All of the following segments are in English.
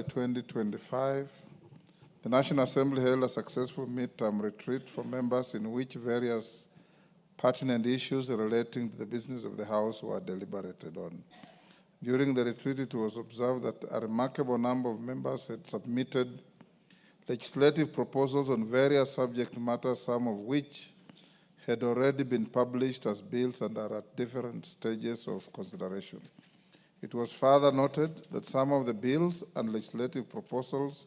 February 2025, the National Assembly held a successful midterm retreat for members in which various pertinent issues relating to the business of the House were deliberated on. During the retreat, it was observed that a remarkable number of members had submitted legislative proposals on various subject matters, some of which had already been published as bills and are at different stages of consideration. It was further noted that some of the bills and legislative proposals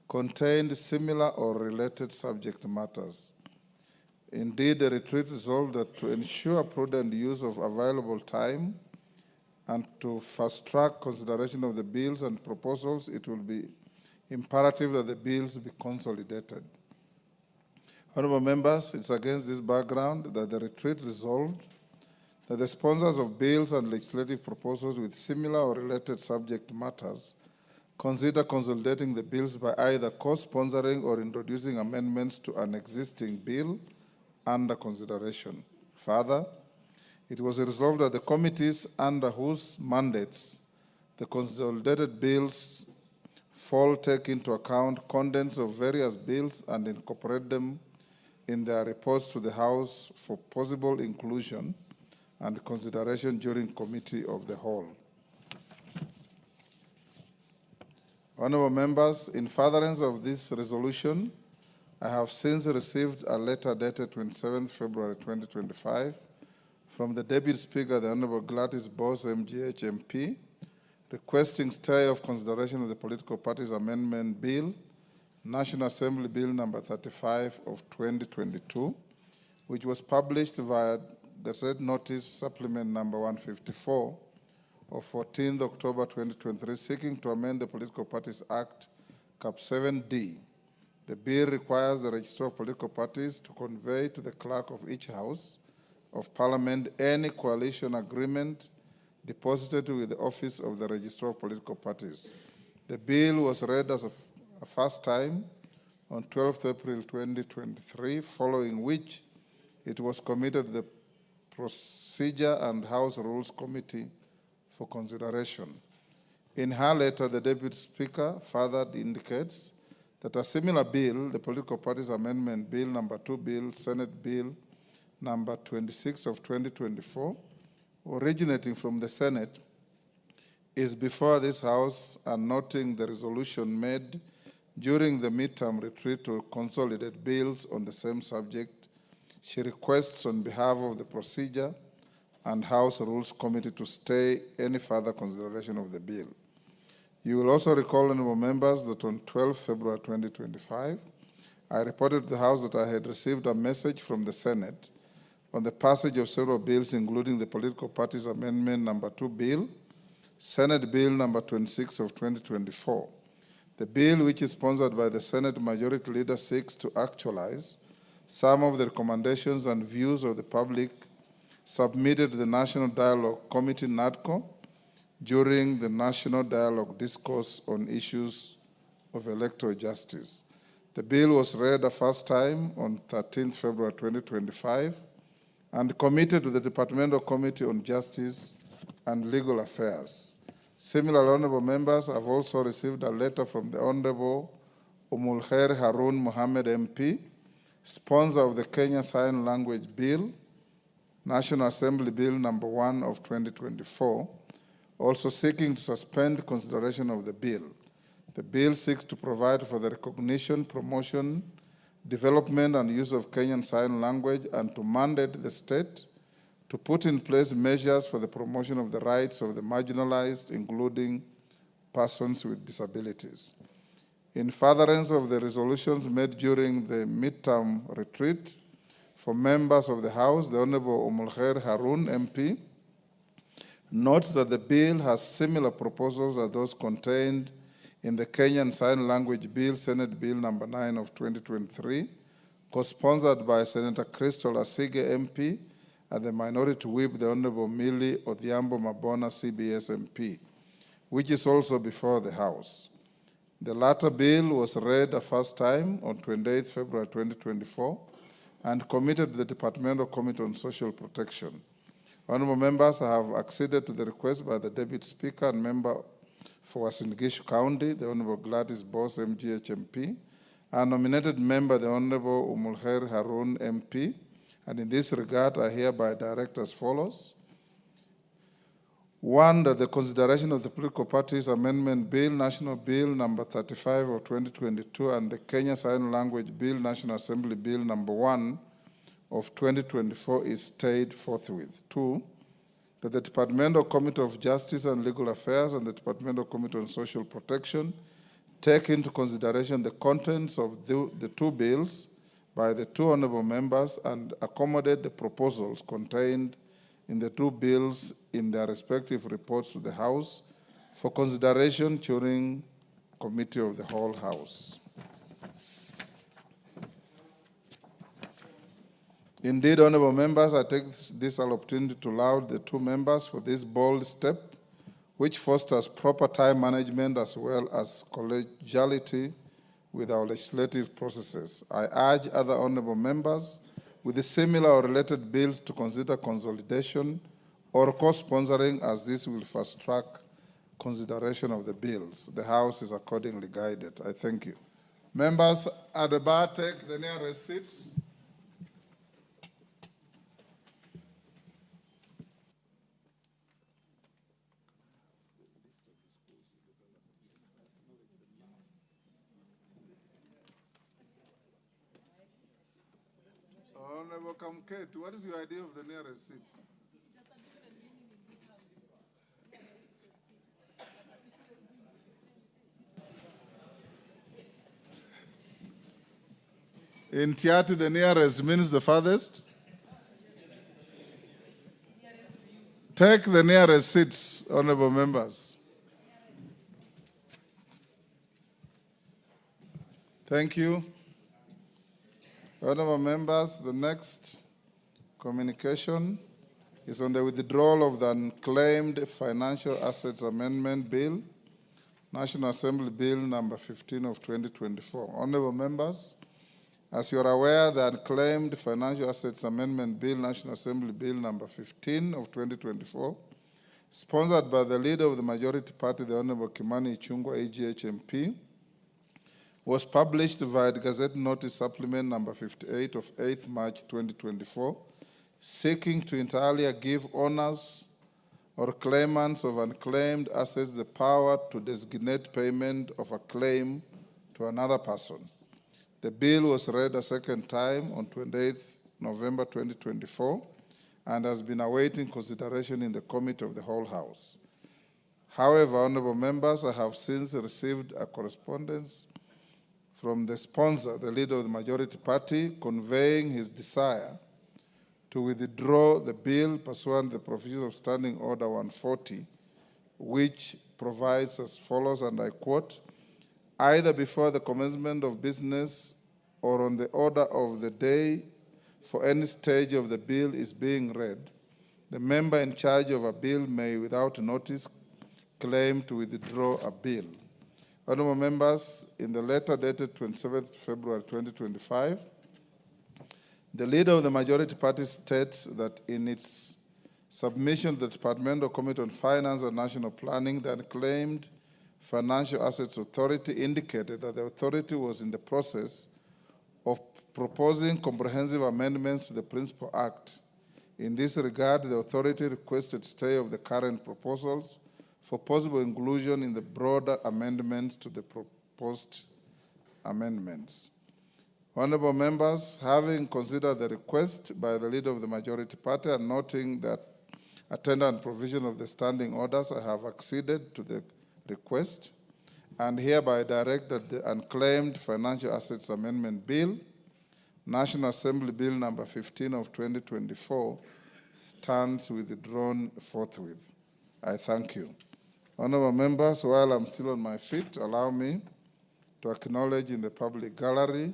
contained similar or related subject matters. Indeed, the retreat resolved that to ensure prudent use of available time and to fast-track consideration of the bills and proposals, it will be imperative that the bills be consolidated. Honorable members, it's against this background that the retreat resolved that the sponsors of bills and legislative proposals with similar or related subject matters consider consolidating the bills by either co-sponsoring or introducing amendments to an existing bill under consideration. Further, it was resolved that the committees under whose mandates the consolidated bills fall take into account contents of various bills and incorporate them in their reports to the House for possible inclusion and consideration during Committee of the Whole. Honorable members, in furtherance of this resolution, I have since received a letter dated 27 February 2025 from the Deputy Speaker, the Honorable Gladys Bose, MGH MP, requesting stay of consideration of the Political Parties Amendment Bill, National Assembly Bill number 35 of 2022, which was published via Gazette Notice Supplement number 154 of 14th October 2023, seeking to amend the Political Parties Act, Cap 7D. The bill requires the Registrar of Political Parties to convey to the clerk of each House of Parliament any coalition agreement deposited with the office of the Registrar of Political Parties. The bill was read as a first time on 12th April 2023, following which it was committed to the Procedure and House Rules Committee for consideration. In her letter, the Deputy Speaker further indicates that a similar bill, the Political Parties Amendment Bill number 2 Bill, Senate Bill number 26 of 2024, originating from the Senate, is before this House, and noting the resolution made during the midterm retreat to consolidate bills on the same subject, she requests on behalf of the Procedure and House Rules Committee to stay any further consideration of the bill. You will also recall, honorable members, that on 12 February 2025, I reported to the House that I had received a message from the Senate on the passage of several bills, including the Political Parties Amendment number 2 Bill, Senate Bill number 26 of 2024. The bill, which is sponsored by the Senate Majority Leader, seeks to actualize some of the recommendations and views of the public submitted to the National Dialogue Committee, NADCO, during the National Dialogue Discourse on Issues of Electoral Justice. The bill was read a first time on 13 February 2025 and committed to the Departmental Committee on Justice and Legal Affairs. Similar honorable members have also received a letter from the Honorable Umulkhair Harun Mohammed MP, sponsor of the Kenya Sign Language Bill, National Assembly Bill number 1 of 2024, also seeking to suspend consideration of the bill. The bill seeks to provide for the recognition, promotion, development, and use of Kenyan Sign Language, and to mandate the state to put in place measures for the promotion of the rights of the marginalized, including persons with disabilities. In furtherance of the resolutions made during the midterm retreat, for members of the House, the Honorable Umulkhair Harun MP notes that the bill has similar proposals as those contained in the Kenyan Sign Language Bill, Senate Bill number 9 of 2023, co-sponsored by Senator Crystal Asige MP and the Minority Whip, the Honorable Millie Odhiambo Mabona CBS MP, which is also before the House. The latter bill was read a first time on 28 February 2024 and committed to the Departmental Committee on Social Protection. Honorable members, I have acceded to the request by the Deputy Speaker and member for Uasin Gishu County, the Honorable Gladys Boss, MGH MP. Our nominated member, the Honorable Umulkhair Harun, MP. And in this regard, I hereby direct as follows. One, that the consideration of the Political Parties Amendment Bill, National Bill number 35 of 2022, and the Kenya Sign Language Bill, National Assembly Bill number 1 of 2024 is stayed forthwith. Two, that the Departmental Committee of Justice and Legal Affairs and the Departmental Committee on Social Protection take into consideration the contents of the two bills by the two honorable members and accommodate the proposals contained in the two bills in their respective reports to the House for consideration during Committee of the Whole House. Indeed, honorable members, I take this opportunity to laud the two members for this bold step, which fosters proper time management as well as collegiality with our legislative processes. I urge other honorable members with the similar or related bills to consider consolidation or co-sponsoring, as this will fast-track consideration of the bills. The House is accordingly guided. I thank you. Members at the bar, take the nearest seats. Honorable Kamket, what is your idea of the nearest seat? In Tiatu, the nearest means the farthest? Take the nearest seats, honorable members. Thank you. Honorable members, the next communication is on the withdrawal of the unclaimed Financial Assets Amendment Bill, National Assembly Bill number 15 of 2024. Honorable members, as you are aware, the unclaimed Financial Assets Amendment Bill, National Assembly Bill number 15 of 2024, sponsored by the leader of the majority party, the Honorable Kimani Ichung'wah, AGH MP, was published via the Gazette Notice Supplement number 58 of 8th March 2024, seeking to entirely give owners or claimants of unclaimed assets the power to designate payment of a claim to another person. The bill was read a second time on 28th November 2024 and has been awaiting consideration in the Committee of the Whole House. However, honorable members, I have since received a correspondence from the sponsor, the leader of the majority party, conveying his desire to withdraw the bill pursuant to the provisions of Standing Order 140, which provides as follows, and I quote, either before the commencement of business or on the order of the day for any stage of the bill is being read, the member in charge of a bill may, without notice, claim to withdraw a bill. Honorable members, in the letter dated 27th February 2025, the leader of the majority party states that in its submission to the Departmental Committee on Finance and National Planning, the unclaimed Financial Assets Authority indicated that the authority was in the process of proposing comprehensive amendments to the Principal Act. In this regard, the authority requested stay of the current proposals for possible inclusion in the broader amendments to the proposed amendments. Honorable members, having considered the request by the leader of the majority party and noting that attendant provision of the standing orders, I have acceded to the request and hereby direct that the unclaimed Financial Assets Amendment Bill, National Assembly Bill number 15 of 2024, stands withdrawn forthwith. I thank you. Honorable members, while I'm still on my feet, allow me to acknowledge in the public gallery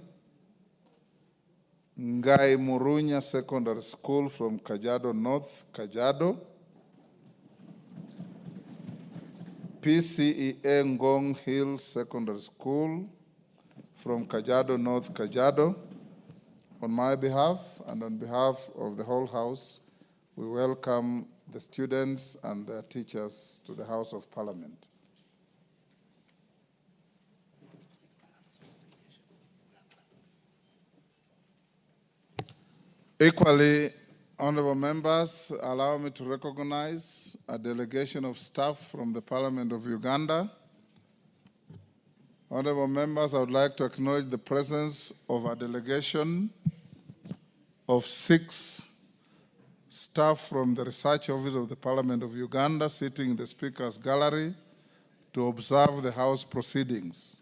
Ngai Murunya Secondary School from Kajiado North, Kajiado, PCEA Ngong Hill Secondary School from Kajiado North, Kajiado. On my behalf and on behalf of the whole House, we welcome the students and their teachers to the House of Parliament. Equally, honorable members, allow me to recognize a delegation of staff from the Parliament of Uganda. Honorable members, I would like to acknowledge the presence of a delegation of 6 staff from the Research Office of the Parliament of Uganda sitting in the Speaker's Gallery to observe the House proceedings.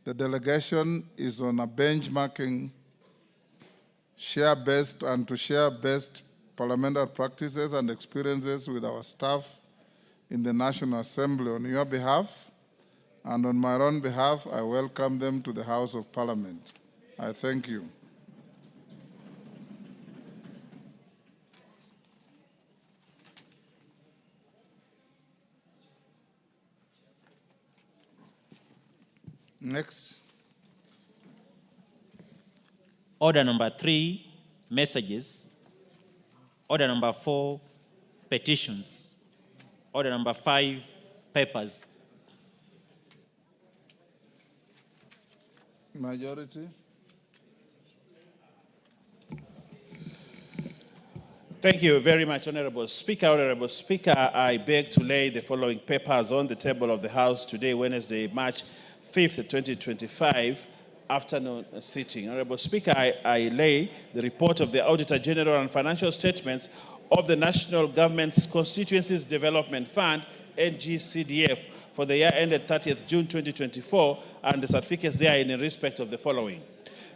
The delegation is on a benchmarking to share best parliamentary practices and experiences with our staff in the National Assembly. On your behalf and on my own behalf, I welcome them to the House of Parliament. I thank you. Next. Order number 3, messages. Order number 4, petitions. Order number 5, papers. Majority. Thank you very much, Honorable Speaker. Honorable Speaker, I beg to lay the following papers on the table of the House today, Wednesday, March 5th, 2025, afternoon sitting. Honorable Speaker, I lay the report of the Auditor General and financial statements of the National Government's Constituencies Development Fund, NGCDF, for the year ended 30th June 2024, and the certificates there in respect of the following: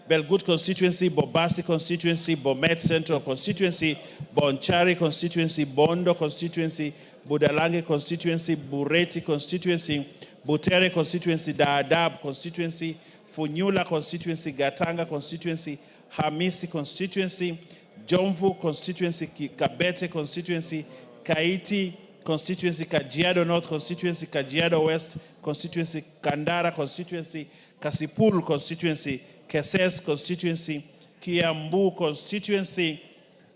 Belgut constituency, Bobasi constituency, Bomet Central constituency, Bonchari constituency, Bondo constituency, Budalange constituency, Bureti constituency, Butere constituency, Dadaab constituency, Funyula constituency, Gatanga constituency, Hamisi constituency, Jomvu constituency, Kabete constituency, Kaiti constituency, Kajiado North constituency, Kajiado West constituency, Kandara constituency, Kasipul constituency, Keses constituency, Kiambu constituency,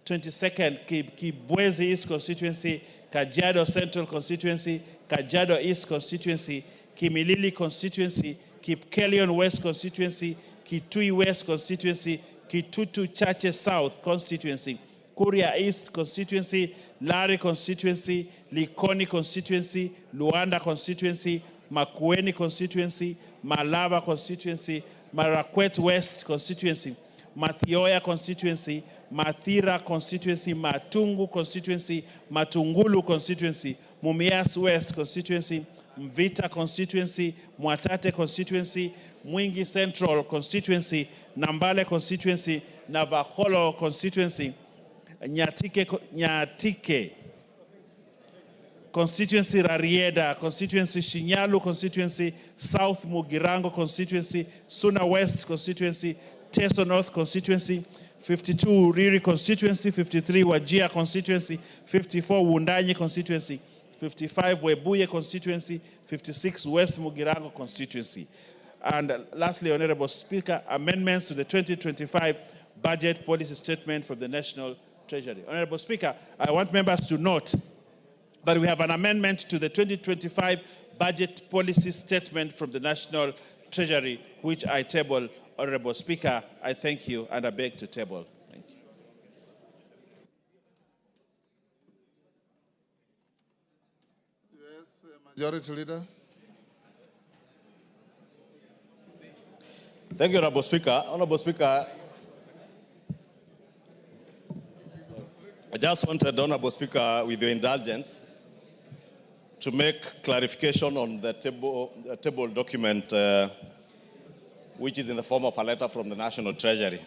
22nd Kibwezi East constituency, Kajiado Central constituency, Kajiado East constituency, Kimilili constituency, Kipkelion West constituency, Kitui West constituency, Kitutu Chache South constituency, Kuria East constituency, Lari constituency, Likoni constituency, Luanda constituency, Makueni constituency, Malava constituency, Marakwet West constituency, Mathioya constituency, Mathira constituency, Matungu constituency, Matungulu constituency, Mumias West constituency, Mvita constituency, Mwatate constituency, Mwingi Central constituency, Nambale constituency, Navaholo constituency, Nyatike constituency, Rarieda constituency, Shinyalu constituency, South Mugirango constituency, Suna West constituency, Teso North constituency, 52 Riri constituency, 53 Wajia constituency, 54 Wundanyi constituency, 55 Webuye constituency, 56 West Mugirango constituency. And lastly, Honorable Speaker, amendments to the 2025 budget policy statement from the National Treasury. Honorable Speaker, I want members to note that we have an amendment to the 2025 budget policy statement from the National Treasury, which I table. Honorable Speaker, I thank you and I beg to table. Thank you. Yes, Majority Leader. Thank you, Honorable Speaker. Honorable Speaker, I just wanted, Honorable Speaker, with your indulgence, to make clarification on the table document, which is in the form of a letter from the National Treasury.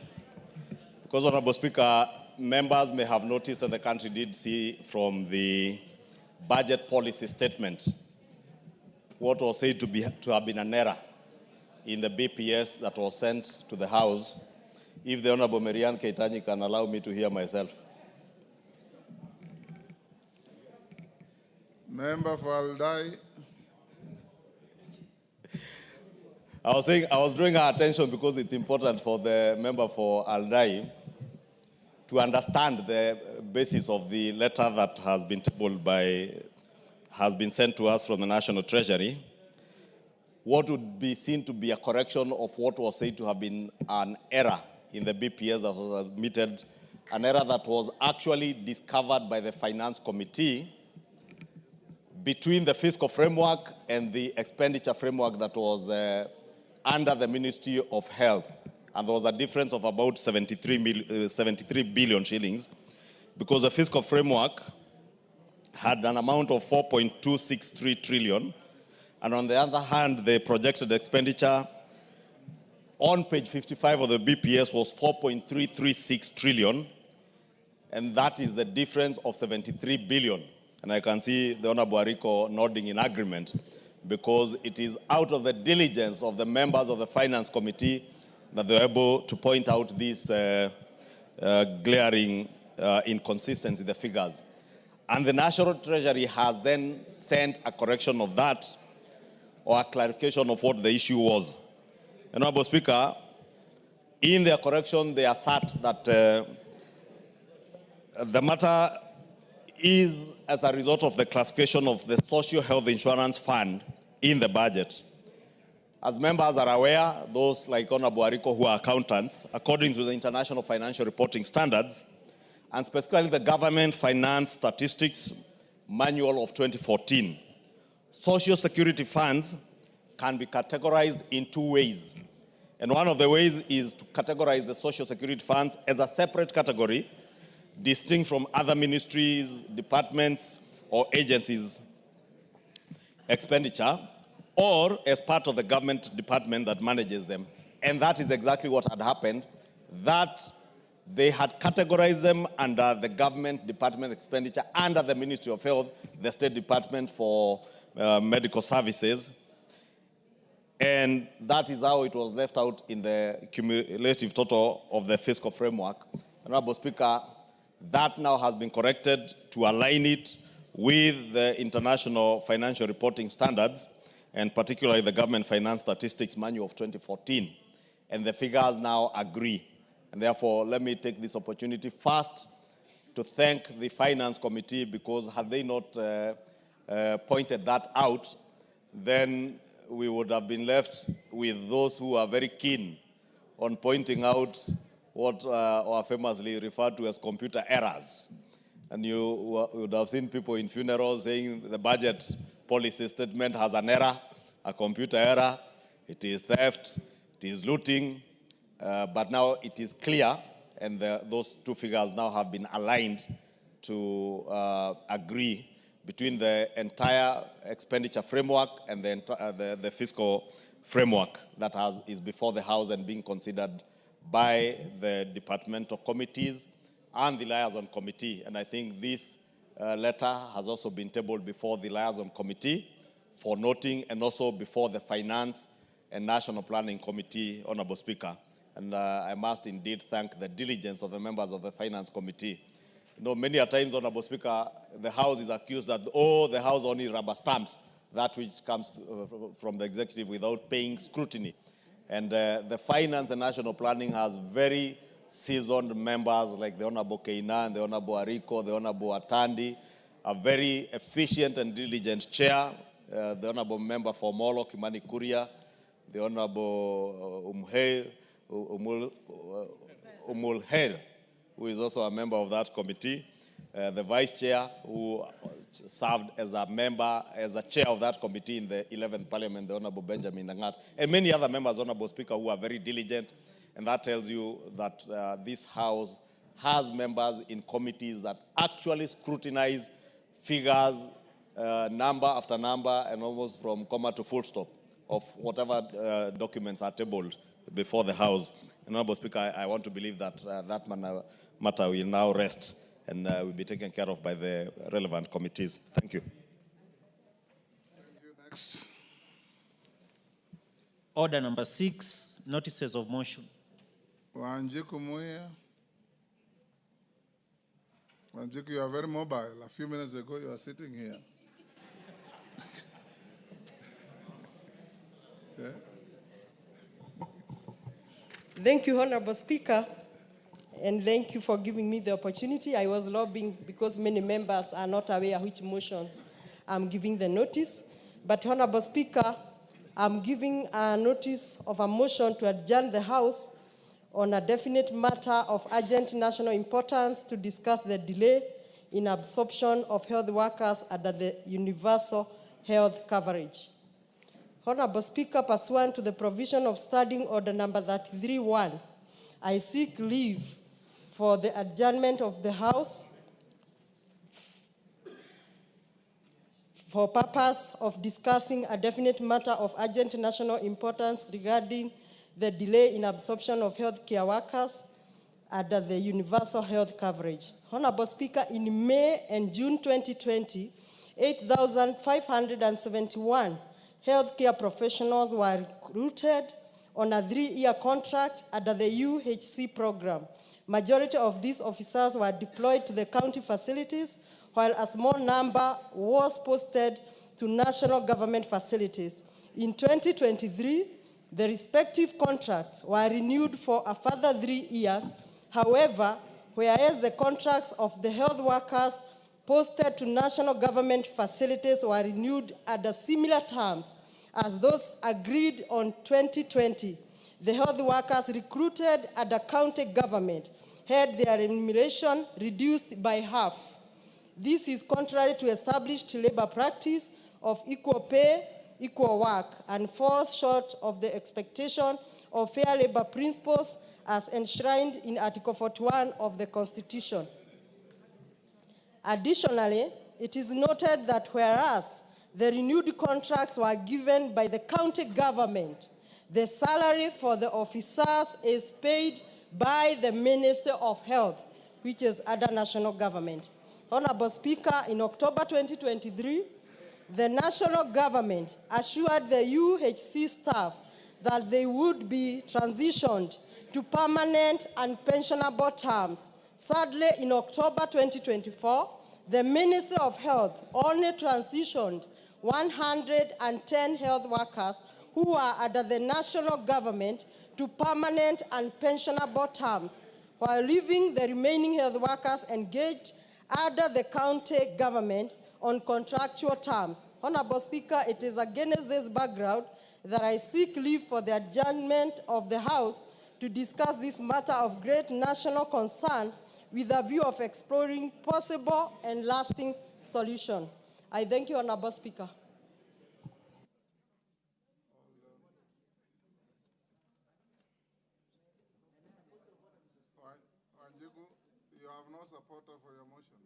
Because, Honorable Speaker, members may have noticed, and the country did see from the budget policy statement, what was said to have been an error in the BPS that was sent to the House. If the Honorable Marian Keitany can allow me to hear myself. Member for Aldai. I was drawing our attention because it's important for the member for Aldai to understand the basis of the letter that has been tabled has been sent to us from the National Treasury. What would be seen to be a correction of what was said to have been an error in the BPS that was submitted an error that was actually discovered by the Finance Committee between the fiscal framework and the expenditure framework that was under the Ministry of Health. And there was a difference of about 73 billion shillings, because the fiscal framework had an amount of 4.263 trillion. And on the other hand, the projected expenditure on page 55 of the BPS was 4.336 trillion. And that is the difference of 73 billion. And I can see the Honorable Ariko nodding in agreement, because it is out of the diligence of the members of the Finance Committee that they were able to point out this glaring inconsistency in the figures. And the National Treasury has then sent a correction of that, or a clarification of what the issue was. Honorable Speaker, in their correction, they assert that the matter is as a result of the classification of the Social Health Insurance Fund in the budget. As members are aware, those like Honorable Ariko who are accountants, according to the International Financial Reporting Standards, and specifically the Government Finance Statistics Manual of 2014, Social Security funds can be categorized in two ways. And one of the ways is to categorize the Social Security funds as a separate category, distinct from other ministries, departments, or agencies' expenditure, or as part of the government department that manages them. And that is exactly what had happened, that they had categorized them under the government department expenditure, under the Ministry of Health, the State Department for Medical Services. And that is how it was left out in the cumulative total of the fiscal framework. Honorable Speaker, that now has been corrected to align it with the International Financial Reporting Standards, and particularly the Government Finance Statistics Manual of 2014. And the figures now agree. And therefore, let me take this opportunity first to thank the Finance Committee, because had they not pointed that out, then we would have been left with those who are very keen on pointing out what are famously referred to as computer errors. And you would have seen people in funerals saying the budget policy statement has an error, a computer error, it is theft, it is looting, but now it is clear, and those two figures now have been aligned to agree between the entire expenditure framework and the fiscal framework that is before the House and being considered by the departmental committees and the liaison committee. And I think this letter has also been tabled before the liaison committee for noting, and also before the Finance and National Planning Committee, Honorable Speaker. And I must indeed thank the diligence of the members of the Finance Committee. You know, many a times, Honorable Speaker, the House is accused that, the House only rubber stamps that which comes from the executive without paying scrutiny. And the Finance and National Planning has very seasoned members like the Honorable Keinan, the Honorable Ariko, the Honorable Atandi, a very efficient and diligent chair, the Honorable Member for Molo, Kimani Kuria, the Honorable Umulher, who is also a member of that committee, the Vice Chair, who served as a member, as a chair of that committee in the 11th Parliament, the Honorable Benjamin Nangat, and many other members, Honorable Speaker, who are very diligent. And that tells you that this House has members in committees that actually scrutinize figures, number after number, and almost from comma to full stop of whatever documents are tabled before the House. And Honorable Speaker, I want to believe that that matter will now rest and will be taken care of by the relevant committees. Thank you. Thank you. Next. Order number 6, notices of motion. Wanjiku Muya. Wanjiku, you are very mobile. A few minutes ago, you were sitting here. Yeah. Thank you, Honorable Speaker, and thank you for giving me the opportunity. I was lobbying because many members are not aware which motions I'm giving the notice. But, Honorable Speaker, I'm giving a notice of a motion to adjourn the House on a definite matter of urgent national importance to discuss the delay in absorption of health workers under the universal health coverage. Honorable Speaker, pursuant to the provision of Standing Order number 331, I seek leave for the adjournment of the House for purpose of discussing a definite matter of urgent national importance regarding the delay in absorption of healthcare workers under the universal health coverage. Honorable Speaker, in May and June 2020, 8,571 healthcare professionals were recruited on a 3-year contract under the UHC program. Majority of these officers were deployed to the county facilities, while a small number was posted to national government facilities. In 2023, the respective contracts were renewed for a further 3 years. However, whereas the contracts of the health workers posted to national government facilities were renewed under similar terms as those agreed on 2020, the health workers recruited under county government had their remuneration reduced by half. This is contrary to established labor practice of equal pay, equal work, and falls short of the expectation of fair labor principles as enshrined in Article 41 of the Constitution. Additionally, it is noted that whereas the renewed contracts were given by the county government, the salary for the officers is paid by the Ministry of Health, which is under national government. Honorable Speaker, in October 2023, the national government assured the UHC staff that they would be transitioned to permanent and pensionable terms. Sadly, in October 2024, the Ministry of Health only transitioned 110 health workers who are under the national government to permanent and pensionable terms, while leaving the remaining health workers engaged under the county government on contractual terms. Honorable Speaker, it is against this background that I seek leave for the adjournment of the House to discuss this matter of great national concern with a view of exploring possible and lasting solution. I thank you, Honorable Speaker. Wanjiku, you have no supporter for your motion.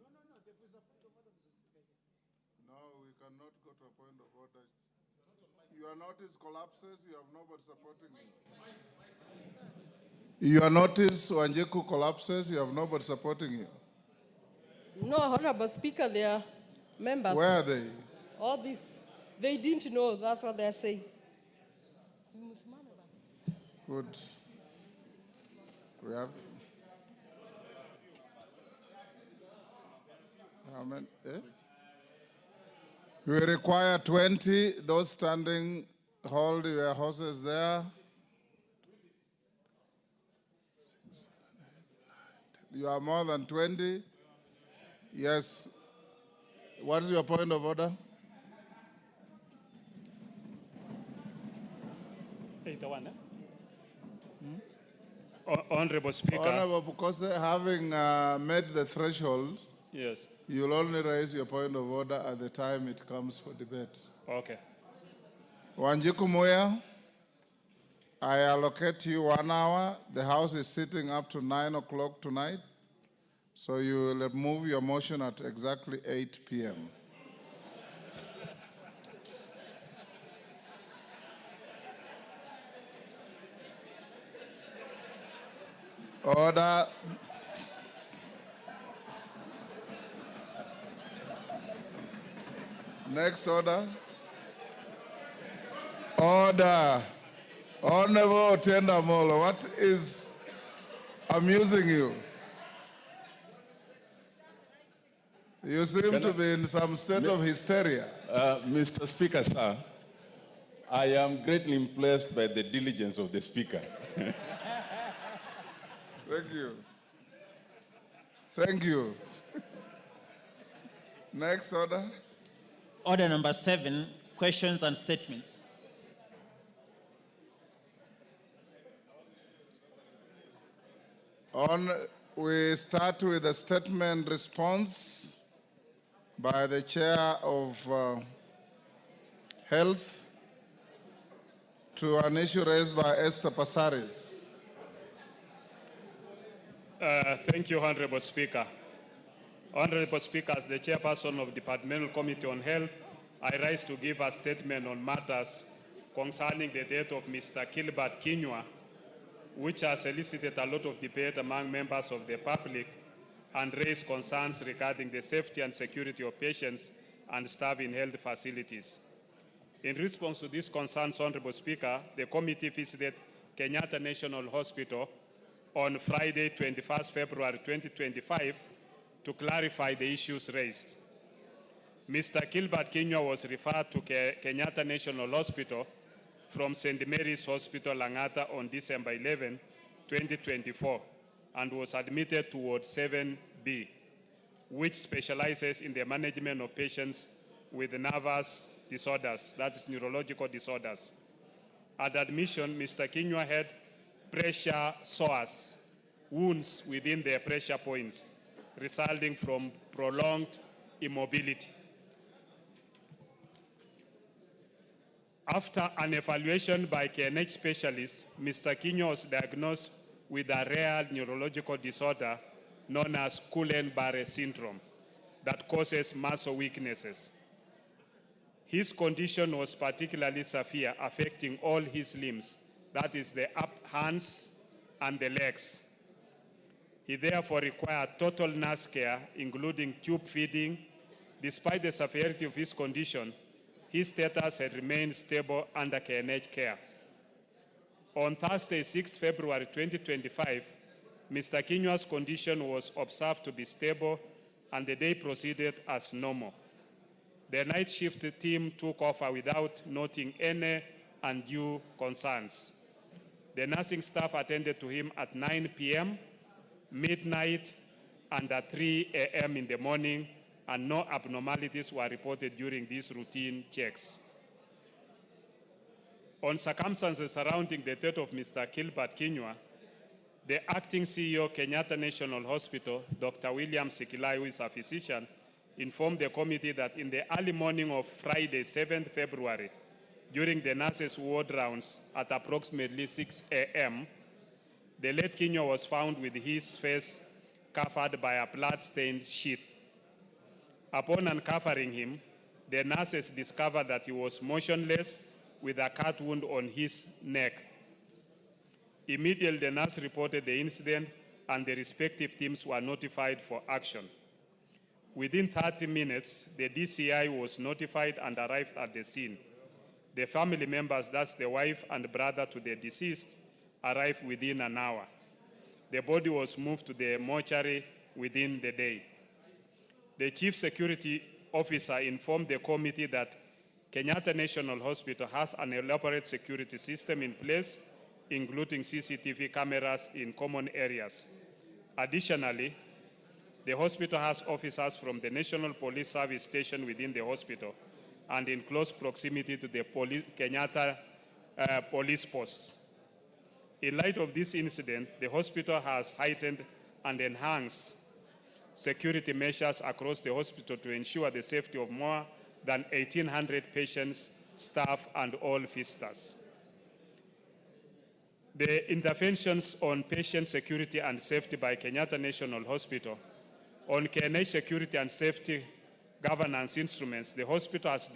No, we cannot go to a point of order. Your notice collapses, you have nobody supporting you. Your notice, Wanjiku, collapses, you have nobody supporting you. No, Honorable Speaker, they are members. Where are they? All this, they didn't know, that's what they're saying. Good. We have... How many? We require 20. Those standing, hold your horses there. You are more than 20. Yes. What is your point of order? Honorable Speaker. Honorable, because having met the threshold, Yes. you'll only raise your point of order at the time it comes for debate. Okay. Wanjiku Muya, I allocate you 1 hour. The House is sitting up to 9 o'clock tonight. So you will move your motion at exactly 8 p.m. Order. Next order. Order. Honorable Otenda Molo, what is amusing you? You seem to be in some state of hysteria. Mr. Speaker, sir, I am greatly impressed by the diligence of the Speaker. Thank you. Thank you. Next order. Order number 7, questions and statements. We start with a statement response by the Chair of Health to an issue raised by Esther Passaris. Thank you, Honorable Speaker. Honorable Speaker, as the chairperson of Departmental Committee on Health, I rise to give a statement on matters concerning the death of Mr. Gilbert Kinyua, which has elicited a lot of debate among members of the public and raised concerns regarding the safety and security of patients and staff in health facilities. In response to these concerns, Honorable Speaker, the committee visited Kenyatta National Hospital on Friday, 21st February 2025, to clarify the issues raised. Mr. Gilbert Kinyua was referred to Kenyatta National Hospital from St. Mary's Hospital, Langata on December 11, 2024, and was admitted to Ward 7B, which specializes in the management of patients with nervous disorders, that is neurological disorders. At admission, Mr. Kinyua had pressure sores, wounds within the pressure points, resulting from prolonged immobility. After an evaluation by KNH specialists, Mr. Kinyua was diagnosed with a rare neurological disorder known as Guillain-Barré syndrome that causes muscle weaknesses. His condition was particularly severe, affecting all his limbs, that is the hands and the legs. He therefore required total nurse care, including tube feeding. Despite the severity of his condition, his status had remained stable under KNH care. On Thursday, 6 February 2025, Mr. Kinyua's condition was observed to be stable and the day proceeded as normal. The night shift team took over without noting any undue concerns. The nursing staff attended to him at 9 p.m., midnight, and at 3 a.m. in the morning, and no abnormalities were reported during these routine checks. On circumstances surrounding the death of Mr. Gilbert Kinyua, the acting CEO, Kenyatta National Hospital, Dr. William Sikilai, who is a physician, informed the committee that in the early morning of Friday, 7th February, during the nurses' ward rounds at approximately 6 a.m., the late Kinyua was found with his face covered by a blood-stained sheath. Upon uncovering him, the nurses discovered that he was motionless with a cut wound on his neck. Immediately, the nurse reported the incident and the respective teams were notified for action. Within 30 minutes, the DCI was notified and arrived at the scene. The family members, that's the wife and brother to the deceased, arrived within an hour. The body was moved to the mortuary within the day. The chief security officer informed the committee that Kenyatta National Hospital has an elaborate security system in place, including CCTV cameras in common areas. Additionally, the hospital has officers from the National Police Service station within the hospital and in close proximity to the Kenyatta police posts. In light of this incident, the hospital has heightened and enhanced security measures across the hospital to ensure the safety of more than 1,800 patients, staff, and all visitors. The interventions on patient security and safety by Kenyatta National Hospital. On KNH security and safety governance instruments, the hospital has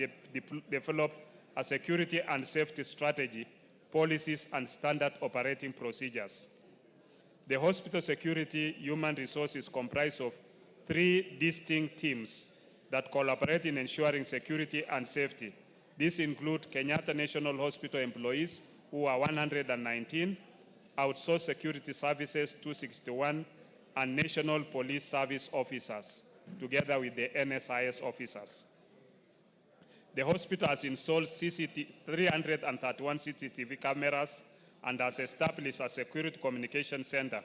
developed a security and safety strategy, policies, and standard operating procedures. The hospital security human resources comprise of 3 distinct teams that collaborate in ensuring security and safety. These include Kenyatta National Hospital employees, who are 119, outsourced security services 261, and National Police Service officers, together with the NSIS officers. The hospital has installed 331 CCTV cameras and has established a security communication center,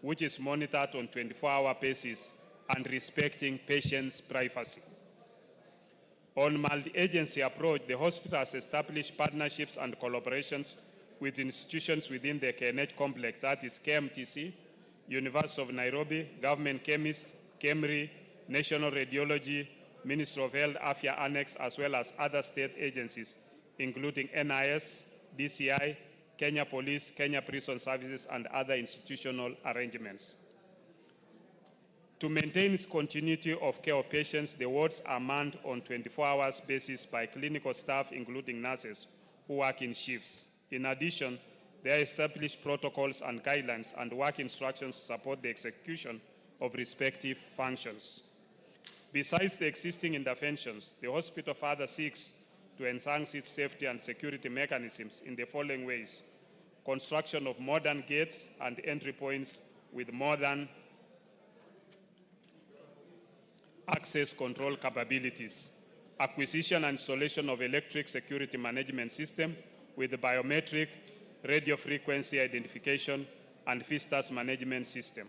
which is monitored on 24-hour basis and respecting patients' privacy. On multi-agency approach, the hospital has established partnerships and collaborations with institutions within the KNH complex, that is KMTC, University of Nairobi, Government Chemist, KEMRI, National Radiology, Ministry of Health, AFIA Annex, as well as other state agencies, including NIS, DCI, Kenya Police, Kenya Prison Services, and other institutional arrangements. To maintain continuity of care of patients, the wards are manned on 24-hour basis by clinical staff, including nurses, who work in shifts. In addition, there are established protocols and guidelines and work instructions to support the execution of respective functions. Besides the existing interventions, the hospital further seeks to enhance its safety and security mechanisms in the following ways: construction of modern gates and entry points with modern access control capabilities, acquisition and installation of electric security management system with biometric, radio frequency identification, and visitors management system.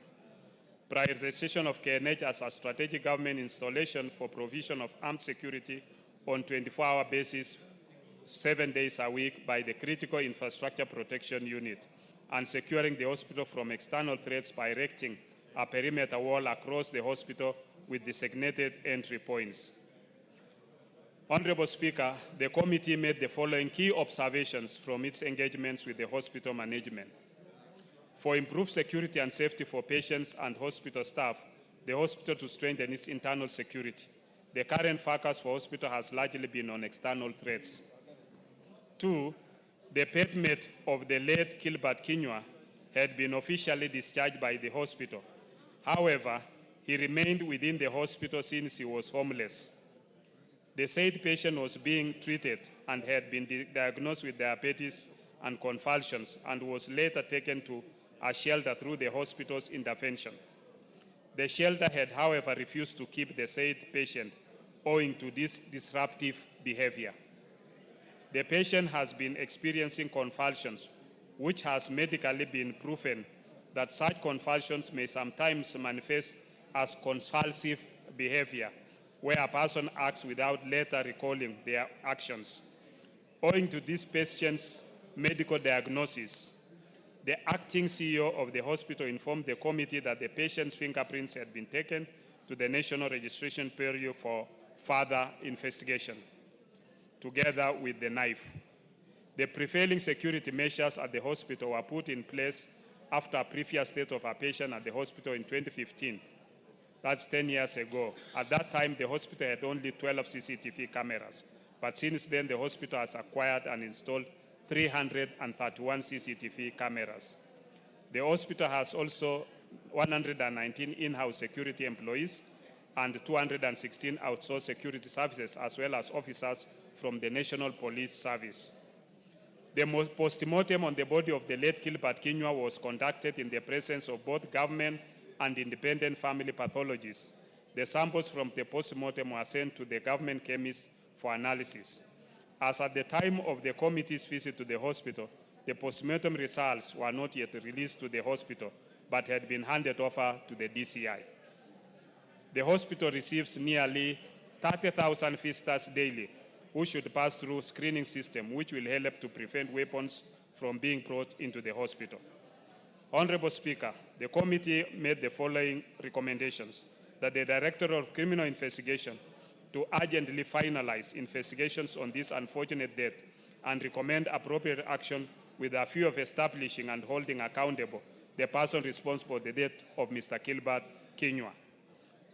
Prioritization of KNH as a strategic government installation for provision of armed security on 24-hour basis, 7 days a week by the Critical Infrastructure Protection Unit, and securing the hospital from external threats by erecting a perimeter wall across the hospital with designated entry points. Honorable Speaker, the committee made the following key observations from its engagements with the hospital management. For improved security and safety for patients and hospital staff, the hospital to strengthen its internal security. The current focus for hospital has largely been on external threats. 2, the pet mate of the late Gilbert Kinyua had been officially discharged by the hospital. However, he remained within the hospital since he was homeless. The said patient was being treated and had been diagnosed with diabetes and convulsions and was later taken to a shelter through the hospital's intervention. The shelter had, however, refused to keep the said patient owing to this disruptive behavior. The patient has been experiencing convulsions, which has medically been proven that such convulsions may sometimes manifest as convulsive behavior, where a person acts without later recalling their actions. Owing to this patient's medical diagnosis, the acting CEO of the hospital informed the committee that the patient's fingerprints had been taken to the National Registration Bureau for further investigation, together with the knife. The prevailing security measures at the hospital were put in place after a previous state of a patient at the hospital in 2015. That's 10 years ago. At that time, the hospital had only 12 CCTV cameras. But since then, the hospital has acquired and installed 331 CCTV cameras. The hospital has also 119 in-house security employees and 216 outsourced security services, as well as officers from the National Police Service. The post-mortem on the body of the late Gilbert Kinyua was conducted in the presence of both government and independent family pathologists. The samples from the post-mortem were sent to the government chemist for analysis. As at the time of the committee's visit to the hospital, the post-mortem results were not yet released to the hospital, but had been handed over to the DCI. The hospital receives nearly 30,000 visitors daily, who should pass through screening system, which will help to prevent weapons from being brought into the hospital. Honorable Speaker, the committee made the following recommendations: that the Director of Criminal Investigation to urgently finalize investigations on this unfortunate death and recommend appropriate action with a view of establishing and holding accountable the person responsible for the death of Mr. Gilbert Kinyua.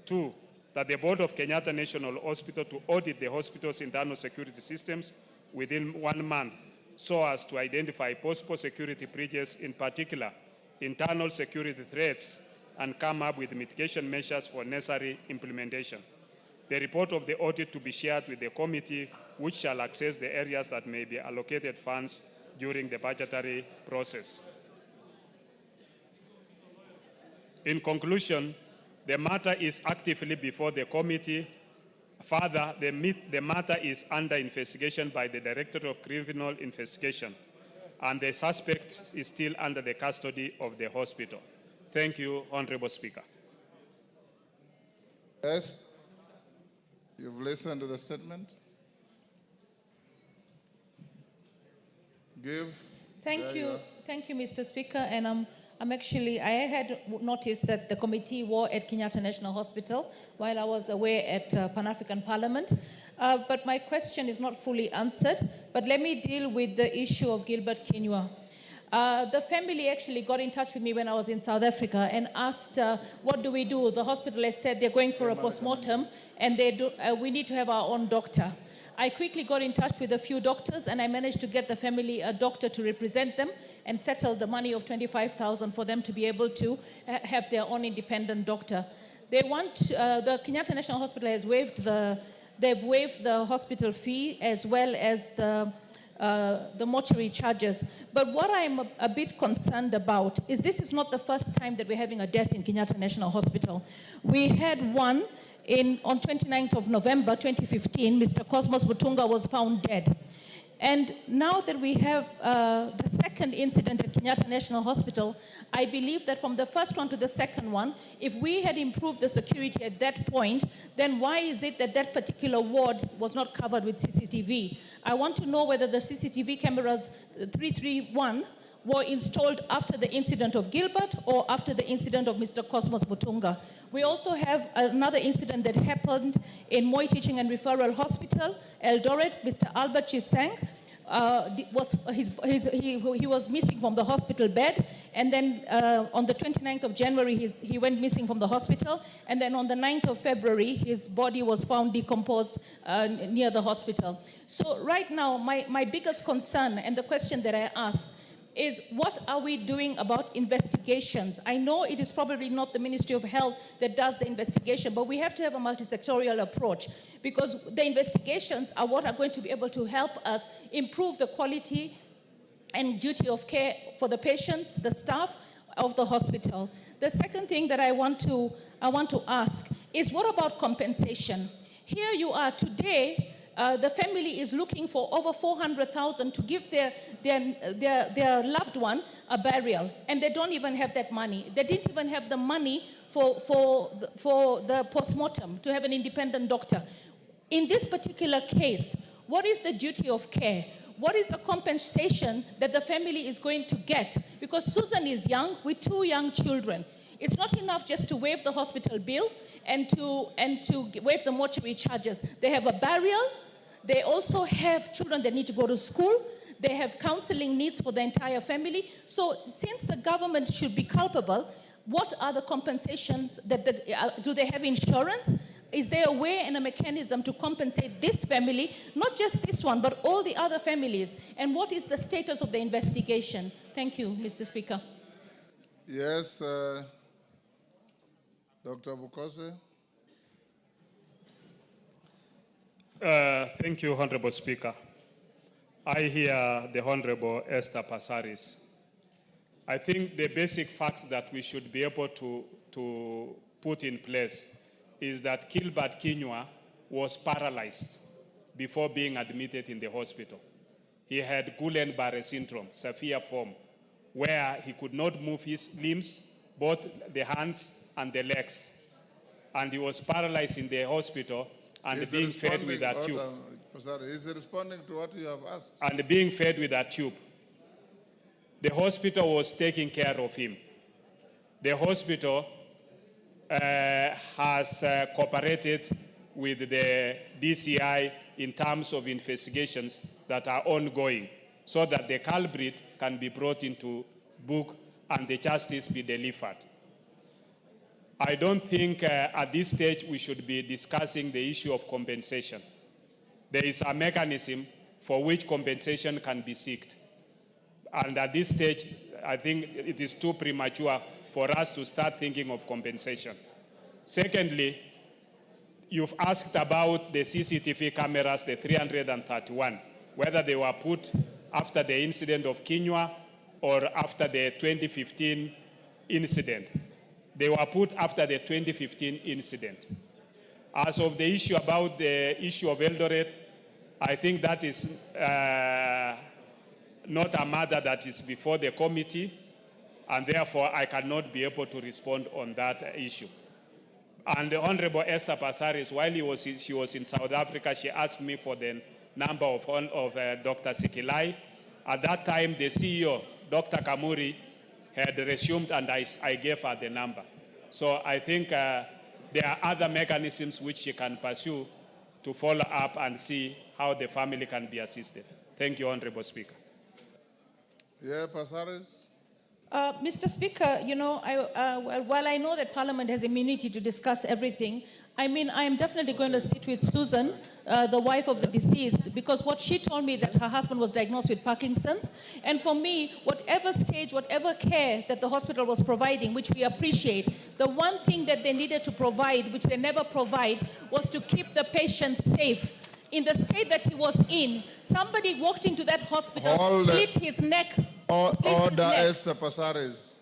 2, that the Board of Kenyatta National Hospital to audit the hospital's internal security systems within 1 month so as to identify possible security breaches, in particular internal security threats, and come up with mitigation measures for necessary implementation. The report of the audit to be shared with the committee, which shall access the areas that may be allocated funds during the budgetary process. In conclusion, the matter is actively before the committee. Further, the matter is under investigation by the Director of Criminal Investigation, and the suspect is still under the custody of the hospital. Thank you, Honorable Speaker. Yes, you've listened to the statement. Give. Thank There you. are. Thank you, Mr. Speaker. And I had noticed that the committee were at Kenyatta National Hospital while I was away at Pan-African Parliament. But my question is not fully answered. But let me deal with the issue of Gilbert Kinyua. The family actually got in touch with me when I was in South Africa and asked, what do we do? The hospital has said they're going for a postmortem and we need to have our own doctor. I quickly got in touch with a few doctors and I managed to get the family a doctor to represent them and settle the money of 25,000 for them to be able to have their own independent doctor. They want, the Kenyatta National Hospital has they've waived the hospital fee as well as the mortuary charges. But what I'm a bit concerned about is this is not the first time that we're having a death in Kenyatta National Hospital. We had one on 29th of November 2015, Mr. Cosmos Mutunga was found dead. And now that we have the second incident at Kenyatta National Hospital, I believe that from the first one to the second one, if we had improved the security at that point, then why is it that that particular ward was not covered with CCTV? I want to know whether the CCTV cameras 331 were installed after the incident of Gilbert or after the incident of Mr. Cosmos Mutunga. We also have another incident that happened in Moi Teaching and Referral Hospital, Eldoret. Mr. Albert Chisang he was missing from the hospital bed, and then on the 29th of January he went missing from the hospital, and then on the 9th of February his body was found decomposed near the hospital. So right now my biggest concern and the question that I asked is, what are we doing about investigations? I know it is probably not the Ministry of Health that does the investigation, but we have to have a multi-sectorial approach, because the investigations are what are going to be able to help us improve the quality and duty of care for the patients, the staff of the hospital. The second thing that I want to ask is, what about compensation? Here you are today. The family is looking for over 400,000 to give their loved one a burial, and they don't even have that money. They didn't even have the money for the postmortem, to have an independent doctor. In this particular case, what is the duty of care? What is the compensation that the family is going to get? Because Susan is young with 2 young children. It's not enough just to waive the hospital bill and to waive the mortuary charges. They have a burial. They also have children that need to go to school. They have counseling needs for the entire family. So since the government should be culpable, what are the compensations do they have insurance? Is there a way and a mechanism to compensate this family, not just this one, but all the other families? And what is the status of the investigation? Thank you, Mr. Speaker. Yes, Dr. Bukose. Thank you, Honorable Speaker. I hear the Honorable Esther Passaris. I think the basic facts that we should be able to put in place is that Gilbert Kinyua was paralyzed before being admitted in the hospital. He had Guillain-Barré syndrome, severe form, where he could not move his limbs, both the hands and the legs. And he was paralyzed in the hospital and being fed with a tube. Is he responding to what you have asked? And being fed with a tube. The hospital was taking care of him. The hospital has cooperated with the DCI in terms of investigations that are ongoing, so that the culprit can be brought into book and the justice be delivered. I don't think at this stage we should be discussing the issue of compensation. There is a mechanism for which compensation can be sought. And at this stage, I think it is too premature for us to start thinking of compensation. Secondly, you've asked about the CCTV cameras, the 331, whether they were put after the incident of Kinyua or after the 2015 incident. They were put after the 2015 incident. As of the issue about the issue of Eldoret, I think that is not a matter that is before the committee, and therefore I cannot be able to respond on that issue. And the Honorable Esther Passaris, while she was in South Africa, she asked me for the number of Dr. Sikilai. At that time, the CEO, Dr. Kamuri had resumed and I gave her the number. So I think there are other mechanisms which she can pursue to follow up and see how the family can be assisted. Thank you, Honorable Speaker. Yeah, Pasaris? Mr. Speaker, you know, while I know that Parliament has immunity to discuss everything, I mean, I am definitely going to sit with Susan, the wife of the deceased, because what she told me that her husband was diagnosed with Parkinson's, and for me, whatever stage, whatever care that the hospital was providing, which we appreciate, the one thing that they needed to provide, which they never provide, was to keep the patient safe. In the state that he was in, somebody walked into that hospital, slit his neck. Order, Esther Pasaris.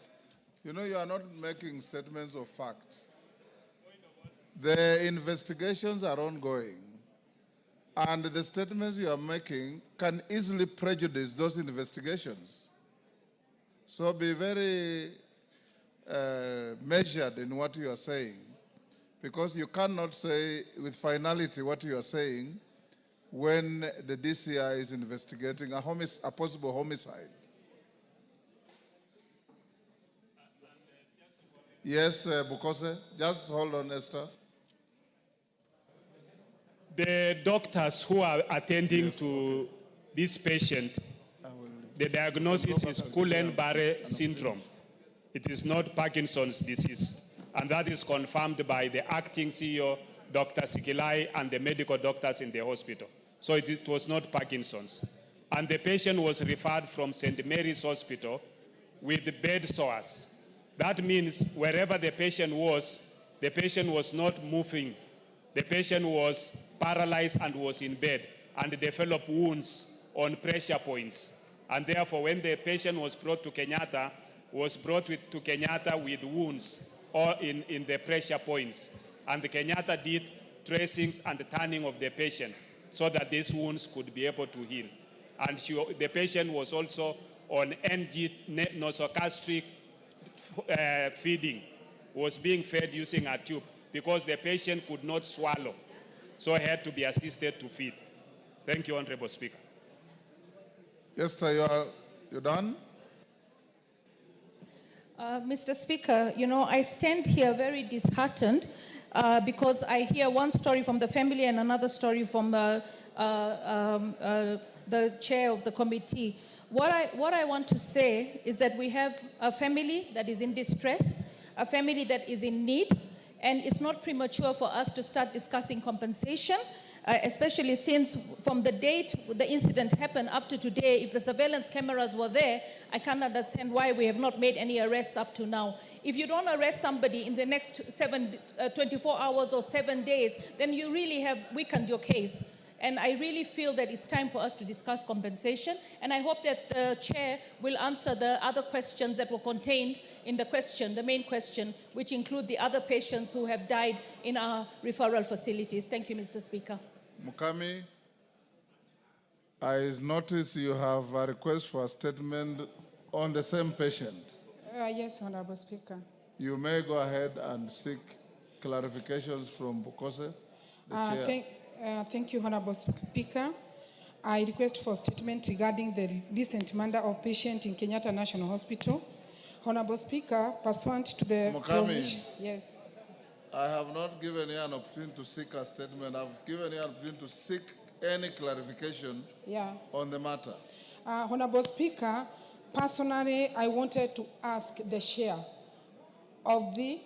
You know, you are not making statements of fact. The investigations are ongoing, and the statements you are making can easily prejudice those investigations. So be very measured in what you are saying, because you cannot say with finality what you are saying when the DCI is investigating a possible homicide. Yes, Bukose, just hold on, Esther. The doctors who are attending to this patient, the diagnosis is Guillain-Barré syndrome. It is not Parkinson's disease. And that is confirmed by the acting CEO, Dr. Sikilai, and the medical doctors in the hospital. So it was not Parkinson's. And the patient was referred from St. Mary's Hospital with bed sores. That means wherever the patient was not moving. The patient was paralyzed and was in bed and developed wounds on pressure points. And therefore, when the patient was brought to Kenyatta, to Kenyatta with wounds or in the pressure points. And the Kenyatta did tracings and turning of the patient so that these wounds could be able to heal. And the patient was also on NG nasogastric feeding, was being fed using a tube because the patient could not swallow. So he had to be assisted to feed. Thank you, Honorable Speaker. Esther, you're done? Mr. Speaker, you know, I stand here very disheartened because I hear one story from the family and another story from the chair of the committee. What I want to say is that we have a family that is in distress, a family that is in need, and it's not premature for us to start discussing compensation, especially since from the date the incident happened up to today, if the surveillance cameras were there, I can't understand why we have not made any arrests up to now. If you don't arrest somebody in the next 24 hours or 7 days, then you really have weakened your case. And I really feel that it's time for us to discuss compensation. And I hope that the chair will answer the other questions that were contained in the question, the main question, which include the other patients who have died in our referral facilities. Thank you, Mr. Speaker. Mukami, I notice you have a request for a statement on the same patient. Yes, Honorable Speaker. You may go ahead and seek clarifications from Bukose, the chair. Thank you, Honorable Speaker. I request for a statement regarding the recent murder of patient in Kenyatta National Hospital. Honorable Speaker, pursuant to the provision. Yes. I have not given you an opportunity to seek a statement. I've given you an opportunity to seek any clarification on the matter. Honorable Speaker, personally, I wanted to ask the chair of the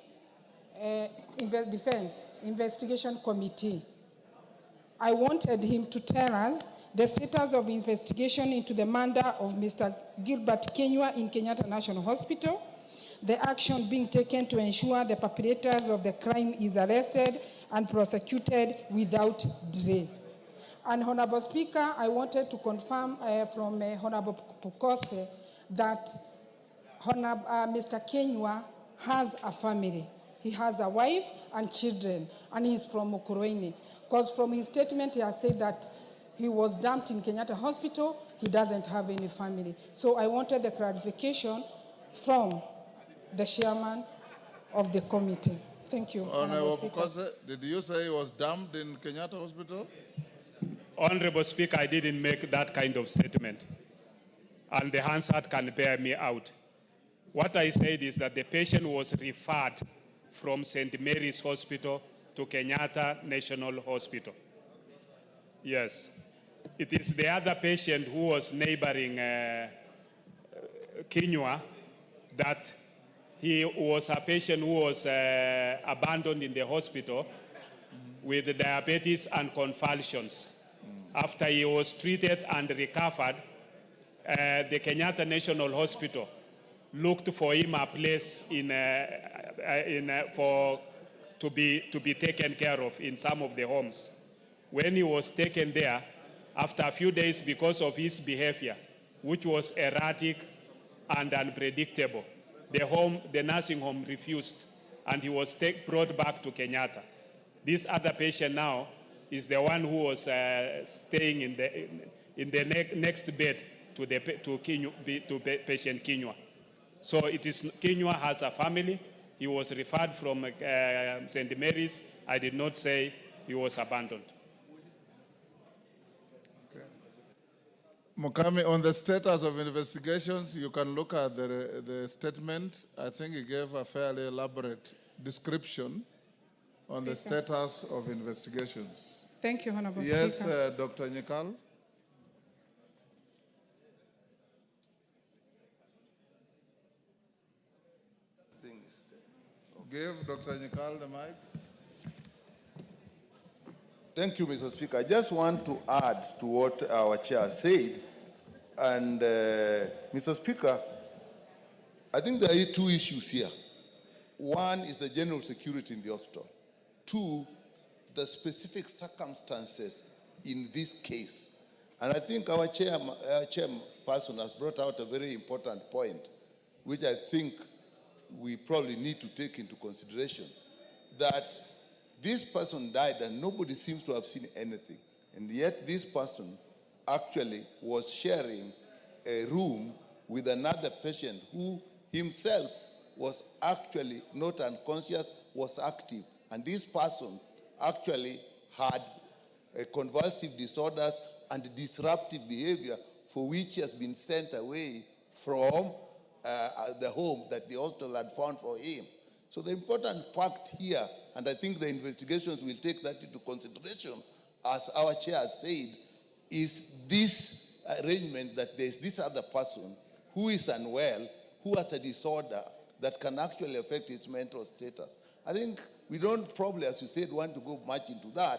Defense Investigation Committee. I wanted him to tell us the status of investigation into the murder of Mr. Gilbert Kenywa in Kenyatta National Hospital, the action being taken to ensure the perpetrators of the crime is arrested and prosecuted without delay. And Honorable Speaker, I wanted to confirm from Honorable Pukose that Mr. Kenywa has a family. He has a wife and children, and he's from Mukurweini. Because from his statement, he has said that he was dumped in Kenyatta Hospital, he doesn't have any family. So I wanted the clarification from the chairman of the committee. Thank you. Honorable Pukose, did you say he was dumped in Kenyatta Hospital? Honorable Speaker, I didn't make that kind of statement. and the Hansard can bear me out. What I said is that the patient was referred from St. Mary's Hospital to Kenyatta National Hospital. Yes. It is the other patient who was neighboring Kinyua that he was a patient who was abandoned in the hospital with diabetes and convulsions. After he was treated and recovered, the Kenyatta National Hospital looked for him a place to be taken care of in some of the homes. When he was taken there, after a few days, because of his behavior, which was erratic and unpredictable, the nursing home refused, and he was brought back to Kenyatta. This other patient now is the one who was staying in the next bed to patient Kinyua. So it is Kinyua has a family. He was referred from St. Mary's. I did not say he was abandoned. Mukami, on the status of investigations, you can look at the statement. I think he gave a fairly elaborate description on the status of investigations. Thank you, Honorable Yes, Speaker. Dr. Nyikal. Give Dr. Nyikal the mic. Thank you, Mr. Speaker. I just want to add to what our chair said. And, Mr. Speaker, I think there are two issues here. One is the general security in the hospital. Two, the specific circumstances in this case. And I think our chairperson has brought out a very important point, which I think we probably need to take into consideration, that this person died and nobody seems to have seen anything. And yet this person actually was sharing a room with another patient who himself was actually not unconscious, was active. And this person actually had convulsive disorders and disruptive behavior for which he has been sent away from the home that the hospital had found for him. So the important fact here, and I think the investigations will take that into consideration, as our chair has said, is this arrangement that there's this other person who is unwell, who has a disorder that can actually affect his mental status. I think we don't probably, as you said, want to go much into that,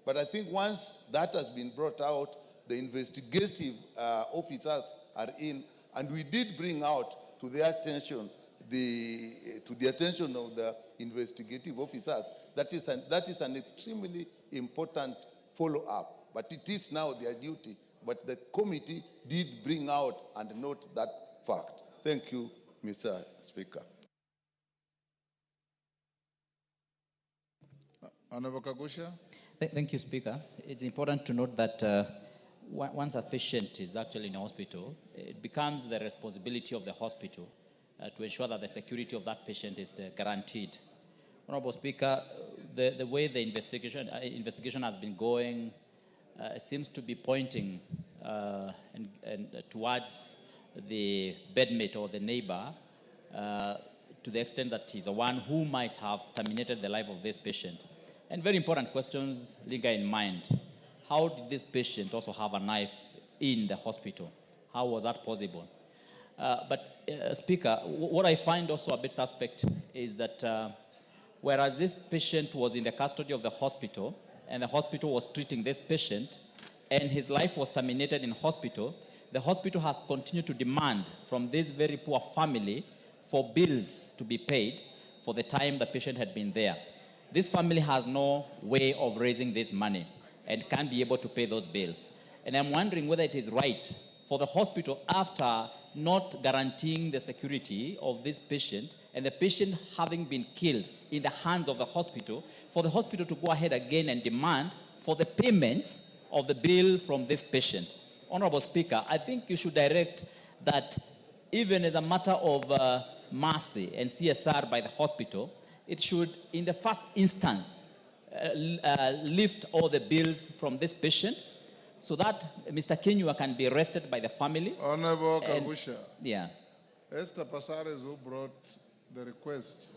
but I think once that has been brought out, the investigative officers are in, and we did bring out to their attention to the attention of the investigative officers. That is an extremely important follow-up, but it is now their duty. But the committee did bring out and note that fact. Thank you, Mr. Speaker. Honorable Kagusha. Thank you, Speaker. It's important to note that once a patient is actually in a hospital, it becomes the responsibility of the hospital to ensure that the security of that patient is guaranteed. Honorable Speaker, the way the investigation has been going seems to be pointing towards the bedmate or the neighbor to the extent that he's the one who might have terminated the life of this patient. And very important questions linger in mind. How did this patient also have a knife in the hospital? How was that possible? Speaker, what I find also a bit suspect is that whereas this patient was in the custody of the hospital and the hospital was treating this patient and his life was terminated in hospital, the hospital has continued to demand from this very poor family for bills to be paid for the time the patient had been there. This family has no way of raising this money and can't be able to pay those bills. And I'm wondering whether it is right for the hospital, after not guaranteeing the security of this patient and the patient having been killed in the hands of the hospital, for the hospital to go ahead again and demand for the payment of the bill from this patient. Honorable Speaker, I think you should direct that even as a matter of mercy and CSR by the hospital, it should, in the first instance, lift all the bills from this patient, so that Mr. Kenyua can be arrested by the family. Honorable And- Kagusha, Yeah. Esther Pasares, who brought the request,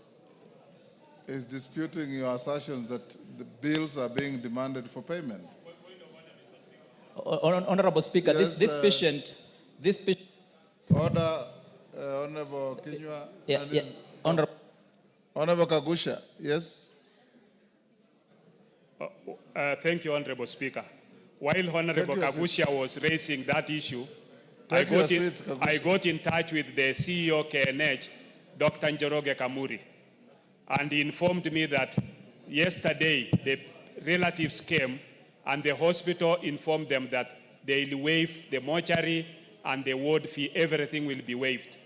is disputing your assertions that the bills are being demanded for payment. Honorable Speaker, Yes, this patient, Order, Honorable Kinyua. yeah, and yeah, his- Honorable. Honorable Kagusha, yes? Thank you, Honorable Speaker. While Honorable Take your Kagusha was raising that issue, Take your seat, Kagusha. I got in touch with the CEO KNH, Dr. Njoroge Kamuri, and he informed me that yesterday the relatives came and the hospital informed them that they'll waive the mortuary and the ward fee, everything will be waived.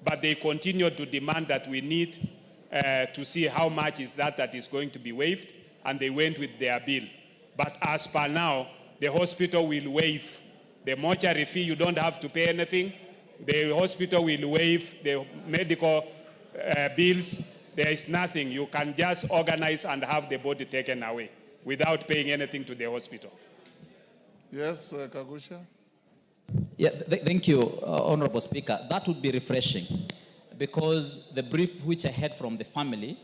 But they continued to demand that we need to see how much is that is going to be waived, and they went with their bill. But as per now, the hospital will waive the mortuary fee. You don't have to pay anything. The hospital will waive the medical bills. There is nothing. You can just organize and have the body taken away without paying anything to the hospital. Yes, Kagusha? Yeah, thank you, Honorable Speaker. That would be refreshing because the brief which I had from the family,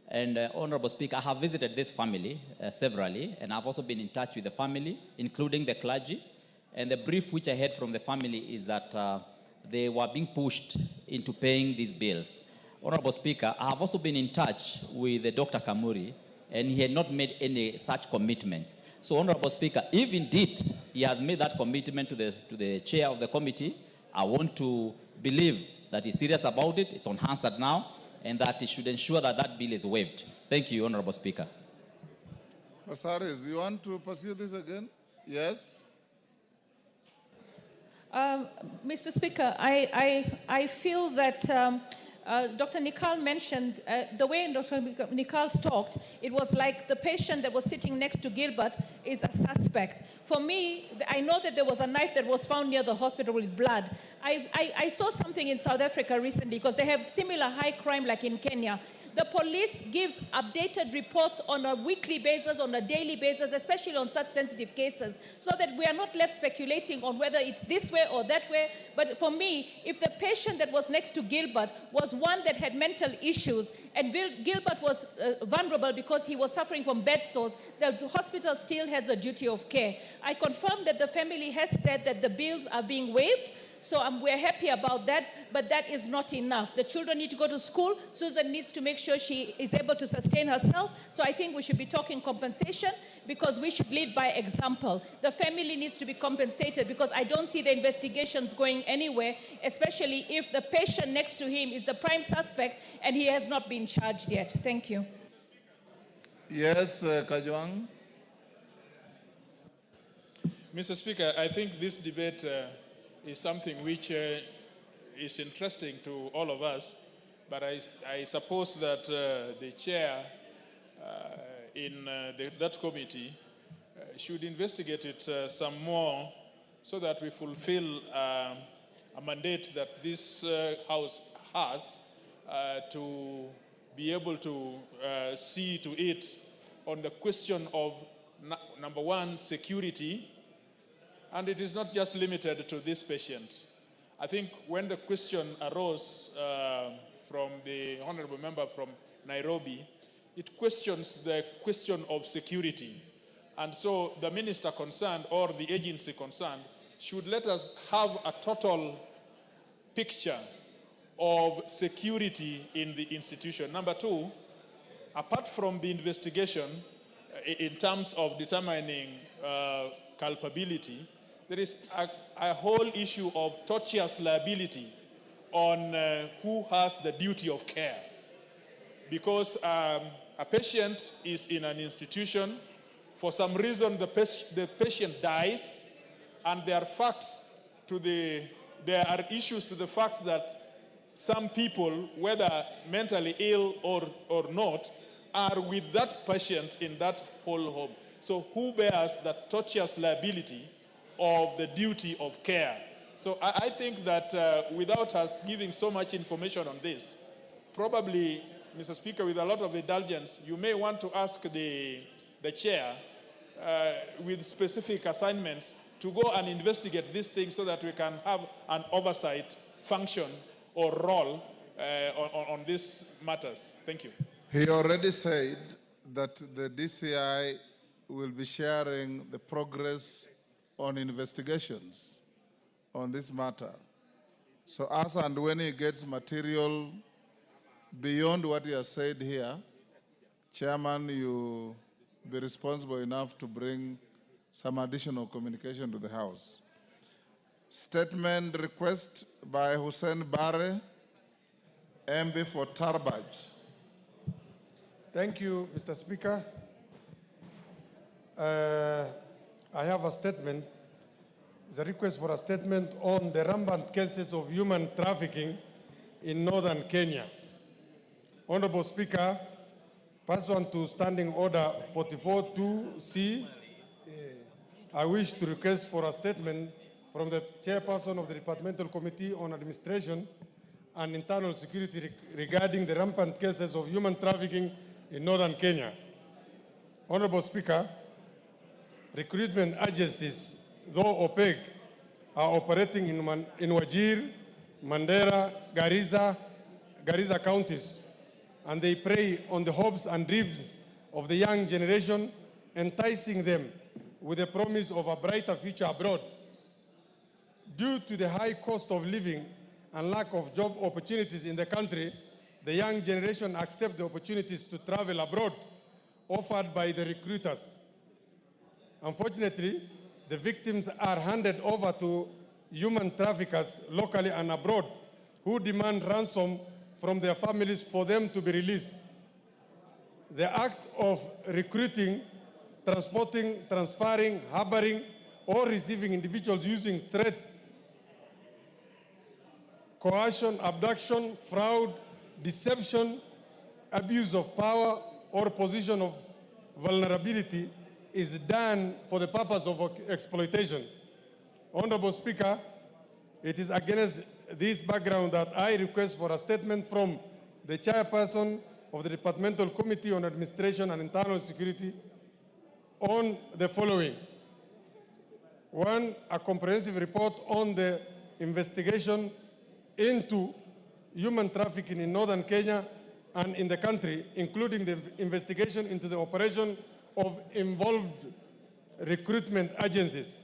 and Honorable Speaker, I have visited this family severally, and I've also been in touch with the family, including the clergy. And the brief which I had from the family is that they were being pushed into paying these bills. Honorable Speaker, I have also been in touch with Dr. Kamuri, and he had not made any such commitments. So, Honorable Speaker, if indeed he has made that commitment to the chair of the committee, I want to believe that he's serious about it, it's unanswered now, and that he should ensure that that bill is waived. Thank you, Honorable Speaker. Pasares, you want to pursue this again? Yes? Mr. Speaker, I feel that Dr. Nikal mentioned, the way Dr. Nikal talked, it was like the patient that was sitting next to Gilbert is a suspect. For me, I know that there was a knife that was found near the hospital with blood. I saw something in South Africa recently because they have similar high crime like in Kenya. The police gives updated reports on a weekly basis, on a daily basis, especially on such sensitive cases, so that we are not left speculating on whether it's this way or that way. But for me, if the patient that was next to Gilbert was one that had mental issues, and Gilbert was vulnerable because he was suffering from bed sores, the hospital still has a duty of care. I confirm that the family has said that the bills are being waived. So we're happy about that, but that is not enough. The children need to go to school. Susan needs to make sure she is able to sustain herself. So I think we should be talking compensation because we should lead by example. The family needs to be compensated because I don't see the investigations going anywhere, especially if the patient next to him is the prime suspect and he has not been charged yet. Thank you. Yes, Kajwang? Mr. Speaker, I think this debate is something which is interesting to all of us, but I suppose that the chair in that committee should investigate it some more so that we fulfill a mandate that this House has to be able to see to it on the question of, number one, security. And it is not just limited to this patient. I think when the question arose from the honorable member from Nairobi, it questions the question of security. And so the minister concerned or the agency concerned should let us have a total picture of security in the institution. Number two, apart from the investigation in terms of determining culpability, there is a whole issue of tortious liability on who has the duty of care. Because a patient is in an institution, for some reason the patient dies, and there are issues to the fact that some people, whether mentally ill or not, are with that patient in that whole home. So who bears that tortious liability of the duty of care? So I think that without us giving so much information on this, probably, Mr. Speaker, with a lot of indulgence, you may want to ask the chair with specific assignments to go and investigate these things so that we can have an oversight function or role on these matters. Thank you. He already said that the DCI will be sharing the progress on investigations on this matter. So as and when he gets material beyond what he has said here, Chairman, you be responsible enough to bring some additional communication to the House. Statement request by Hussein Bare, MB for Tarbaj. Thank you, Mr. Speaker. I have a statement. It's a request for a statement on the rampant cases of human trafficking in northern Kenya. Honorable Speaker, pursuant to Standing Order 44-2C, I wish to request for a statement from the chairperson of the Departmental Committee on Administration and Internal Security regarding the rampant cases of human trafficking in northern Kenya. Honorable Speaker, recruitment agencies, though opaque, are operating in Wajir, Mandera, Garissa counties, and they prey on the hopes and dreams of the young generation, enticing them with the promise of a brighter future abroad. Due to the high cost of living and lack of job opportunities in the country, the young generation accept the opportunities to travel abroad offered by the recruiters. Unfortunately, the victims are handed over to human traffickers locally and abroad who demand ransom from their families for them to be released. The act of recruiting, transporting, transferring, harboring, or receiving individuals using threats, coercion, abduction, fraud, deception, abuse of power, or position of vulnerability is done for the purpose of exploitation. Honorable Speaker, it is against this background that I request for a statement from the chairperson of the Departmental Committee on Administration and Internal Security on the following. One, a comprehensive report on the investigation into human trafficking in northern Kenya and in the country, including the investigation into the operation of involved recruitment agencies.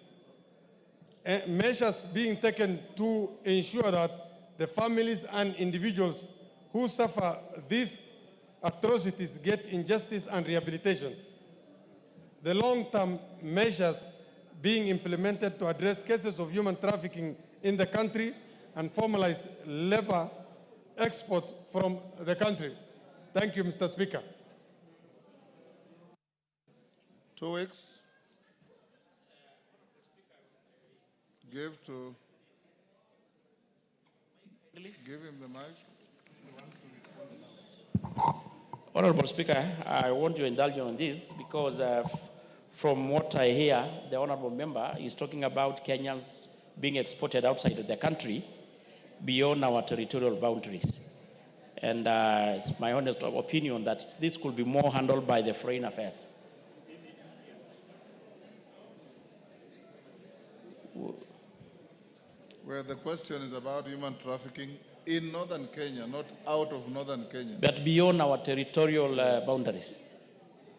Measures being taken to ensure that the families and individuals who suffer these atrocities get injustice and rehabilitation. The long-term measures being implemented to address cases of human trafficking in the country and formalize labor export from the country. Thank you, Mr. Speaker. 2 weeks. Give him the mic. Honorable Speaker, I want to indulge you on this because from what I hear, the honorable member is talking about Kenyans being exported outside of the country beyond our territorial boundaries. And it's my honest opinion that this could be more handled by the Foreign Affairs. Where the question is about human trafficking in northern Kenya, not out of northern Kenya. But beyond our territorial boundaries,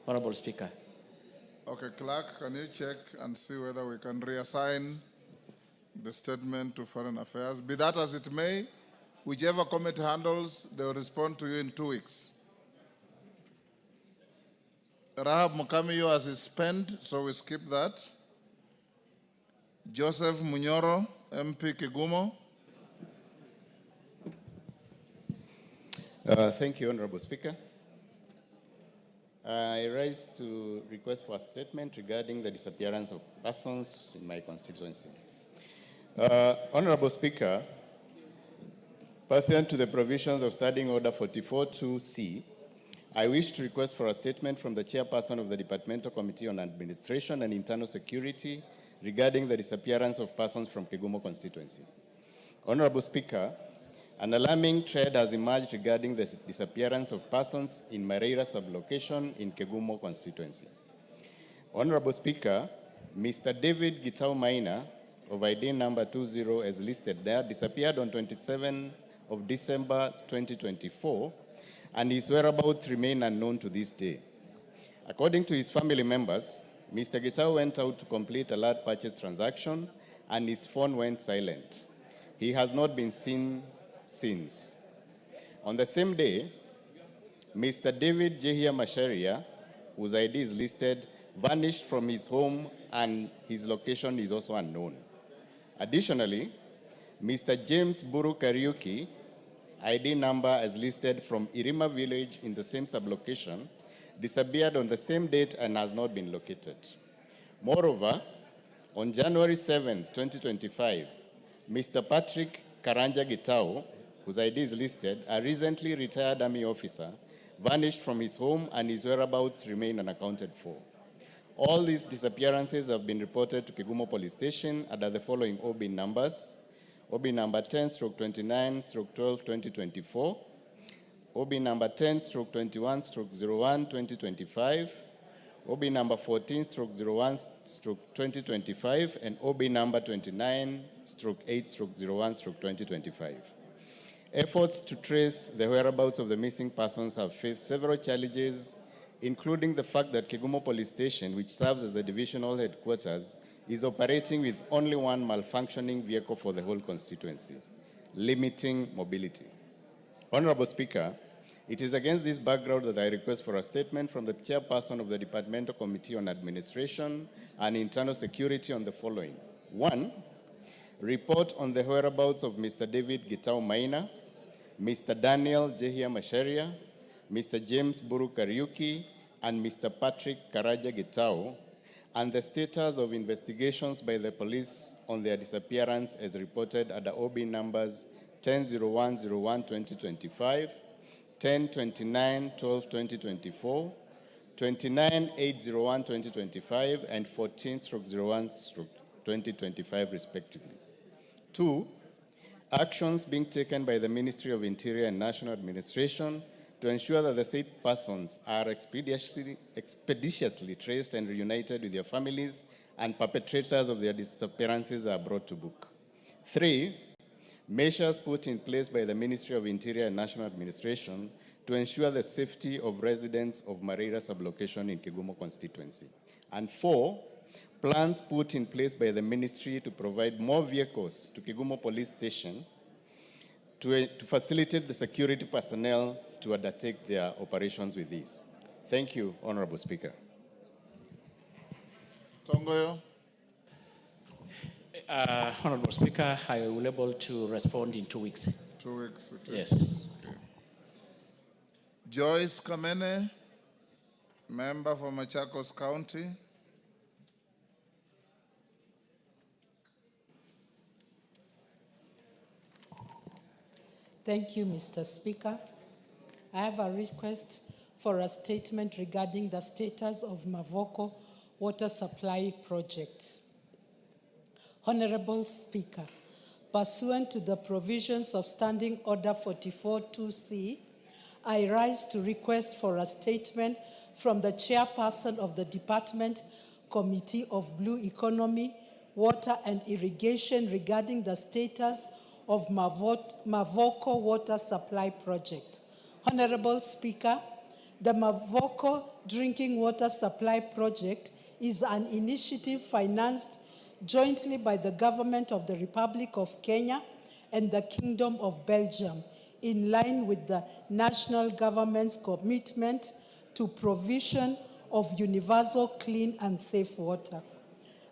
Honorable Speaker. Okay, Clerk, can you check and see whether we can reassign the statement to Foreign Affairs? Be that as it may, whichever committee handles, they will respond to you in 2 weeks. Rahab Mukamiyo has his spent, so we skip that. Joseph Munyoro, MP Kigumo. Thank you, Honorable Speaker. I rise to request for a statement regarding the disappearance of persons in my constituency. Honorable Speaker, pursuant to the provisions of Standing Order 44-2C, I wish to request for a statement from the chairperson of the Departmental Committee on Administration and Internal Security regarding the disappearance of persons from Kigumo constituency. Honorable Speaker, an alarming trend has emerged regarding the disappearance of persons in Mareira sublocation in Kigumo constituency. Honorable Speaker, Mr. David Gitau Maina, of ID number 20 as listed there, disappeared on 27 of December 2024, and his whereabouts remain unknown to this day. According to his family members, Mr. Gitau went out to complete a large purchase transaction, and his phone went silent. He has not been seen since. On the same day, Mr. David Jehia Masharia, whose ID is listed, vanished from his home, and his location is also unknown. Additionally, Mr. James Buru Kariuki, ID number as listed from Irima village in the same sublocation, disappeared on the same date and has not been located. Moreover, on January 7th, 2025, Mr. Patrick Karanja Gitau, whose ID is listed, a recently retired army officer, vanished from his home and his whereabouts remain unaccounted for. All these disappearances have been reported to Kigumo Police Station under the following OB numbers: OB number 10/29/12/2024, OB number 10/21/01/2025, OB number 14/01/2025, and OB number 29/8/01/2025. Efforts to trace the whereabouts of the missing persons have faced several challenges, including the fact that Kigumo Police Station, which serves as the divisional headquarters, is operating with only one malfunctioning vehicle for the whole constituency, limiting mobility. Honorable Speaker, it is against this background that I request for a statement from the chairperson of the Departmental Committee on Administration and Internal Security on the following. 1, report on the whereabouts of Mr. David Gitau Maina, Mr. Daniel Jehia Masharia, Mr. James Buru Kariuki, and Mr. Patrick Karaja Gitau, and the status of investigations by the police on their disappearance as reported under OB numbers 10/01/01/2025, 10/29/12/2024, 29/8/01/2025, and 14/01/2025 respectively. 2, actions being taken by the Ministry of Interior and National Administration to ensure that the said persons are expeditiously traced and reunited with their families, and perpetrators of their disappearances are brought to book. 3, measures put in place by the Ministry of Interior and National Administration to ensure the safety of residents of Marira sublocation in Kigumo constituency. And 4, plans put in place by the ministry to provide more vehicles to Kigumo Police Station to facilitate the security personnel to undertake their operations with this. Thank you, Honorable Speaker. Tongoyo. Honorable Speaker, I will be able to respond in 2 weeks. 2 weeks. Yes. Okay. Joyce Kamene, member for Machakos County. Thank you, Mr. Speaker. I have a request for a statement regarding the status of Mavoko Water Supply Project. Honorable Speaker, pursuant to the provisions of Standing Order 44-2C, I rise to request for a statement from the chairperson of the Department Committee of Blue Economy, Water and Irrigation regarding the status of Mavoko Water Supply Project. Honorable Speaker, the Mavoko Drinking Water Supply Project is an initiative financed jointly by the Government of the Republic of Kenya and the Kingdom of Belgium, in line with the national government's commitment to provision of universal, clean, and safe water.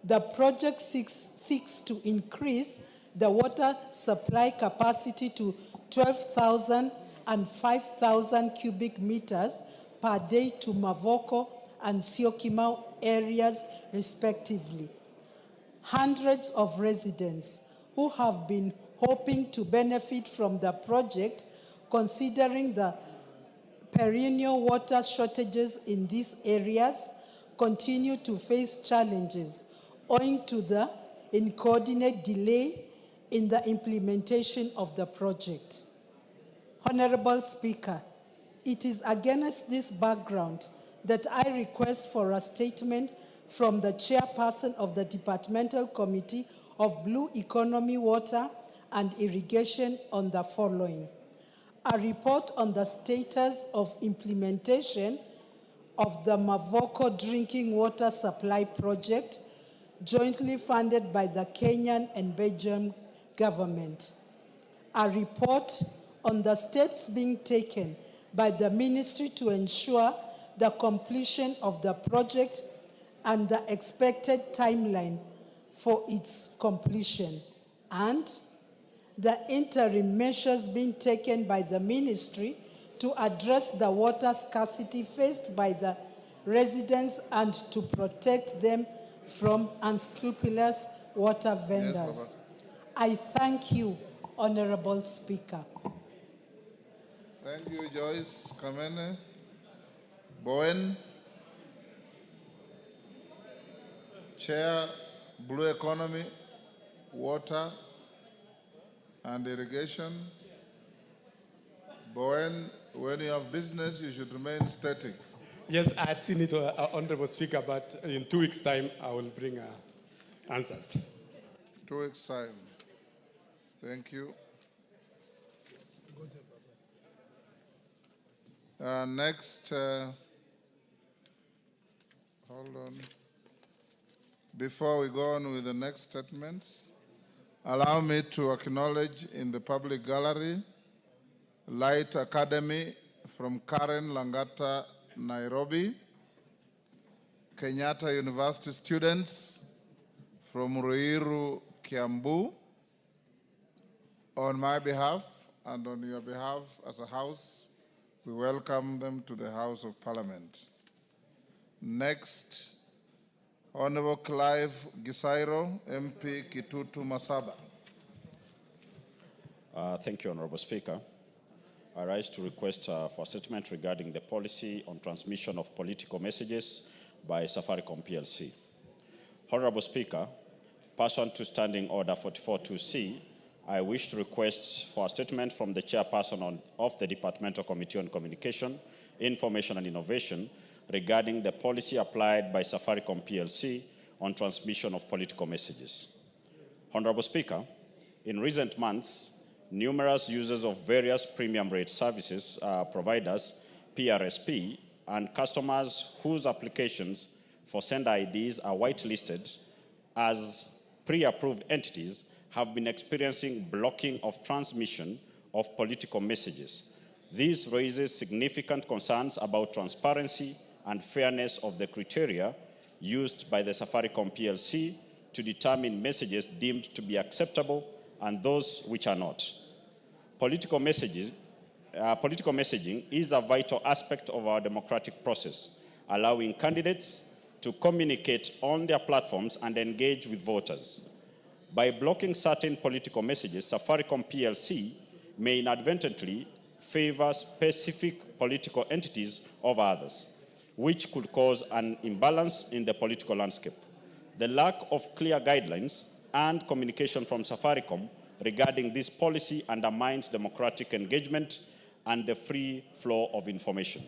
The project seeks to increase the water supply capacity to 12,000 and 5,000 cubic meters per day to Mavoko and Syokimau areas, respectively. Hundreds of residents who have been hoping to benefit from the project, considering the perennial water shortages in these areas, continue to face challenges owing to the incoordinate delay in the implementation of the project. Honorable Speaker, it is against this background that I request for a statement from the chairperson of the Departmental Committee of Blue Economy, Water and Irrigation on the following. A report on the status of implementation of the Mavoko Drinking Water Supply Project, jointly funded by the Kenyan and Belgian government. A report on the steps being taken by the ministry to ensure the completion of the project and the expected timeline for its completion, and the interim measures being taken by the ministry to address the water scarcity faced by the residents and to protect them from unscrupulous water vendors. I thank you, Honorable Speaker. Thank you, Joyce Kamene. Bowen. Chair, Blue Economy, Water and Irrigation. Bowen, when you have business, you should remain static. Yes, I had seen it, Honorable Speaker, but in 2 weeks' time, I will bring answers. 2 weeks' time. Thank you. Next, hold on. Before we go on with the next statements, allow me to acknowledge in the public gallery Light Academy from Karen Langata, Nairobi, Kenyatta University students from Ruiru, Kiambu. On my behalf and on your behalf as a house, we welcome them to the House of Parliament. Next, Honorable Clive Gisairo, MP Kitutu Masaba. Thank you, Honorable Speaker. I rise to request for a statement regarding the policy on transmission of political messages by Safaricom PLC. Honorable Speaker, pursuant to Standing Order 44.2c, I wish to request for a statement from the chairperson of the Departmental Committee on Communication, Information and Innovation regarding the policy applied by Safaricom PLC on transmission of political messages. Honorable Speaker, in recent months, numerous users of various premium rate services providers, PRSP, and customers whose applications for sender IDs are whitelisted as pre-approved entities have been experiencing blocking of transmission of political messages. This raises significant concerns about transparency and fairness of the criteria used by the Safaricom PLC to determine messages deemed to be acceptable and those which are not. Political messaging is a vital aspect of our democratic process, allowing candidates to communicate on their platforms and engage with voters. By blocking certain political messages, Safaricom PLC may inadvertently favor specific political entities over others, which could cause an imbalance in the political landscape. The lack of clear guidelines and communication from Safaricom regarding this policy undermines democratic engagement and the free flow of information.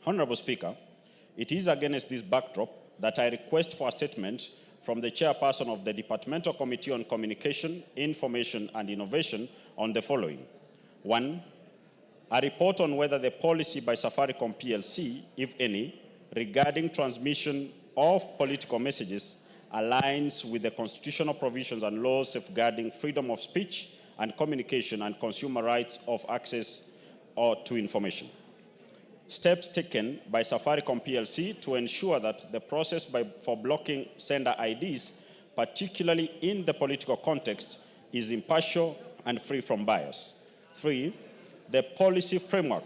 Honorable Speaker, it is against this backdrop that I request for a statement from the chairperson of the Departmental Committee on Communication, Information and Innovation on the following. 1, a report on whether the policy by Safaricom PLC, if any, regarding transmission of political messages aligns with the constitutional provisions and laws safeguarding freedom of speech and communication and consumer rights of access to information. Steps taken by Safaricom PLC to ensure that the process for blocking sender IDs, particularly in the political context, is impartial and free from bias. 3, the policy framework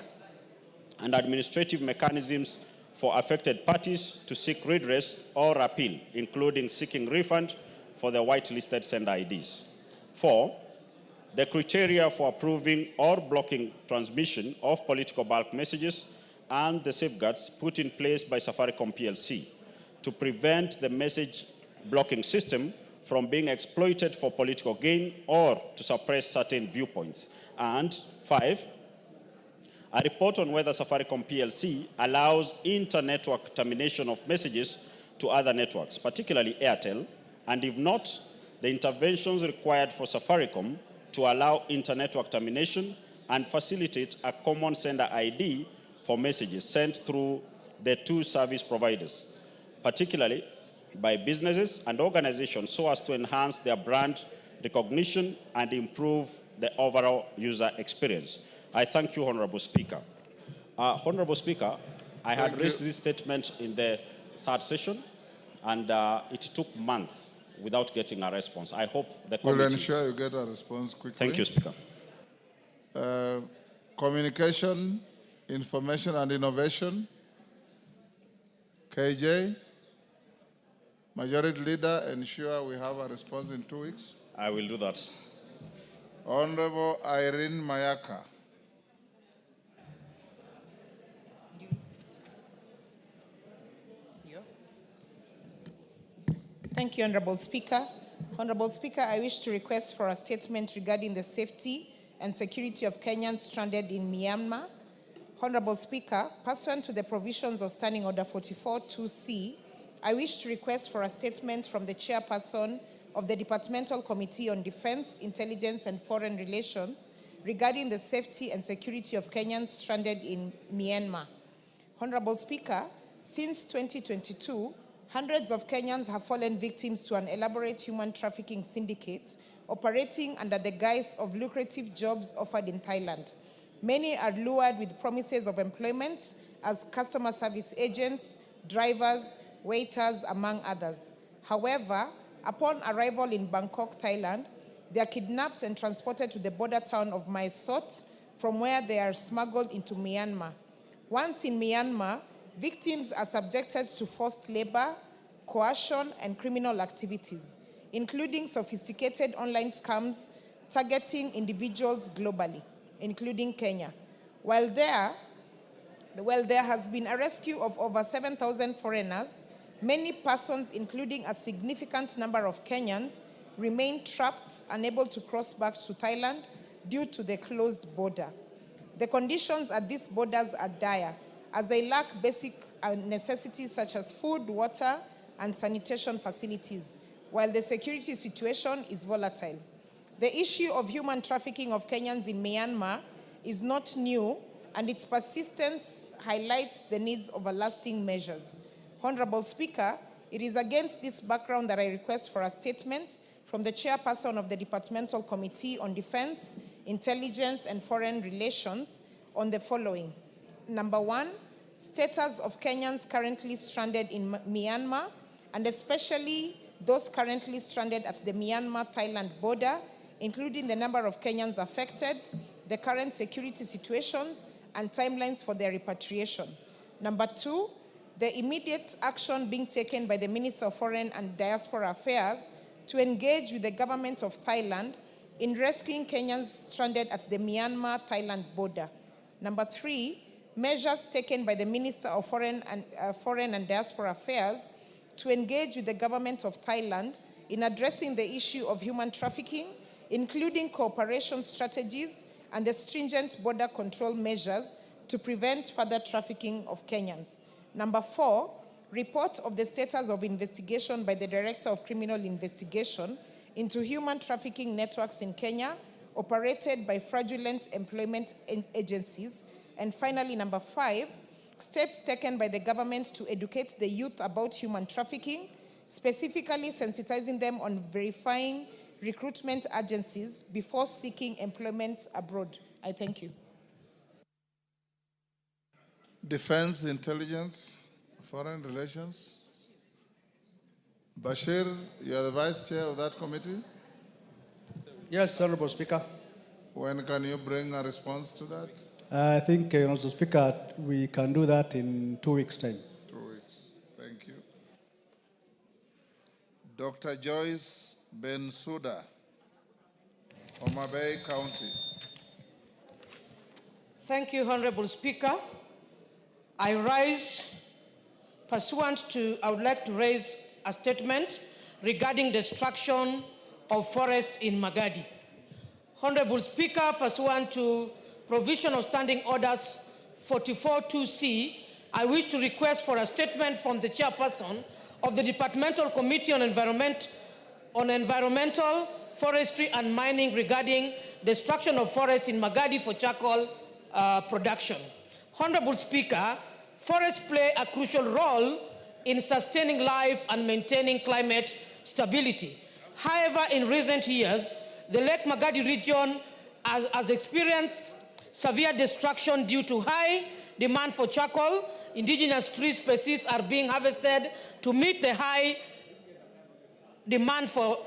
and administrative mechanisms for affected parties to seek redress or appeal, including seeking refund for the whitelisted sender IDs. 4, the criteria for approving or blocking transmission of political bulk messages and the safeguards put in place by Safaricom PLC to prevent the message blocking system from being exploited for political gain or to suppress certain viewpoints. And 5, a report on whether Safaricom PLC allows inter-network termination of messages to other networks, particularly Airtel, and if not, the interventions required for Safaricom to allow inter-network termination and facilitate a common sender ID for messages sent through the two service providers, particularly by businesses and organizations, so as to enhance their brand recognition and improve the overall user experience. I thank you, Honorable Speaker. Honorable Speaker, I had raised this statement in the third session, and it took months without getting a response. I hope the committee... We'll ensure you get a response quickly. Thank you, Speaker. Communication, Information and Innovation. KJ, Majority Leader, ensure we have a response in 2 weeks. I will do that. Honorable Irene Mayaka. Thank you, Honorable Speaker. Honorable Speaker, I wish to request for a statement regarding the safety and security of Kenyans stranded in Myanmar. Honorable Speaker, pursuant to the provisions of Standing Order 44-2C, I wish to request for a statement from the chairperson of the Departmental Committee on Defense, Intelligence and Foreign Relations regarding the safety and security of Kenyans stranded in Myanmar. Honorable Speaker, since 2022, hundreds of Kenyans have fallen victims to an elaborate human trafficking syndicate operating under the guise of lucrative jobs offered in Thailand. Many are lured with promises of employment as customer service agents, drivers, waiters, among others. However, upon arrival in Bangkok, Thailand, they are kidnapped and transported to the border town of Mae Sot, from where they are smuggled into Myanmar. Once in Myanmar, victims are subjected to forced labor, coercion, and criminal activities, including sophisticated online scams targeting individuals globally, including Kenya. While there has been a rescue of over 7,000 foreigners, many persons, including a significant number of Kenyans, remain trapped, unable to cross back to Thailand due to the closed border. The conditions at these borders are dire, as they lack basic necessities such as food, water, and sanitation facilities, while the security situation is volatile. The issue of human trafficking of Kenyans in Myanmar is not new, and its persistence highlights the needs of lasting measures. Honorable Speaker, it is against this background that I request for a statement from the chairperson of the Departmental Committee on Defense, Intelligence, and Foreign Relations on the following. Number one, status of Kenyans currently stranded in Myanmar, and especially those currently stranded at the Myanmar-Thailand border, including the number of Kenyans affected, the current security situations, and timelines for their repatriation. Number two, the immediate action being taken by the Minister of Foreign and Diaspora Affairs to engage with the government of Thailand in rescuing Kenyans stranded at the Myanmar-Thailand border. Number three, measures taken by the Minister of Foreign and Diaspora Affairs to engage with the government of Thailand in addressing the issue of human trafficking, including cooperation strategies and the stringent border control measures to prevent further trafficking of Kenyans. Number four, report of the status of investigation by the Director of Criminal Investigation into human trafficking networks in Kenya operated by fraudulent employment agencies. And finally, number five, steps taken by the government to educate the youth about human trafficking, specifically sensitizing them on verifying recruitment agencies before seeking employment abroad. I thank you. Defense, Intelligence, Foreign Relations. Bashir, you are the Vice Chair of that committee. Yes, Honorable Speaker. When can you bring a response to that? I think, Honorable Speaker, we can do that in 2 weeks' time. 2 weeks. Thank you. Dr. Joyce Bensouda, Homa Bay County. Thank you, Honorable Speaker. I would like to raise a statement regarding destruction of forest in Magadi. Honorable Speaker, pursuant to provision of Standing Orders 44-2C, I wish to request for a statement from the chairperson of the Departmental Committee on Environmental, Forestry and Mining regarding destruction of forest in Magadi for charcoal production. Honorable Speaker, forests play a crucial role in sustaining life and maintaining climate stability. However, in recent years, the Lake Magadi region has experienced severe destruction due to high demand for charcoal. Indigenous tree species are being harvested to meet the high demand for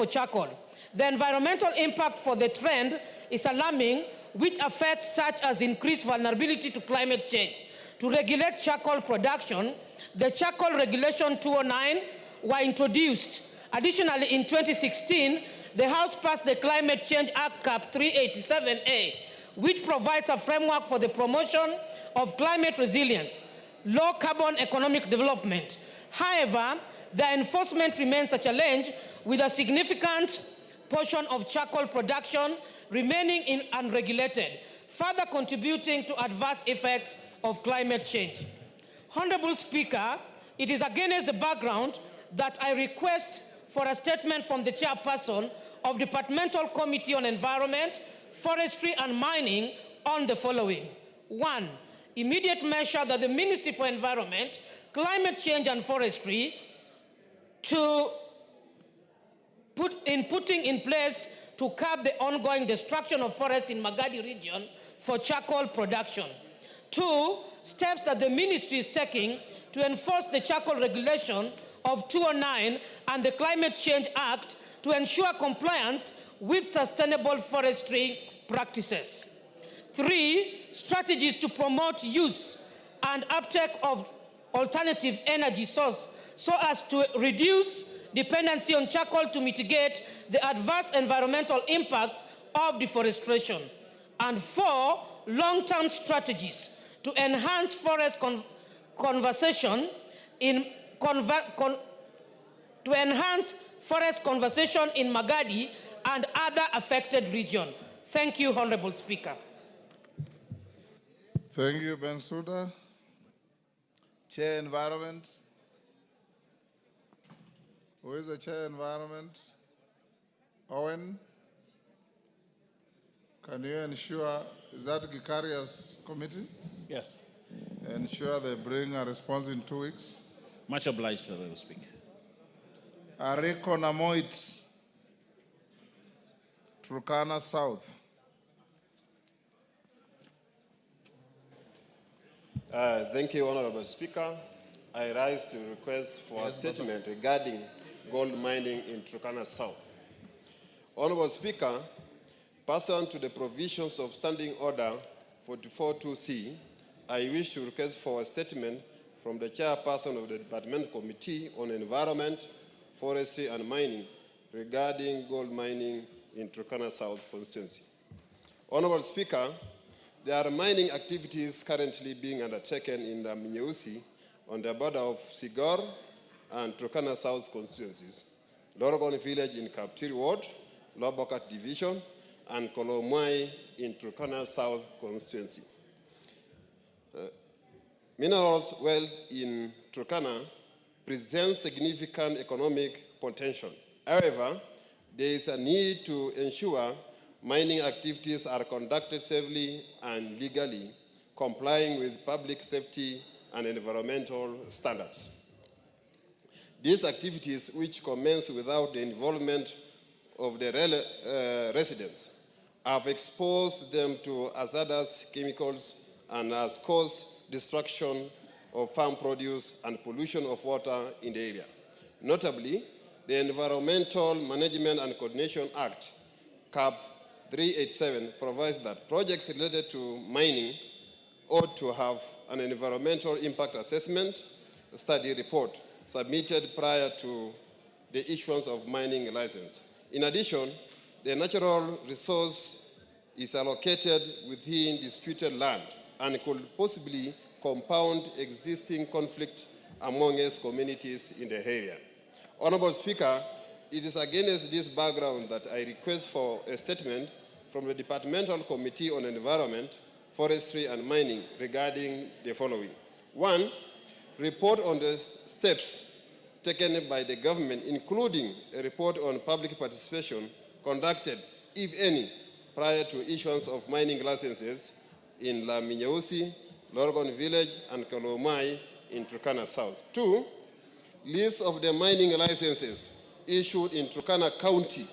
charcoal. The environmental impact for the trend is alarming, which affects such as increased vulnerability to climate change. To regulate charcoal production, the Charcoal Regulation 209 were introduced. Additionally, in 2016, the House passed the Climate Change Act Cap 387A, which provides a framework for the promotion of climate resilience, low carbon economic development. However, the enforcement remains a challenge, with a significant portion of charcoal production remaining unregulated, further contributing to adverse effects of climate change. Honorable Speaker, it is against the background that I request for a statement from the chairperson of Departmental Committee on Environment, Forestry and Mining on the following. 1. Immediate measure that the Ministry for Environment, Climate Change and Forestry putting in place to curb the ongoing destruction of forests in Magadi region for charcoal production. 2. Steps that the ministry is taking to enforce the Charcoal Regulation of 209 and the Climate Change Act to ensure compliance with sustainable forestry practices. 3. Strategies to promote use and uptake of alternative energy source so as to reduce dependency on charcoal to mitigate the adverse environmental impacts of deforestation. And 4. Long-term strategies to enhance forest conservation in Magadi and other affected regions. Thank you, Honorable Speaker. Thank you, Bensouda. Chair Environment. Who is the Chair Environment? Owen. Can you ensure, is that Gikaria's committee? Yes. Ensure they bring a response in 2 weeks. Much obliged, Honorable Speaker. Areko Namoit, Turkana South. Thank you, Honorable Speaker. I rise to request for a statement regarding gold mining in Turkana South. Honorable Speaker, pursuant to the provisions of Standing Order 44.2c, I wish to request for a statement from the chairperson of the Department Committee on Environment, Forestry and Mining regarding gold mining in Turkana South constituency. Honorable Speaker, there are mining activities currently being undertaken in the Minyeusi on the border of Sigor and Turkana South constituencies, Lorogon Village in Kaptiri Ward, Lobokat Division, and Kolomwai in Turkana South constituency. Minerals wealth in Turkana presents significant economic potential. However, there is a need to ensure mining activities are conducted safely and legally, complying with public safety and environmental standards. These activities, which commence without the involvement of the residents, have exposed them to hazardous chemicals and has caused destruction of farm produce and pollution of water in the area. Notably, the Environmental Management and Coordination Act, CAP 387, provides that projects related to mining ought to have an environmental impact assessment study report submitted prior to the issuance of mining license. In addition, the natural resource is allocated within disputed land and could possibly compound existing conflict among its communities in the area. Honorable Speaker, it is against this background that I request for a statement from the Departmental Committee on Environment, forestry and mining regarding the following. 1, report on the steps taken by the government, including a report on public participation conducted, if any, prior to issuance of mining licenses in Laminyeusi, Lorgon Village, and Kalomai in Turkana South. 2, list of the mining licenses issued in Turkana County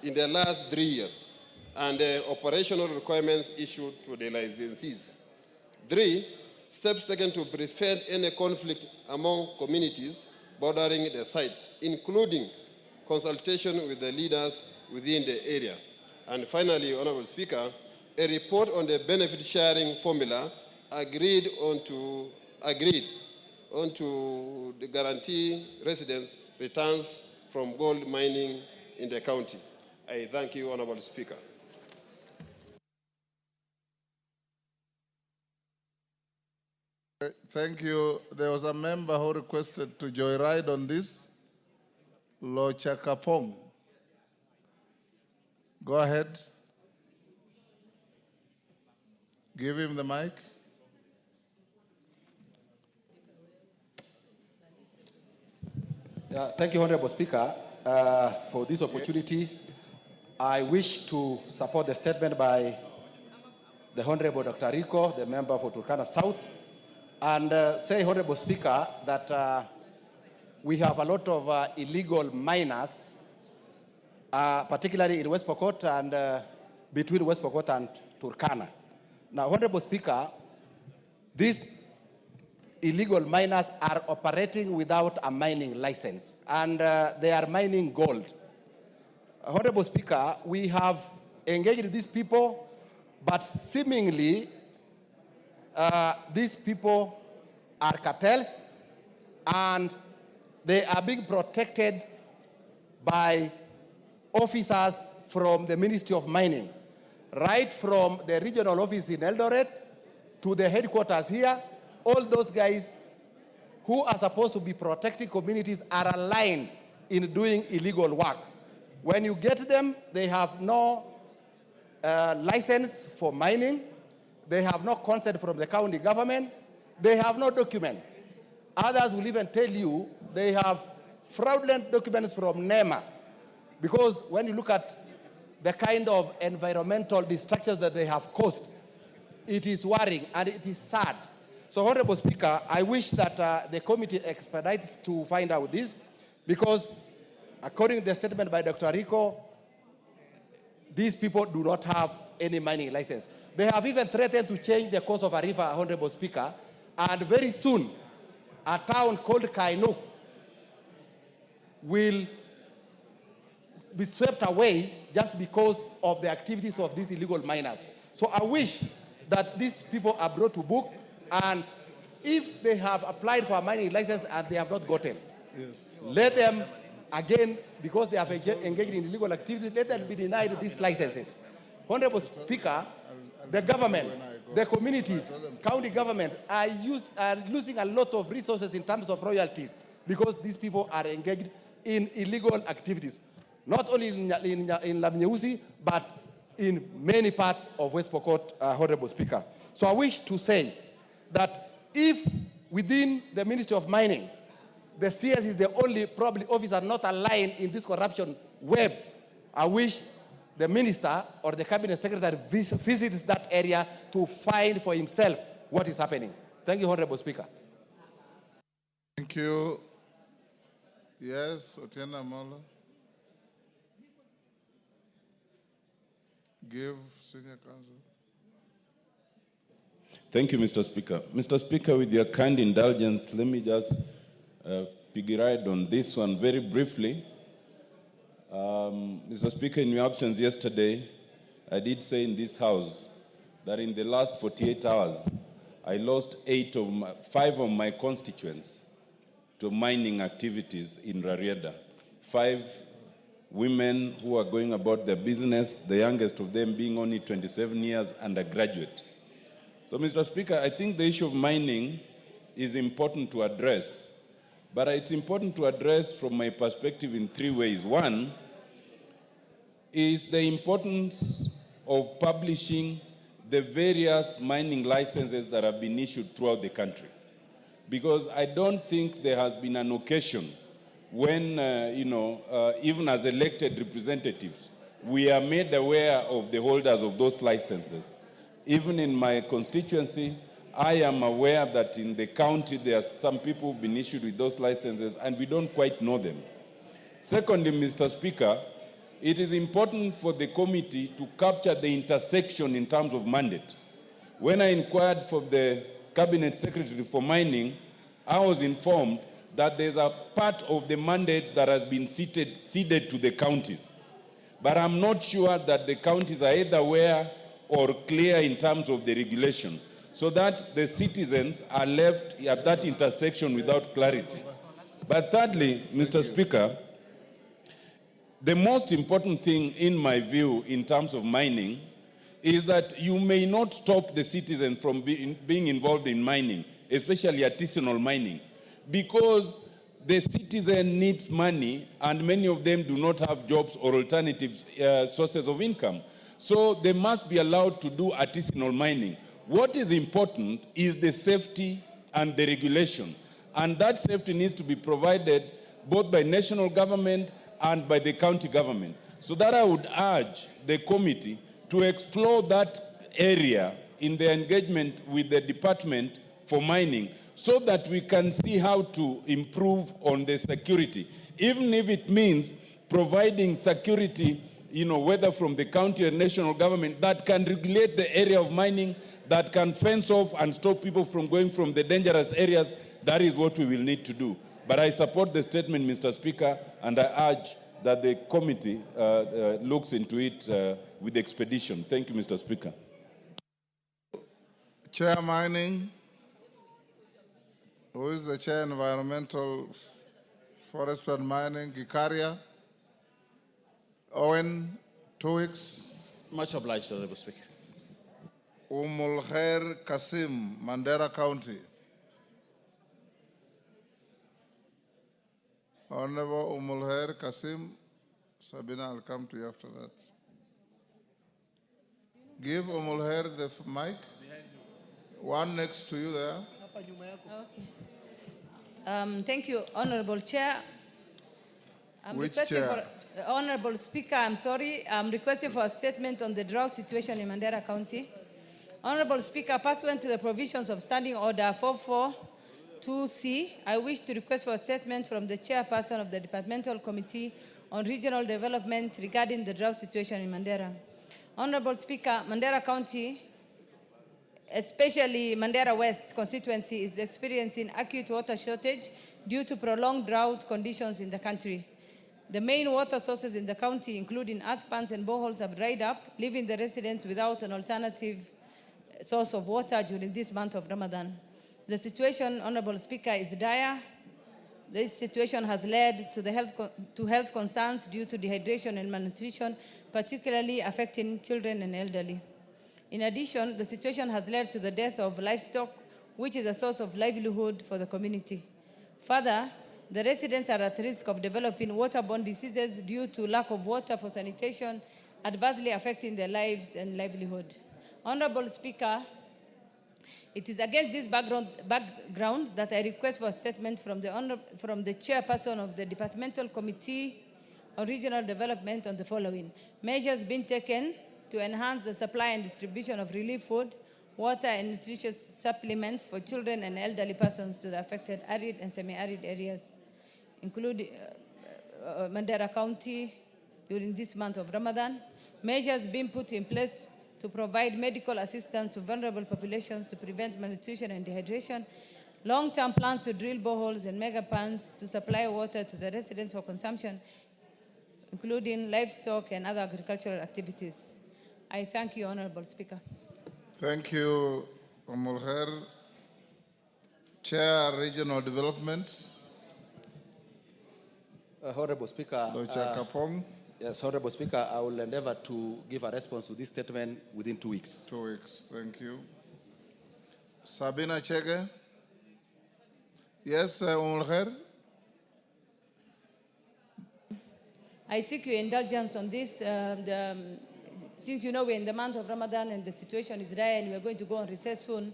in the last 3 years and the operational requirements issued to the licensees. 3, steps taken to prevent any conflict among communities bordering the sites, including consultation with the leaders within the area. And finally, Honorable Speaker, a report on the benefit sharing formula agreed on to the guarantee residents returns from gold mining in the county. I thank you, Honorable Speaker. Thank you. There was a member who requested to joyride on this. Lo Chakapong. Go ahead. Give him the mic. Thank you, Honorable Speaker, for this opportunity. I wish to support the statement by the Honorable Dr. Rico, the member for Turkana South, and say, Honorable Speaker, that we have a lot of illegal miners, particularly in West Pokot and between West Pokot and Turkana. Now, Honorable Speaker, these illegal miners are operating without a mining license, and they are mining gold. Honorable Speaker, we have engaged these people, but seemingly these people are cartels, and they are being protected by officers from the Ministry of Mining, right from the regional office in Eldoret to the headquarters here. All those guys who are supposed to be protecting communities are aligned in doing illegal work. When you get them, they have no license for mining. They have no consent from the county government. They have no document. Others will even tell you they have fraudulent documents from NEMA, because when you look at the kind of environmental destructions that they have caused, it is worrying and it is sad. So, Honorable Speaker, I wish that the committee expedites to find out this, because according to the statement by Dr. Rico, these people do not have any mining license. They have even threatened to change the course of a river, Honorable Speaker, and very soon a town called Kainuk will be swept away just because of the activities of these illegal miners. So I wish that these people are brought to book, and if they have applied for a mining license and they have not gotten, let them again, because they have engaged in illegal activities, let them be denied these licenses. Honorable Speaker, the government, the communities, county government are losing a lot of resources in terms of royalties because these people are engaged in illegal activities, not only in Laminyeusi, but in many parts of West Pokot, Honorable Speaker. So I wish to say that if within the Ministry of Mining, the CS is the only probably officer not aligned in this corruption web, I wish the minister or the cabinet secretary visits that area to find for himself what is happening. Thank you, Honorable Speaker. Thank you. Yes, Otiena Molo. Give Senior Counsel. Thank you, Mr. Speaker. Mr. Speaker, with your kind indulgence, let me just piggy ride on this one very briefly. Mr. Speaker, in your absence yesterday, I did say in this House that in the last 48 hours, I lost 5 of my constituents to mining activities in Rarieda. 5 women who are going about their business, the youngest of them being only 27 years and a graduate. So, Mr. Speaker, I think the issue of mining is important to address, but it's important to address from my perspective in 3 ways. One is the importance of publishing the various mining licenses that have been issued throughout the country. Because I don't think there has been an occasion when, even as elected representatives, we are made aware of the holders of those licenses. Even in my constituency, I am aware that in the county there are some people who've been issued with those licenses and we don't quite know them. Secondly, Mr. Speaker, it is important for the committee to capture the intersection in terms of mandate. When I inquired for the Cabinet Secretary for Mining, I was informed that there's a part of the mandate that has been ceded to the counties. But I'm not sure that the counties are either aware or clear in terms of the regulation, so that the citizens are left at that intersection without clarity. But thirdly, Mr. Speaker, the most important thing in my view in terms of mining is that you may not stop the citizen from being involved in mining, especially artisanal mining, because the citizen needs money and many of them do not have jobs or alternative sources of income. So they must be allowed to do artisanal mining. What is important is the safety and the regulation. And that safety needs to be provided both by national government and by the county government. So that I would urge the committee to explore that area in the engagement with the Department for Mining so that we can see how to improve on the security, even if it means providing security, whether from the county or national government, that can regulate the area of mining, that can fence off and stop people from going from the dangerous areas. That is what we will need to do. But I support the statement, Mr. Speaker, and I urge that the committee looks into it with expedition. Thank you, Mr. Speaker. Chair Mining, who is the Chair Environmental, Forest and Mining, Gikaria. Owen, 2 weeks. Much obliged, Honorable Speaker. Umulkhair Kasim, Mandera County. Honorable Umulkhair Kasim, Sabina, I'll come to you after that. Give Umulkhair the mic. One next to you there. Okay. Thank you, Honorable Chair. Which chair? Honorable Speaker, I'm sorry. I'm requesting for a statement on the drought situation in Mandera County. Honorable Speaker, pursuant to the provisions of Standing Order 442C, I wish to request for a statement from the chairperson of the Departmental Committee on Regional Development regarding the drought situation in Mandera. Honorable Speaker, Mandera County, especially Mandera West constituency, is experiencing acute water shortage due to prolonged drought conditions in the country. The main water sources in the county, including earth pans and boreholes, have dried up, leaving the residents without an alternative source of water during this month of Ramadan. The situation, Honorable Speaker, is dire. This situation has led to health concerns due to dehydration and malnutrition, particularly affecting children and elderly. In addition, the situation has led to the death of livestock, which is a source of livelihood for the community. Further, the residents are at risk of developing waterborne diseases due to lack of water for sanitation, adversely affecting their lives and livelihood. Honorable Speaker, it is against this background that I request for a statement from the chairperson of the Departmental Committee on Regional Development on the following: measures being taken to enhance the supply and distribution of relief food, water, and nutritious supplements for children and elderly persons to the affected arid and semi-arid areas, including Mandera County during this month of Ramadan. Measures being put in place to provide medical assistance to vulnerable populations to prevent malnutrition and dehydration. Long-term plans to drill boreholes and mega pans to supply water to the residents for consumption, including livestock and other agricultural activities. I thank you, Honorable Speaker. Thank you, Umulkhair. Chair, Regional Development. Honorable Speaker. Dr. Kapong. Yes, Honorable Speaker, I will endeavor to give a response to this statement within 2 weeks. 2 weeks, thank you. Sabina Chege. Yes, Umulkhair. I seek your indulgence on this. since you know we're in the month of Ramadan and the situation is dire and we're going to go on recess soon,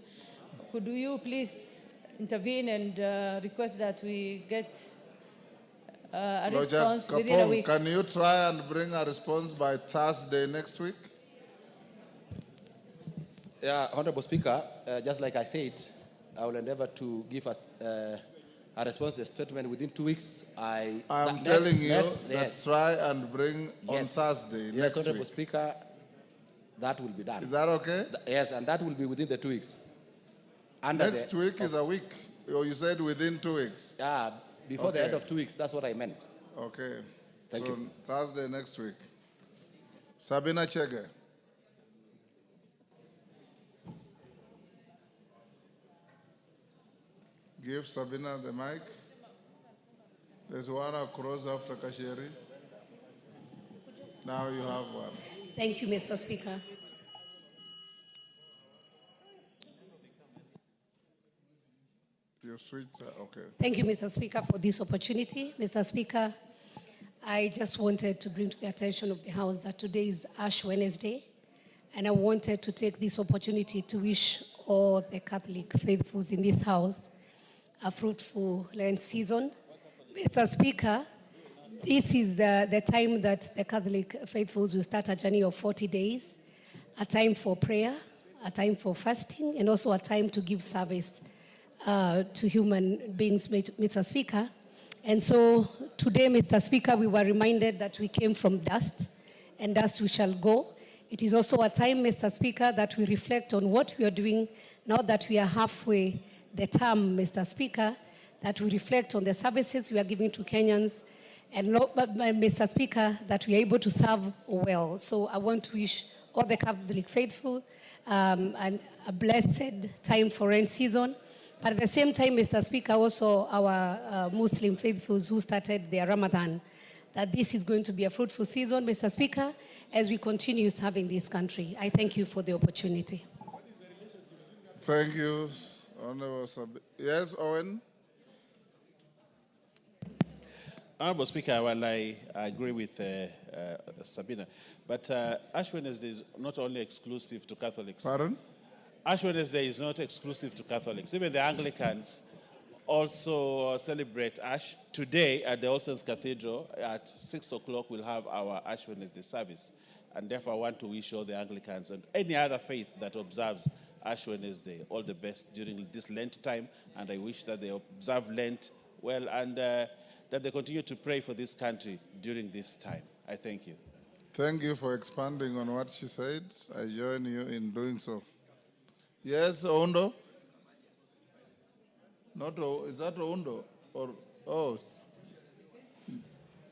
could you please intervene and request that we get a Lawyer response within a Kapong, week? can you try and bring a response by Thursday next week? Yeah, Honorable Speaker, just like I said, I will endeavor to give a response to the statement within 2 weeks. I'm telling you that try and bring on Thursday Yes, next Honorable week. Speaker, that will be done. Is that okay? Yes, and that will be within the 2 weeks. Next week is a week. Or you said within 2 weeks? Yeah, before the end of 2 weeks, that's what I meant. Okay. Thank so you. Thursday next week. Sabina Chege. Give Sabina the mic. There's one across after Kashiri. Now you have one. Thank you, Mr. Speaker. You switch, okay. Thank you, Mr. Speaker, for this opportunity. Mr. Speaker, I just wanted to bring to the attention of the House that today is Ash Wednesday, and I wanted to take this opportunity to wish all the Catholic faithfuls in this House a fruitful Lent season. Mr. Speaker, this is the time that the Catholic faithfuls will start a journey of 40 days, a time for prayer, a time for fasting, and also a time to give service to human beings, Mr. Speaker. And so today, Mr. Speaker, we were reminded that we came from dust, and dust we shall go. It is also a time, Mr. Speaker, that we reflect on what we are doing now that we are halfway the term, Mr. Speaker, that we reflect on the services we are giving to Kenyans, and Mr. Speaker, that we are able to serve well. So I want to wish all the Catholic faithful and a blessed time for rain season. But at the same time, Mr. Speaker, also our Muslim faithfuls who started their Ramadan, that this is going to be a fruitful season, Mr. Speaker, as we continue serving this country. I thank you for the opportunity. Thank you, Honorable Yes, Owen? Honorable Speaker, well, I agree with Sabina, but Ash Wednesday is not only exclusive to Catholics. Pardon? Ash Wednesday is not exclusive to Catholics. Even the Anglicans also celebrate Ash. Today at the All Saints Cathedral at 6 o'clock we'll have our Ash Wednesday service. And therefore I want to wish all the Anglicans and any other faith that observes Ash Wednesday all the best during this Lent time. And I wish that they observe Lent well and that they continue to pray for this country during this time. I thank you. Thank you for expanding on what she said. I join you in doing so. Yes, Ondo? Not is that Ondo? Or, oh.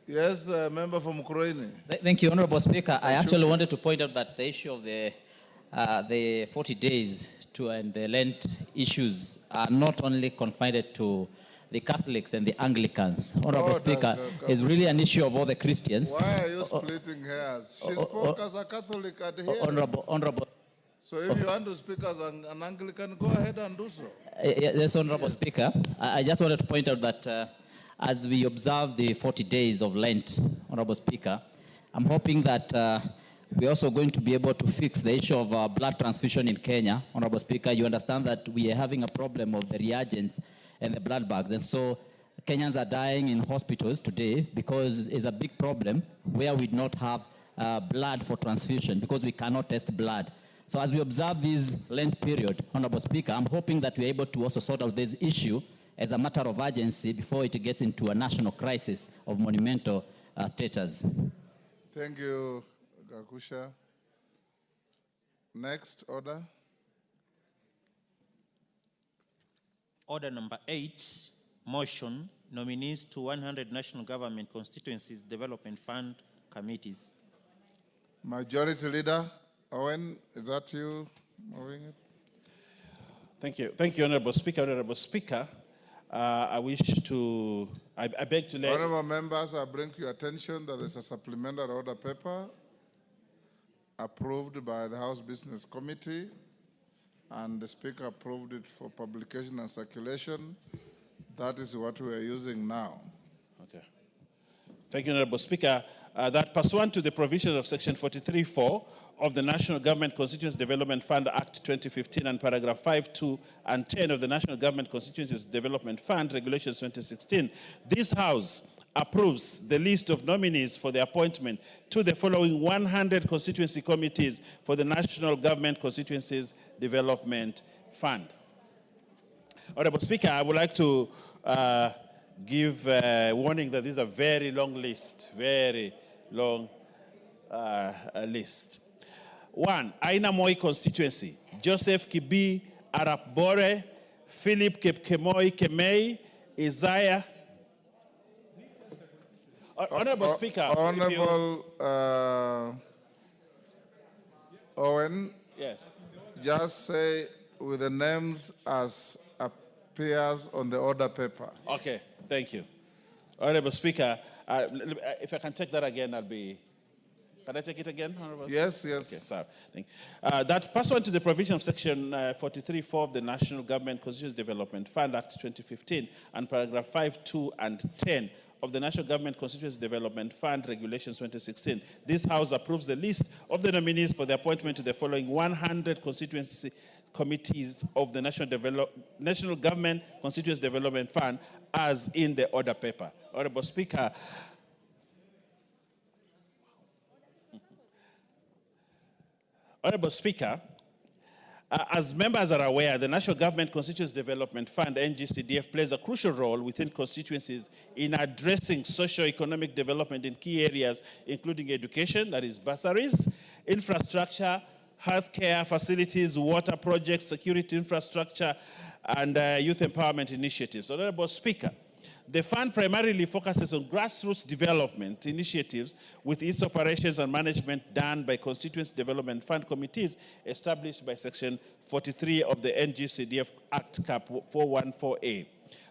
Yes, member from Ukraine. Thank you, Honorable Speaker. I actually wanted to point out that the issue of the 40 days and the Lent issues are not only confined to the Catholics and the Anglicans. Honorable Speaker, is really an issue of all the Christians. Why are you splitting hairs? She spoke as a Catholic at here. Honorable. So if you want to speak as an Anglican, go ahead and do so. Yes, Honorable Speaker. I just wanted to point out that as we observe the 40 days of Lent, Honorable Speaker, I'm hoping that we're also going to be able to fix the issue of blood transfusion in Kenya. Honorable Speaker, you understand that we are having a problem of the reagents and the blood bags. And so Kenyans are dying in hospitals today because it's a big problem where we do not have blood for transfusion because we cannot test blood. So as we observe this Lent period, Honorable Speaker, I'm hoping that we're able to also sort out this issue as a matter of urgency before it gets into a national crisis of monumental status. Thank you, Gakusha. Next order. Order number 8, motion, nominees to 100 national government constituencies development fund committees. Majority Leader Owen, is that you moving it? Thank you. Thank you, Honorable Speaker. Honorable Speaker, I beg to lay... Honorable members, I bring to your attention that there's a supplementary order paper approved by the House Business Committee, and the Speaker approved it for publication and circulation. That is what we are using now. Okay. Thank you, Honorable Speaker. that pursuant to the provisions of Section 43(4) of the National Government Constituency Development Fund Act 2015 and paragraph 5, 2, and 10 of the National Government Constituencies Development Fund Regulations 2016, this House approves the list of nominees for the appointment to the following 100 constituency committees for the National Government Constituencies Development Fund. Honorable Speaker, I would like to give a warning that this is a very long list, very long list. 1, Aina Moi constituency, Joseph Kibi Arap Bore, Philip Kepkemoi Kemei, Isaiah. Honorable Speaker. Honorable Owen. Yes. Just say with the names as appears on the order paper. Okay, thank you. Honorable Speaker, if I can take that again, I'll be... Can I take it again, Honorable Yes, Speaker? yes. Okay, sorry. Thank you. That pursuant to the provision of Section 43(4) of the National Government Constituency Development Fund Act 2015 and paragraph 5, 2, and 10 of the National Government Constituency Development Fund Regulations 2016, this House approves the list of the nominees for the appointment to the following 100 constituency committees of the National Government Constituency Development Fund as in the order paper. Honorable Speaker, Honorable Speaker, as members are aware, the National Government Constituency Development Fund, NGCDF, plays a crucial role within constituencies in addressing socio-economic development in key areas, including education, that is bursaries, infrastructure, healthcare facilities, water projects, security infrastructure, and youth empowerment initiatives. Honorable Speaker, the fund primarily focuses on grassroots development initiatives with its operations and management done by Constituency Development Fund committees established by Section 43 of the NGCDF Act Cap 414A.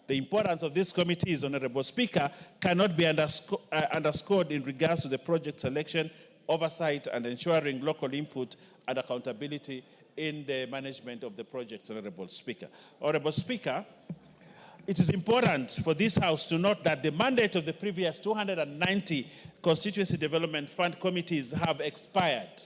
The importance of these committees, Honorable Speaker, cannot be underscored in regards to the project selection, oversight, and ensuring local input and accountability in the management of the project, Honorable Speaker. Honorable Speaker, it is important for this House to note that the mandate of the previous 290 Constituency Development Fund committees have expired,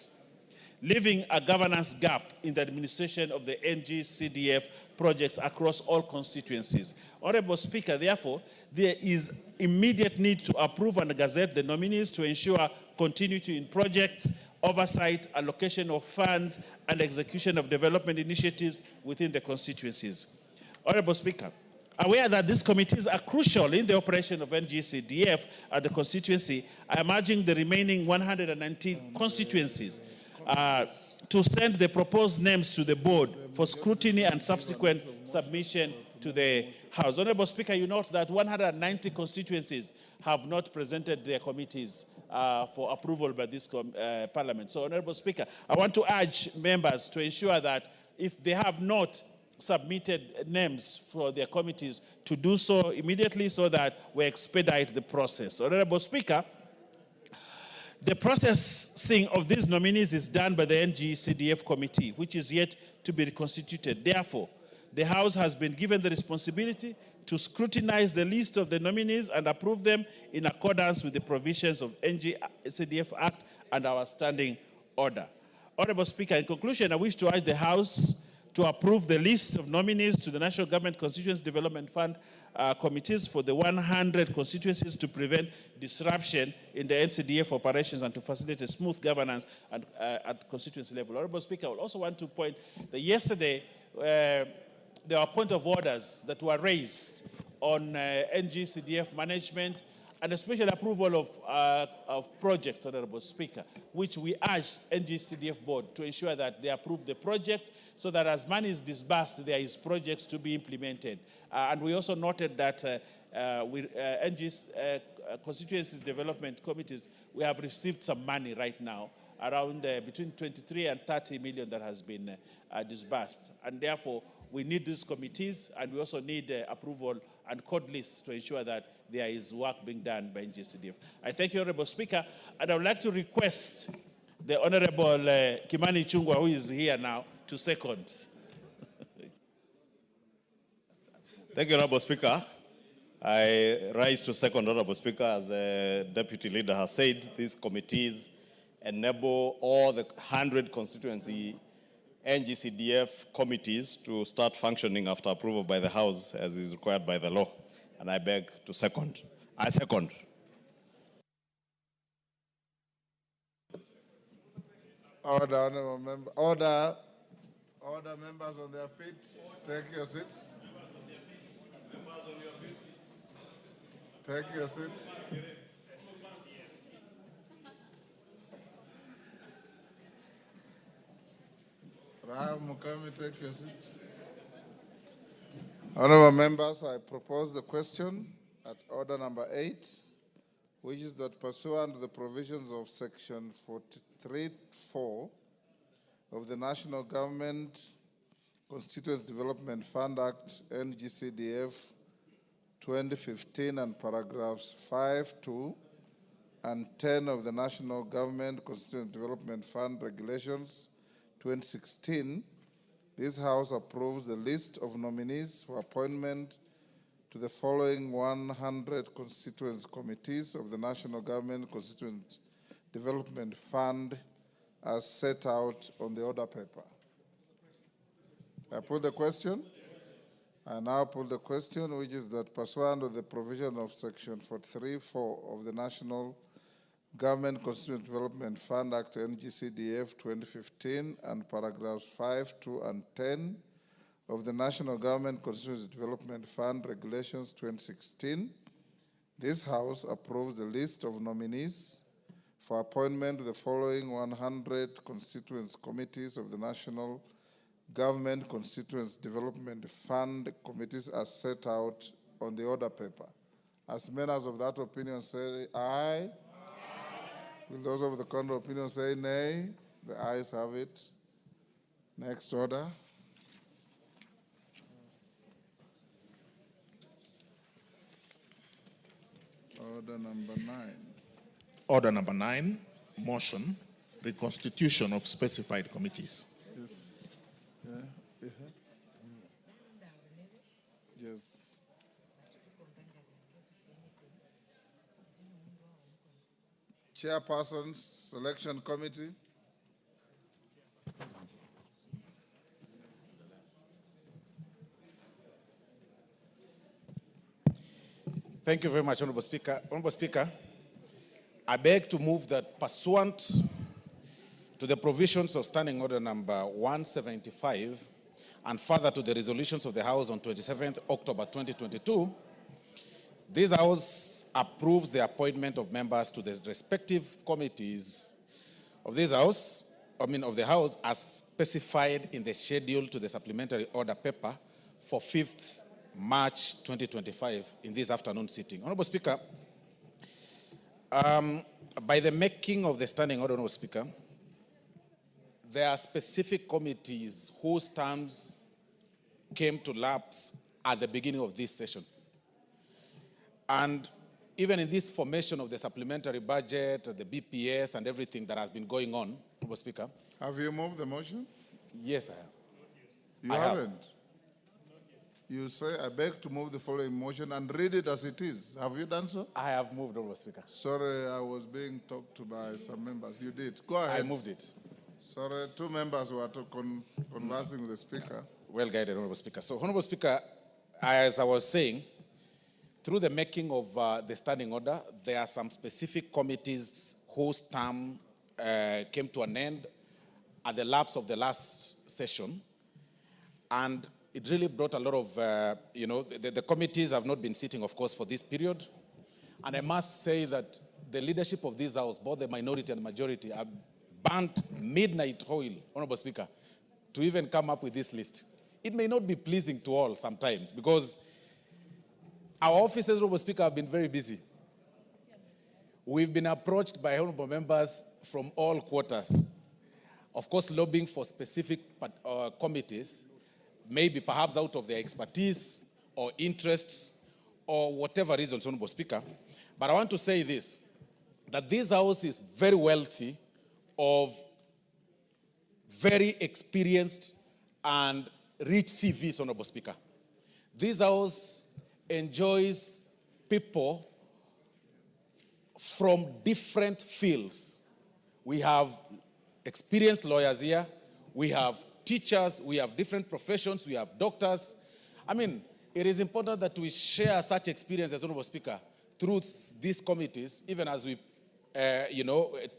leaving a governance gap in the administration of the NGCDF projects across all constituencies. Honorable Speaker, therefore, there is immediate need to approve and gazette the nominees to ensure continuity in projects, oversight, allocation of funds, and execution of development initiatives within the constituencies. Honorable Speaker, aware that these committees are crucial in the operation of NGCDF at the constituency, I am urging the remaining 119 constituencies to send the proposed names to the board for scrutiny and subsequent submission to the House. Honorable Speaker, you note that 190 constituencies have not presented their committees for approval by this Parliament. So, Honorable Speaker, I want to urge members to ensure that if they have not submitted names for their committees, to do so immediately so that we expedite the process. Honorable Speaker, the processing of these nominees is done by the NGCDF committee, which is yet to be reconstituted. Therefore, the House has been given the responsibility to scrutinize the list of the nominees and approve them in accordance with the provisions of NGCDF Act and our standing order. Honorable Speaker, in conclusion, I wish to urge the House to approve the list of nominees to the National Government Constituency Development Fund committees for the 100 constituencies to prevent disruption in the NCDF operations and to facilitate smooth governance at constituency level. Honorable Speaker, I also want to point that yesterday there were point of orders that were raised on NGCDF management and especially approval of projects, Honorable Speaker, which we urged NGCDF board to ensure that they approve the projects so that as money is disbursed, there is projects to be implemented. And we also noted that constituencies development committees, we have received some money right now, around between 23 and 30 million that has been disbursed. And therefore, we need these committees, and we also need approval and code lists to ensure that there is work being done by NGCDF. I thank you, Honorable Speaker, and I would like to request the Honorable Kimani Chungwa, who is here now, to second. Thank you, Honorable Speaker. I rise to second, Honorable Speaker. As the Deputy Leader has said, these committees enable all the 100 constituency NGCDF committees to start functioning after approval by the House as is required by the law. And I beg to second. I second. Order, honorable member. Order. Order, members on their feet. Take your seats. Take your seats. Rahab Mukami, take your seat. Honorable members, I propose the question at order number 8, which is that pursuant to the provisions of section 43(4) of the National Government Constituency Development Fund Act, NGCDF 2015, and paragraphs 5(2) and 10 of the National Government Constituency Development Fund Regulations 2016, this House approves the list of nominees for appointment to the following 100 constituency committees of the National Government Constituency Development Fund as set out on the order paper. I put the question. I now put the question, which is that pursuant to the provision of section 43(4) of the National Government Constituency Development Fund Act, NGCDF 2015, and paragraphs 5, 2, and 10 of the National Government Constituency Development Fund Regulations 2016, this House approves the list of nominees for appointment to the following 100 constituency committees of the National Government Constituency Development Fund committees as set out on the order paper. As members of that opinion say aye. Will those of the contrary opinion say nay? The ayes have it. Next order. Order number 9. Order number 9, motion, reconstitution of specified committees. Yes. Yeah. Yes. Chairperson's Selection Committee. Thank you very much, Honorable Speaker. Honorable Speaker, I beg to move that pursuant to the provisions of Standing Order number 175 and further to the resolutions of the House on 27th October 2022, this House approves the appointment of members to the respective committees of this House, of the House, as specified in the schedule to the supplementary order paper for 5th March 2025 in this afternoon sitting. Honorable Speaker, by the making of the standing order, Honorable Speaker, there are specific committees whose terms came to lapse at the beginning of this session. And even in this formation of the supplementary budget, the BPS, and everything that has been going on, Honorable Speaker. Have you moved the motion? Yes, I have. You haven't? You say, I beg to move the following motion and read it as it is. Have you done so? I have moved, Honorable Speaker. Sorry, I was being talked to by some members. You did. Go ahead. I moved it. Sorry, two members were conversing with the Speaker. Well guided, Honorable Speaker. So, Honorable Speaker, as I was saying, through the making of the standing order, there are some specific committees whose term came to an end at the lapse of the last session. And it really brought a lot of, the committees have not been sitting, of course, for this period. And I must say that the leadership of this House, both the minority and the majority, have burnt midnight oil, Honorable Speaker, to even come up with this list. It may not be pleasing to all sometimes because our officers, Honorable Speaker, have been very busy. We've been approached by honorable members from all quarters, of course, lobbying for specific committees, maybe perhaps out of their expertise or interests or whatever reasons, Honorable Speaker. But I want to say this, that this House is very wealthy of very experienced and rich CVs, Honorable Speaker. This House enjoys people from different fields. We have experienced lawyers here, we have teachers, we have different professions, we have doctors. I mean, it is important that we share such experiences, Honorable Speaker, through these committees, even as we,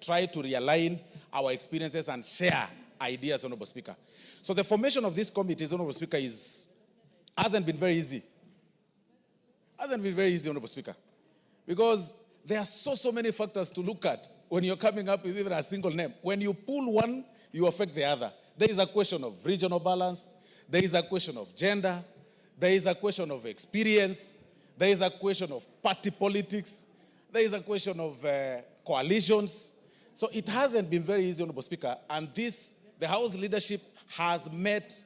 try to realign our experiences and share ideas, Honorable Speaker. So the formation of these committees, Honorable Speaker, hasn't been very easy. Hasn't been very easy, Honorable Speaker, because there are so many factors to look at when you're coming up with even a single name. When you pull one, you affect the other. There is a question of regional balance. There is a question of gender. There is a question of experience. There is a question of party politics. There is a question of coalitions. So it hasn't been very easy, Honorable Speaker. And the House leadership has met,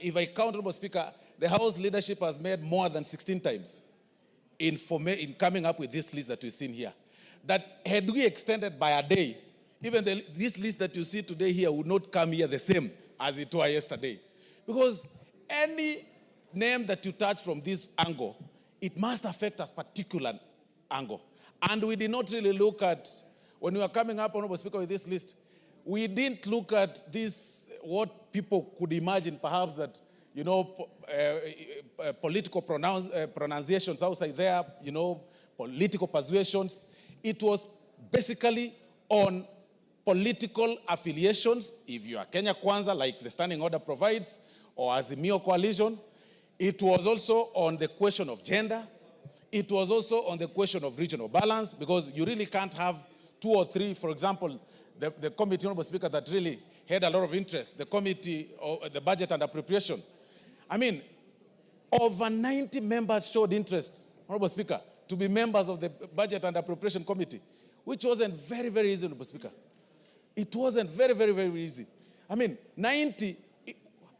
if I count, Honorable Speaker, the House leadership has met more than 16 times in coming up with this list that we've seen here. That had we extended by a day, even this list that you see today here would not come here the same as it was yesterday. Because any name that you touch from this angle, it must affect a particular angle. And we did not really look at, when we were coming up, Honorable Speaker, with this list, we didn't look at this, what people could imagine perhaps that, political pronunciations outside there, political persuasions. It was basically on political affiliations, if you are Kenya Kwanza, like the standing order provides, or Azimio coalition. It was also on the question of gender. It was also on the question of regional balance, because you really can't have two or three. For example, the committee, Honorable Speaker, that really had a lot of interest, the committee, the budget and appropriation. I mean, over 90 members showed interest, Honorable Speaker, to be members of the Budget and Appropriation Committee, which wasn't very, very easy, Honorable Speaker. It wasn't very, very, very easy. I mean, 90,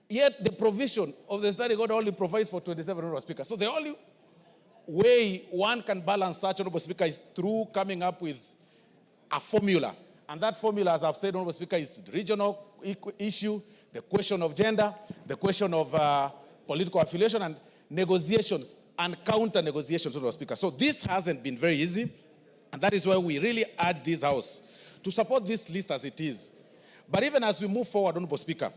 yet the provision of the standing order only provides for 27, Honorable Speaker. So the only way one can balance such, Honorable Speaker, is through coming up with a formula. And that formula, as I've said, Honorable Speaker, is the regional issue, the question of gender, the question of political affiliation, and negotiations and counter-negotiations, Honorable Speaker. So this hasn't been very easy, and that is why we really urge this House to support this list as it is. But even as we move forward, Honorable Speaker,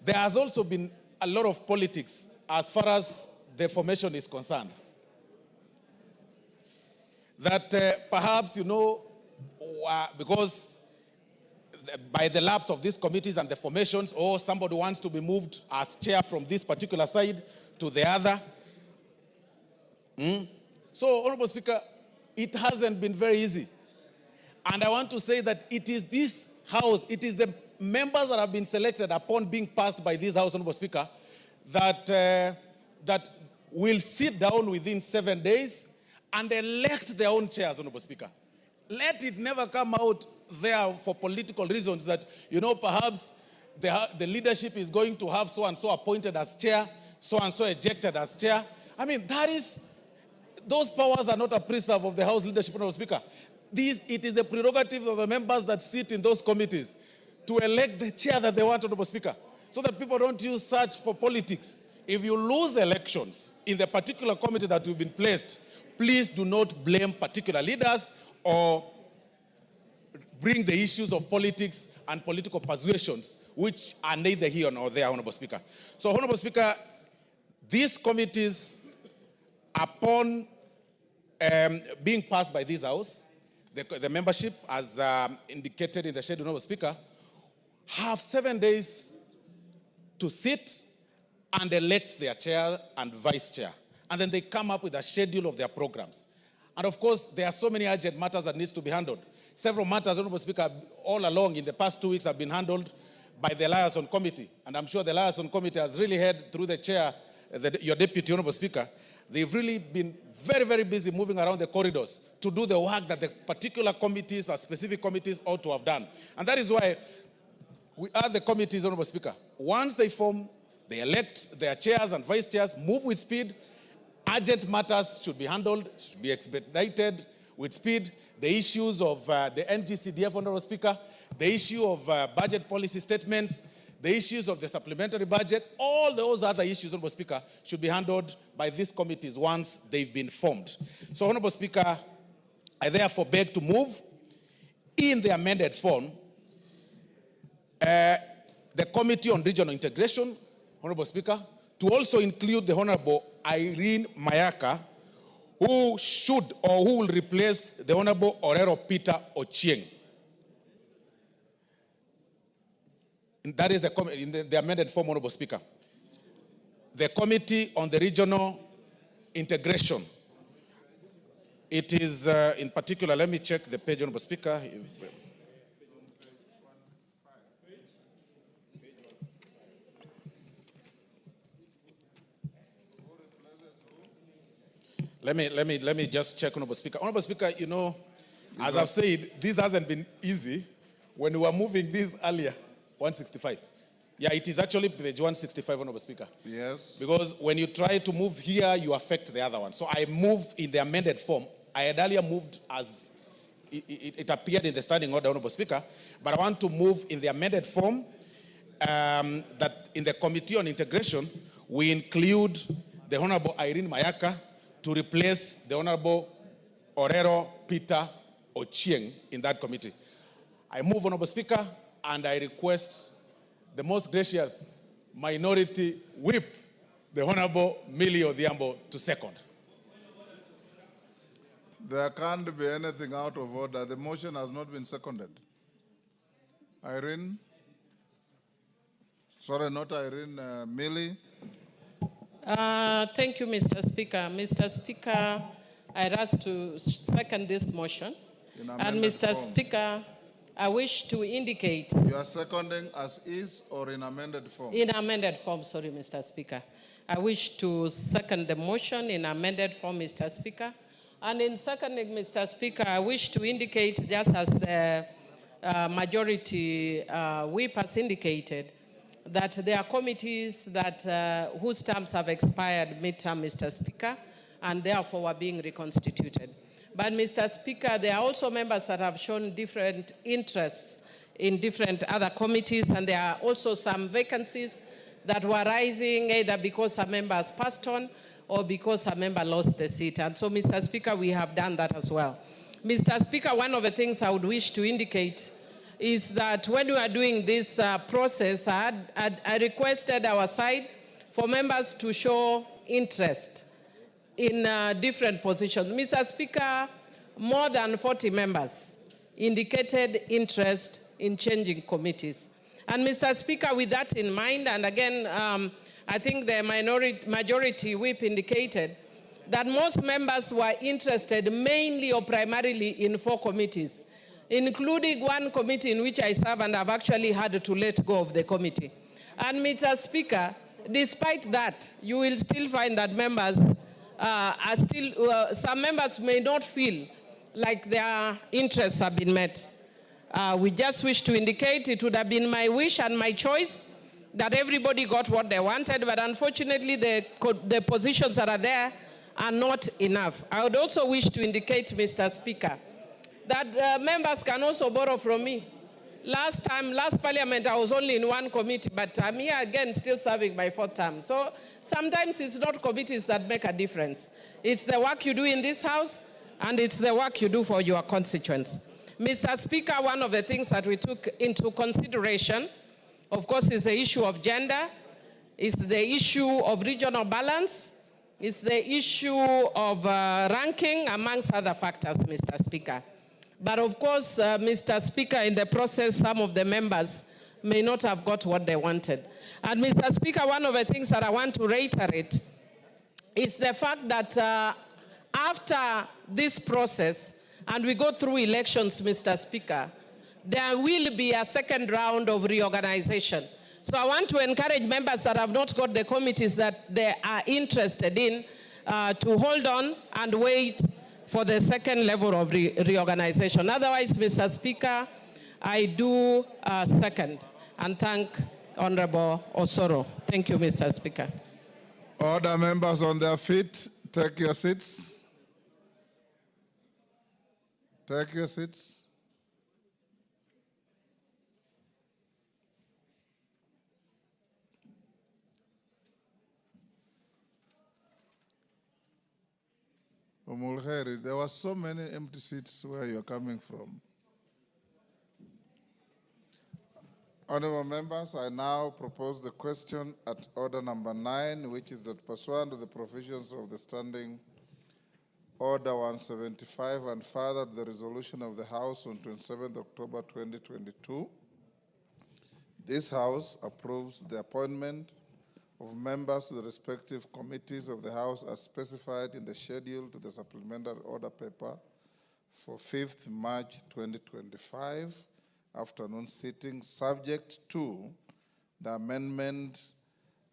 there has also been a lot of politics as far as the formation is concerned. That perhaps, because by the lapse of these committees and the formations, or somebody wants to be moved as chair from this particular side to the other. So, Honorable Speaker, it hasn't been very easy. And I want to say that it is this House, it is the members that have been selected upon being passed by this House, Honorable Speaker, that will sit down within 7 days and elect their own chairs, Honorable Speaker. Let it never come out there for political reasons that, perhaps the leadership is going to have so-and-so appointed as chair, so-and-so ejected as chair. I mean, those powers are not a preserve of the House leadership, Honorable Speaker. It is the prerogative of the members that sit in those committees to elect the chair that they want, Honorable Speaker, so that people don't use such for politics. If you lose elections in the particular committee that you've been placed, please do not blame particular leaders or bring the issues of politics and political persuasions, which are neither here nor there, Honorable Speaker. So, Honorable Speaker, these committees, upon being passed by this House, the membership, as indicated in the schedule, Honorable Speaker, have 7 days to sit and elect their chair and vice chair. And then they come up with a schedule of their programs. And of course, there are so many urgent matters that needs to be handled. Several matters, Honorable Speaker, all along in the past 2 weeks have been handled by the Liaison Committee. And I'm sure the Liaison Committee has really heard through the chair, your deputy, Honorable Speaker, they've really been very, very busy moving around the corridors to do the work that the particular committees or specific committees ought to have done. And that is why we urge the committees, Honorable Speaker, once they form, they elect their chairs and vice chairs, move with speed. Urgent matters should be handled, should be expedited with speed. The issues of the NGCDF, Honorable Speaker, the issue of budget policy statements, The issues of the supplementary budget, all those other issues, Honorable Speaker, should be handled by these committees once they've been formed. So, Honorable Speaker, I therefore beg to move in the amended form the Committee on Regional Integration, Honorable Speaker, to also include the Honorable Irene Mayaka, who should or who will replace the Honorable Orero Peter Ochieng. That is in the amended form, Honorable Speaker. The Committee on the Regional Integration. It is, in particular, let me check the page, Honorable Speaker. Let me just check, Honorable Speaker. Honorable Speaker, you know, as I've said, this hasn't been easy. When we were moving this earlier, 165. Yeah, it is actually page 165, Honorable Speaker. Yes. Because when you try to move here, you affect the other one. So I move in the amended form. I had earlier moved as it appeared in the standing order, Honorable Speaker, but I want to move in the amended form that in the Committee on Integration, we include the Honorable Irene Mayaka to replace the Honorable Orero Peter Ochieng in that committee. I move, Honorable Speaker, and I request the most gracious minority whip, the Honorable Millie Odhiambo, to second. There can't be anything out of order. The motion has not been seconded. Irene? Sorry, not Irene, Millie? Thank you, Mr. Speaker. Mr. Speaker, I ask to second this motion. And Mr. Form. Speaker, I wish to indicate... You are seconding as is or in amended form? In amended form, sorry, Mr. Speaker. I wish to second the motion in amended form, Mr. Speaker. And in seconding, Mr. Speaker, I wish to indicate, just as the majority whip has indicated, that there are committees that whose terms have expired mid-term, Mr. Speaker, and therefore were being reconstituted. But, Mr. Speaker, there are also members that have shown different interests in different other committees, and there are also some vacancies that were rising either because a member has passed on or because a member lost the seat. And so, Mr. Speaker, we have done that as well. Mr. Speaker, one of the things I would wish to indicate is that when we are doing this process, I requested our side for members to show interest in different positions. Mr. Speaker, more than 40 members indicated interest in changing committees. And Mr. Speaker, with that in mind, and again, I think the majority whip indicated that most members were interested mainly or primarily in 4 committees, including one committee in which I serve, and I've actually had to let go of the committee. And Mr. Speaker, despite that, you will still find that members are still, some members may not feel like their interests have been met. We just wish to indicate it would have been my wish and my choice that everybody got what they wanted, but unfortunately the positions that are there are not enough. I would also wish to indicate, Mr. Speaker, that members can also borrow from me. Last parliament, I was only in one committee, but I'm here again still serving my 4th term. So sometimes it's not committees that make a difference. It's the work you do in this house, and it's the work you do for your constituents. Mr. Speaker, one of the things that we took into consideration, of course, is the issue of gender, is the issue of regional balance, is the issue of ranking, amongst other factors, Mr. Speaker. But of course, Mr. Speaker, in the process, some of the members may not have got what they wanted. And Mr. Speaker, one of the things that I want to reiterate is the fact that after this process, and we go through elections, Mr. Speaker, there will be a second round of reorganization. So I want to encourage members that have not got the committees that they are interested in to hold on and wait for the second level of reorganization. Otherwise, Mr. Speaker, I do second and thank Honorable Osoro. Thank you, Mr. Speaker. Order, members on their feet. Take your seats. Take your seats. Umulkheri, there were so many empty seats where you're coming from. Honorable members, I now propose the question at order number 9, which is that pursuant to the provisions of the Standing Order 175 and further the resolution of the House on 27 October 2022, this House approves the appointment of members to the respective committees of the House as specified in the schedule to the supplementary order paper for 5th March 2025 afternoon sitting, subject to the amendment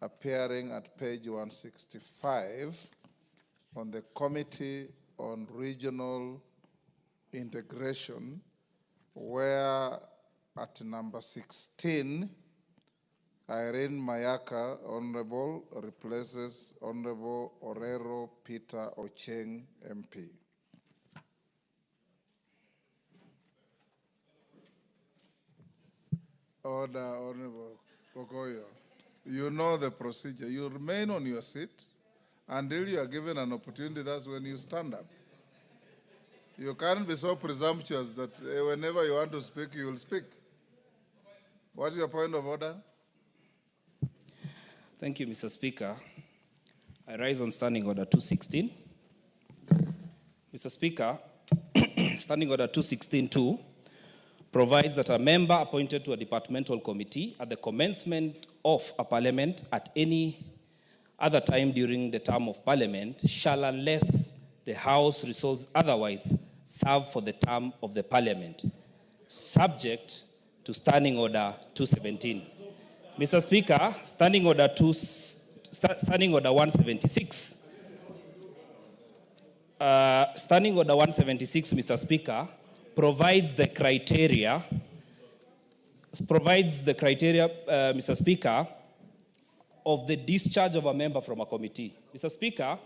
appearing at page 165 on the Committee on Regional Integration, where at number 16, Irene Mayaka, Honorable, replaces Honorable Orero Peter Ocheng, MP. Order, Honorable Kokoyo. You know the procedure. You remain on your seat until you are given an opportunity. That's when you stand up. You can't be so presumptuous that whenever you want to speak, you will speak. What's your point of order? Thank you, Mr. Speaker. I rise on Standing Order 216. Mr. Speaker, Standing Order 216-2 provides that a member appointed to a departmental committee at the commencement of a parliament at any other time during the term of parliament shall, unless the House resolves otherwise, serve for the term of the parliament, subject to Standing Order 217. Mr. Speaker, Standing Order 176. Standing Order 176, Mr. Speaker, provides the criteria, Mr. Speaker, of the discharge of a member from a committee. Mr. Speaker,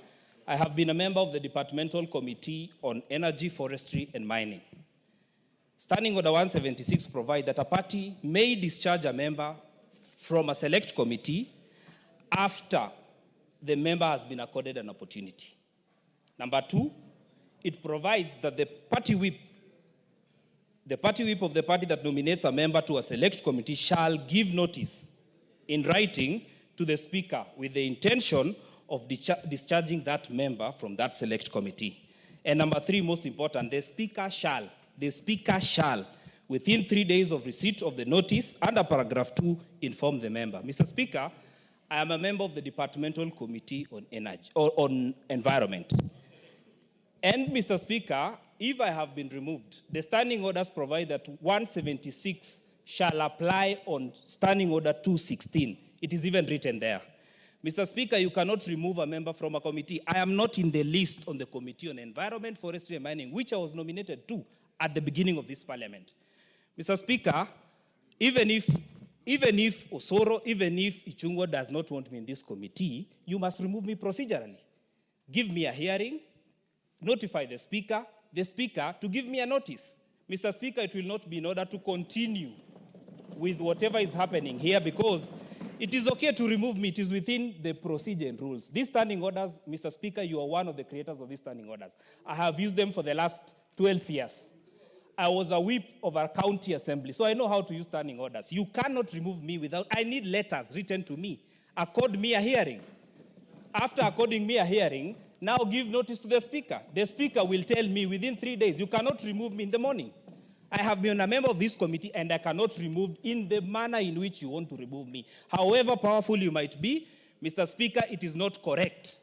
I have been a member of the Departmental Committee on Energy, Forestry, and Mining. Standing Order 176 provides that a party may discharge a member from a select committee after the member has been accorded an opportunity. Number 2, it provides that the party whip of the party that nominates a member to a select committee shall give notice in writing to the Speaker with the intention of discharging that member from that select committee. And number 3, most important, the Speaker shall, within 3 days of receipt of the notice, under paragraph 2, inform the member. Mr. Speaker, I am a member of the Departmental Committee on Energy, or on Environment. And Mr. Speaker, if I have been removed, the standing orders provide that 176 shall apply on Standing Order 216. It is even written there. Mr. Speaker, you cannot remove a member from a committee. I am not in the list on the Committee on Environment, Forestry and Mining, which I was nominated to at the beginning of this parliament. Mr. Speaker, even if Osoro, even if Ichungwa does not want me in this committee, you must remove me procedurally. Give me a hearing, notify the Speaker to give me a notice. Mr. Speaker, it will not be in order to continue with whatever is happening here, because it is okay to remove me. It is within the procedure and rules. These standing orders, Mr. Speaker, you are one of the creators of these standing orders. I have used them for the last 12 years. I was a whip of our county assembly, so I know how to use standing orders. You cannot remove me without, I need letters written to me. Accord me a hearing. After according me a hearing, now give notice to the Speaker. The Speaker will tell me within 3 days, you cannot remove me in the morning. I have been a member of this committee and I cannot remove in the manner in which you want to remove me. However powerful you might be, Mr. Speaker, it is not correct.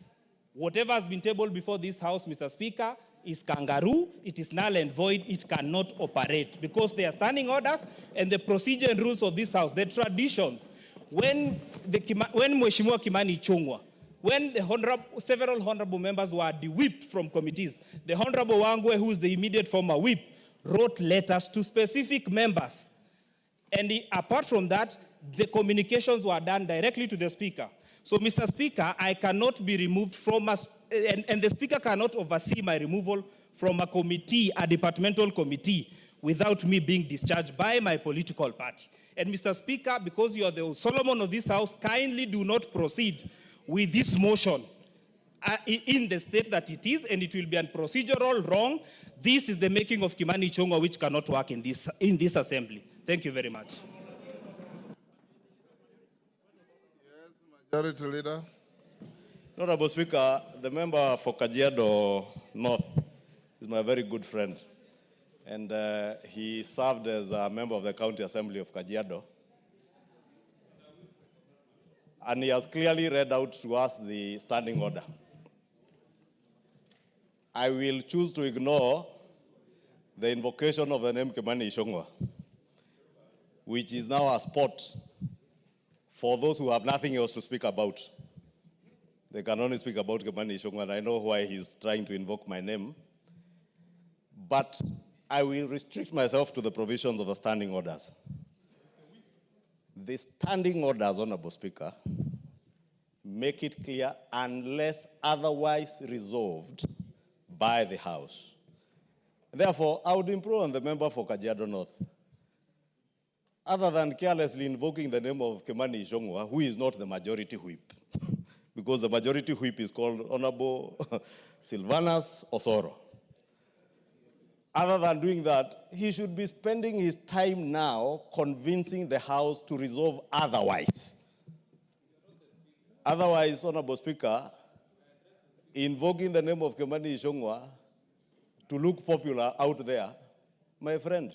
Whatever has been tabled before this House, Mr. Speaker, is kangaroo, it is null and void, it cannot operate because they are standing orders and the procedure and rules of this House, the traditions. When Mheshimiwa Kimani Ichung'wah, when several honorable members were de-whipped from committees, the Honorable Wangwe, who is the immediate former whip, wrote letters to specific members. And apart from that, the communications were done directly to the Speaker. So, Mr. Speaker, I cannot be removed from and the Speaker cannot oversee my removal from a committee, a departmental committee, without me being discharged by my political party. And Mr. Speaker, because you are the Solomon of this House, kindly do not proceed with this motion in the state that it is, and it will be a procedural wrong. This is the making of Kimani Ichung'wa, which cannot work in this assembly. Thank you very much. Majority Leader. Honorable Speaker, the member for Kajiado North is my very good friend. And he served as a member of the County Assembly of Kajiado. And he has clearly read out to us the standing order. I will choose to ignore the invocation of the name Kimani Ichung'wa, which is now a spot for those who have nothing else to speak about. They can only speak about Kimani Ichung'wa, and I know why he's trying to invoke my name. But I will restrict myself to the provisions of the standing orders. The standing orders, Honorable Speaker, make it clear, unless otherwise resolved by the House. Therefore, I would improve on the member for Kajiado North. Other than carelessly invoking the name of Kimani Ichung'wa, who is not the majority whip, because the majority whip is called Honorable Silvanus Osoro. Other than doing that, he should be spending his time now convincing the House to resolve otherwise. Otherwise, Honorable Speaker, invoking the name of Kimani Ichung'wa to look popular out there, my friend,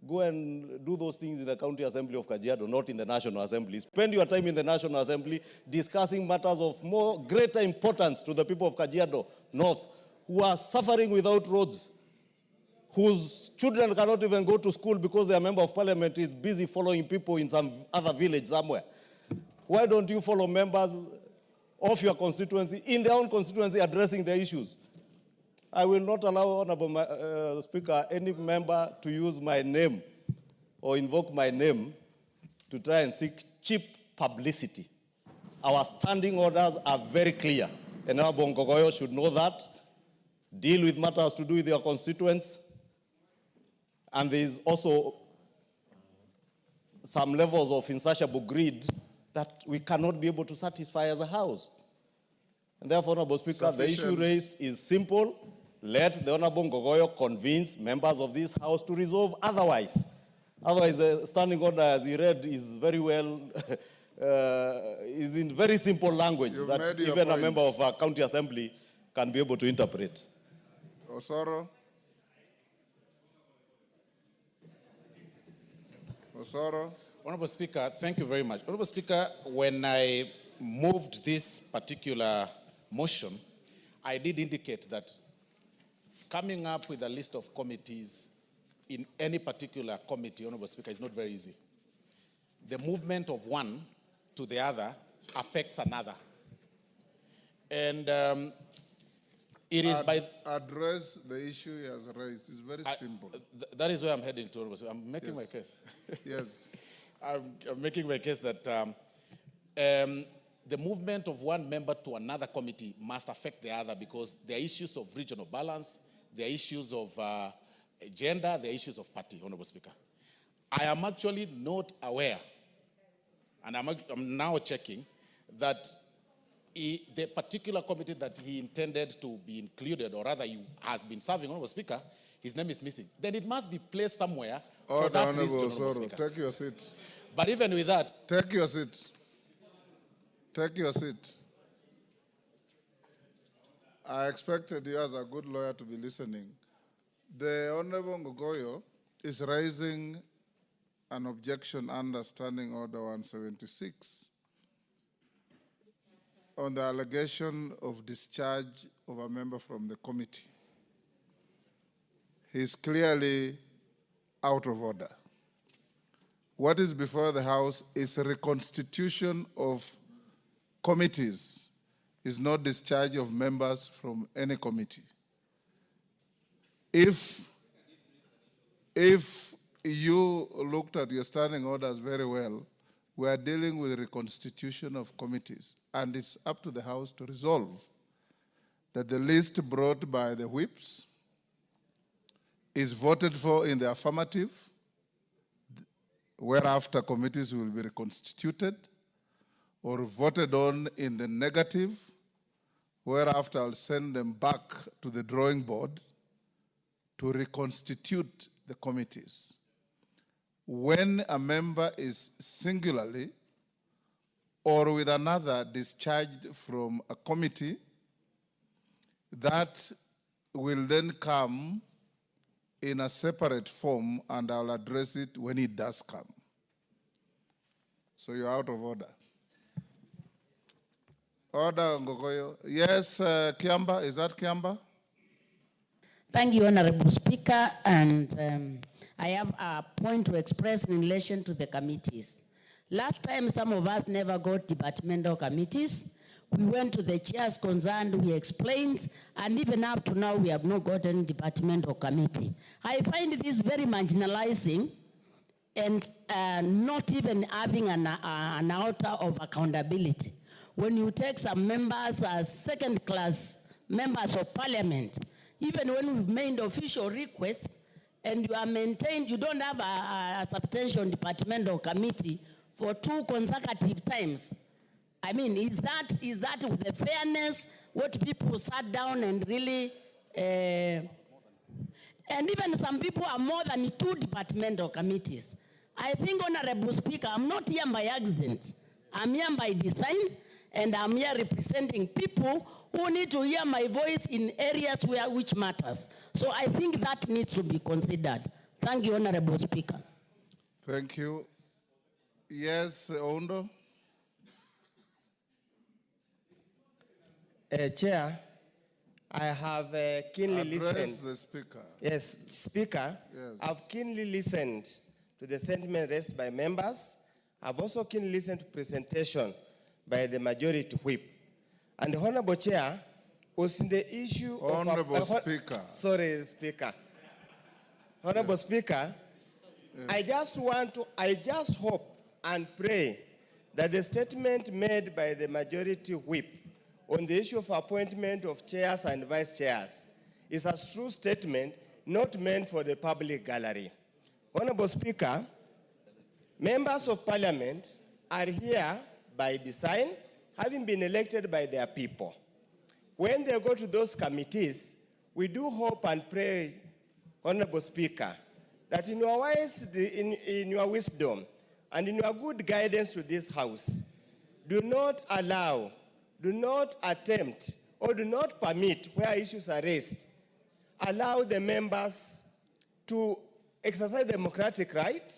go and do those things in the County Assembly of Kajiado, not in the National Assembly. Spend your time in the National Assembly discussing matters of greater importance to the people of Kajiado North, who are suffering without roads, whose children cannot even go to school because their member of parliament is busy following people in some other village somewhere. Why don't you follow members of your constituency in their own constituency addressing their issues? I will not allow, Honorable Speaker, any member to use my name or invoke my name to try and seek cheap publicity. Our standing orders are very clear, and our Bongogoyo should know that. Deal with matters to do with your constituents. And there is also some levels of insatiable greed that we cannot be able to satisfy as a House. And therefore, Honorable Speaker, the issue raised is simple. Let the Honorable Ngogoyo convince members of this House to resolve otherwise. Otherwise, the standing order, as he read, is very well, is in very simple language that even a member of a county assembly can be able to interpret. Osoro. Osoro. Honorable Speaker, thank you very much. Honorable Speaker, when I moved this particular motion, I did indicate that coming up with a list of committees in any particular committee, Honorable Speaker, is not very easy. The movement of one to the other affects another. And it is by... Address the issue he has raised. It's very simple. That is where I'm heading to, Honorable Speaker. I'm making my case. Yes. I'm making my case that the movement of one member to another committee must affect the other, because there are issues of regional balance, there are issues of gender, there are issues of party, Honorable Speaker. I am actually not aware, and I'm now checking, that the particular committee that he intended to be included, or rather he has been serving, Honorable Speaker, his name is missing. Then it must be placed somewhere for that reason, Honorable Speaker. Take your seat. But even with that... Take your seat. Take your seat. I expected you as a good lawyer to be listening. The Honorable Ngogoyo is raising an objection under Standing Order 176 on the allegation of discharge of a member from the committee. He is clearly out of order. What is before the House is a reconstitution of committees, is not discharge of members from any committee. If you looked at your standing orders very well, we are dealing with reconstitution of committees, and it's up to the House to resolve that the list brought by the whips is voted for in the affirmative, whereafter committees will be reconstituted, or voted on in the negative, whereafter I'll send them back to the drawing board to reconstitute the committees. When a member is singularly or with another discharged from a committee, that will then come in a separate form, and I'll address it when it does come. So you're out of order. Order, Ngogoyo. Yes, Kiamba, is that Kiamba? Thank you, Honorable Speaker, and I have a point to express in relation to the committees. Last time, some of us never got departmental committees. We went to the chairs concerned, we explained, and even up to now, we have not gotten departmental committee. I find this very marginalizing and not even having an altar of accountability. When you take some members as second-class members of parliament, even when we've made official requests and you are maintained, you don't have a substantial departmental committee for 2 consecutive times. I mean, is that with the fairness, what people sat down and really, and even some people are more than 2 departmental committees. I think, Honorable Speaker, I'm not here by accident. I'm here by design, and I'm here representing people who need to hear my voice in areas which matters. So I think that needs to be considered. Thank you, Honorable Speaker. Thank you. Yes, Ondo. Chair, I have keenly Address listened. the Speaker. Yes, Speaker, Yes. I've keenly listened to the sentiment raised by members. I've also keenly listened to presentation by the majority whip. And the Honorable Chair was in the issue Honorable of... Speaker. Sorry, Speaker. Honorable Yes. Speaker, Yes. I just hope and pray that the statement made by the majority whip on the issue of appointment of chairs and vice chairs is a true statement not meant for the public gallery. Honorable Speaker, members of parliament are here by design, having been elected by their people. When they go to those committees, we do hope and pray, Honorable Speaker, that in your wisdom and in your good guidance to this House, do not allow, do not attempt, or do not permit, where issues are raised, allow the members to exercise democratic right,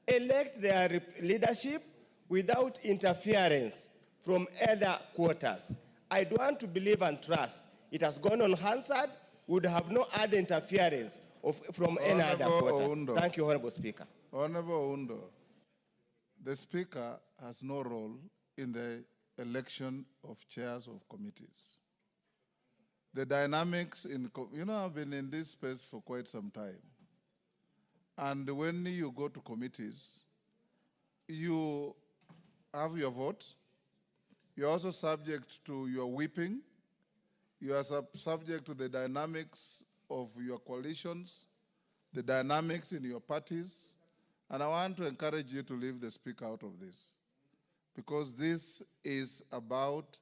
elect their leadership without interference from other quarters. I don't want to believe and trust it has gone unanswered, would have no other interference from any other quarter. Oundo. Thank you, Honorable Speaker. Honorable Oundo, the Speaker has no role in the election of chairs of committees. The dynamics I've been in this space for quite some time. And when you go to committees, you have your vote. You're also subject to your whipping. You are subject to the dynamics of your coalitions, the dynamics in your parties. And I want to encourage you to leave the Speaker out of this, because this is about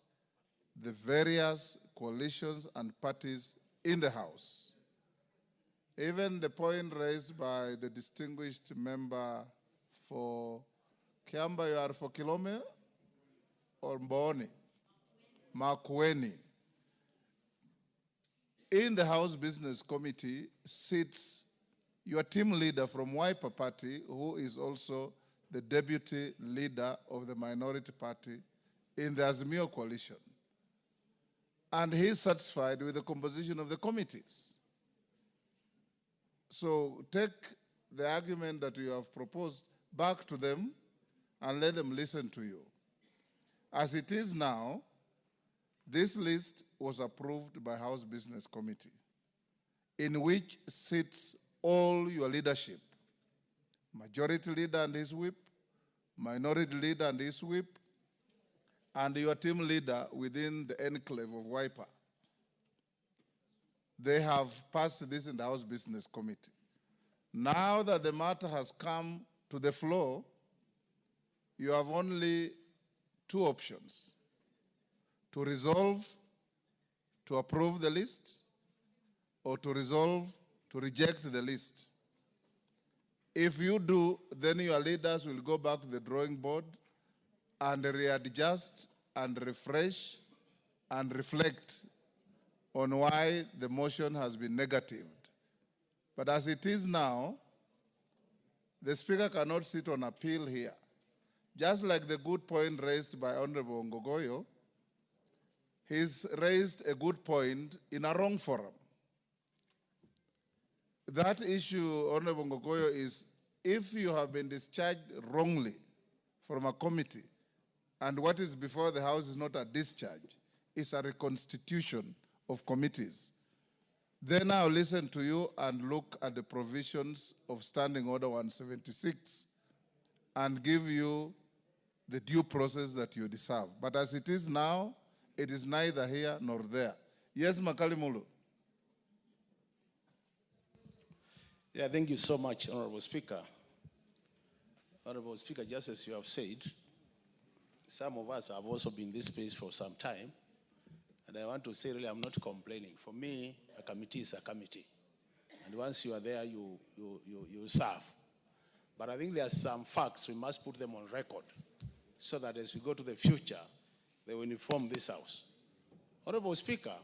the various coalitions and parties in the House. Even the point raised by the distinguished member for Kiamba, you are for Kilome or Mboni? Makueni. In the House Business Committee sits your team leader from Wiper Party, who is also the deputy leader of the minority party in the Azimio coalition. And he's satisfied with the composition of the committees. So take the argument that you have proposed back to them and let them listen to you. As it is now, this list was approved by House Business Committee, in which sits all your leadership, majority leader and his whip, minority leader and his whip, and your team leader within the enclave of Wiper. They have passed this in the House Business Committee. Now that the matter has come to the floor, you have only 2 options: to resolve to approve the list or to resolve to reject the list. If you do, then your leaders will go back to the drawing board and readjust and refresh and reflect on why the motion has been negatived. But as it is now, the Speaker cannot sit on appeal here. Just like the good point raised by Honorable Ngogoyo, he's raised a good point in a wrong forum. That issue, Honorable Ngogoyo, is if you have been discharged wrongly from a committee and what is before the House is not a discharge, it's a reconstitution of committees, then I'll listen to you and look at the provisions of Standing Order 176 and give you the due process that you deserve. But as it is now, it is neither here nor there. Yes, Makali Mulu. Yeah, thank you so much, Honorable Speaker. Honorable Speaker, just as you have said, some of us have also been in this space for some time, and I want to say really I'm not complaining. For me, a committee is a committee. And once you are there, you serve. But I think there are some facts, we must put them on record, so that as we go to the future, they will inform this House. Honorable Speaker,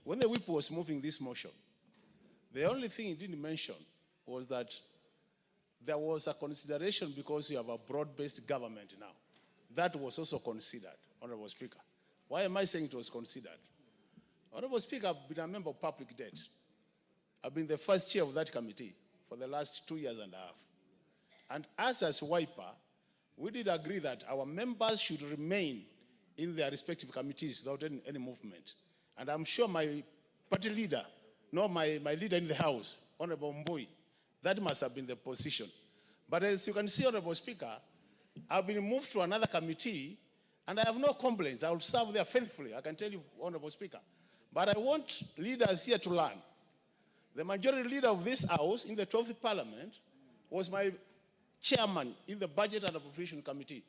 when the whip was moving this motion, the only thing he didn't mention was that there was a consideration because you have a broad-based government now. That was also considered, Honorable Speaker. Why am I saying it was considered? Honorable Speaker, I've been a member of public debt. I've been the first chair of that committee for the last 2.5 years. And us as WIPA, we did agree that our members should remain in their respective committees without any movement. And I'm sure my party leader, my leader in the House, Honorable Mbui, that must have been the position. But as you can see, Honorable Speaker, I've been moved to another committee and I have no complaints. I will serve there faithfully, I can tell you, Honorable Speaker. But I want leaders here to learn. The majority leader of this House in the 12th Parliament was my chairman in the Budget and Appropriation Committee.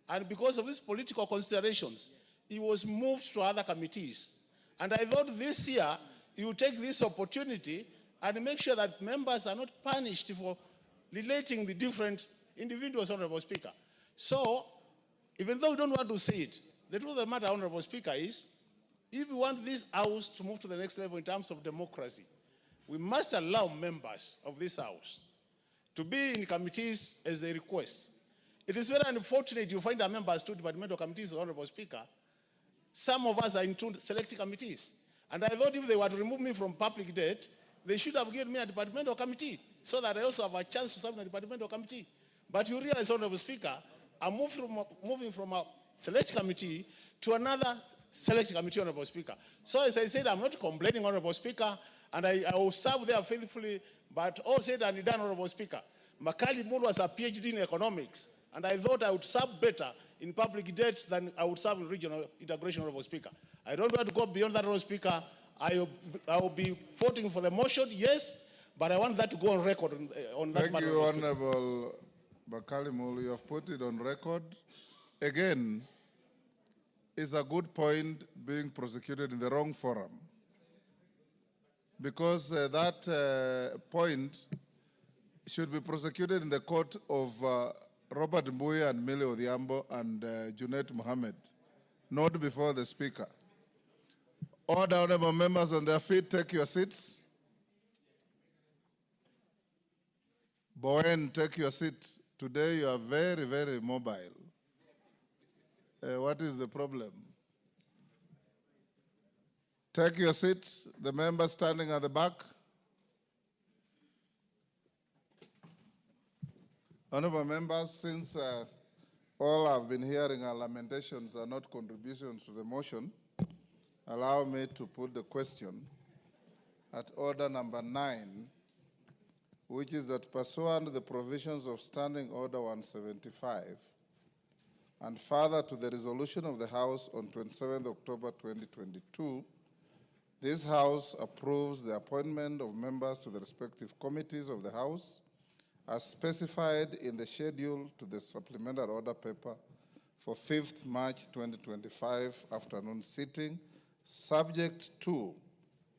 And because of these political considerations, he was moved to other committees. And I thought this year, he would take this opportunity and make sure that members are not punished for relating the different individuals, Honorable Speaker. So, even though we don't want to say it, the truth of the matter, Honorable Speaker, is if we want this House to move to the next level in terms of democracy, we must allow members of this House to be in committees as they request. It is very unfortunate you find our members to departmental committees, Honorable Speaker. Some of us are in two select committees. And I thought if they were to remove me from public debt, they should have given me a departmental committee so that I also have a chance to serve in a departmental committee. But you realize, Honorable Speaker, I'm moving from a select committee to another select committee, Honorable Speaker. So as I said, I'm not complaining, Honorable Speaker, and I will serve there faithfully, but all said and done, Honorable Speaker. Makali Mulu has a PhD in economics, and I thought I would serve better in public debt than I would serve in regional integration, Honorable Speaker. I don't want to go beyond that, Honorable Speaker. I will be voting for the motion, yes, but I want that to go on record on that matter. Thank you, Honorable Bakali Mulu. You have put it on record. Again, it's a good point being prosecuted in the wrong forum. Because that point should be prosecuted in the court of Robert Mbuya and Mili Odhiambo and Junet Mohammed, not before the Speaker. Order, honorable members on their feet, take your seats. Bowen, take your seat. Today you are very, very mobile. What is the problem? Take your seat. The members standing at the back. Honorable members, since all I've been hearing are lamentations and not contributions to the motion, allow me to put the question at order number 9, which is that pursuant to the provisions of Standing Order 175, and further to the resolution of the House on 27 October 2022, this House approves the appointment of members to the respective committees of the House as specified in the schedule to the supplementary order paper for 5th March 2025 afternoon sitting subject to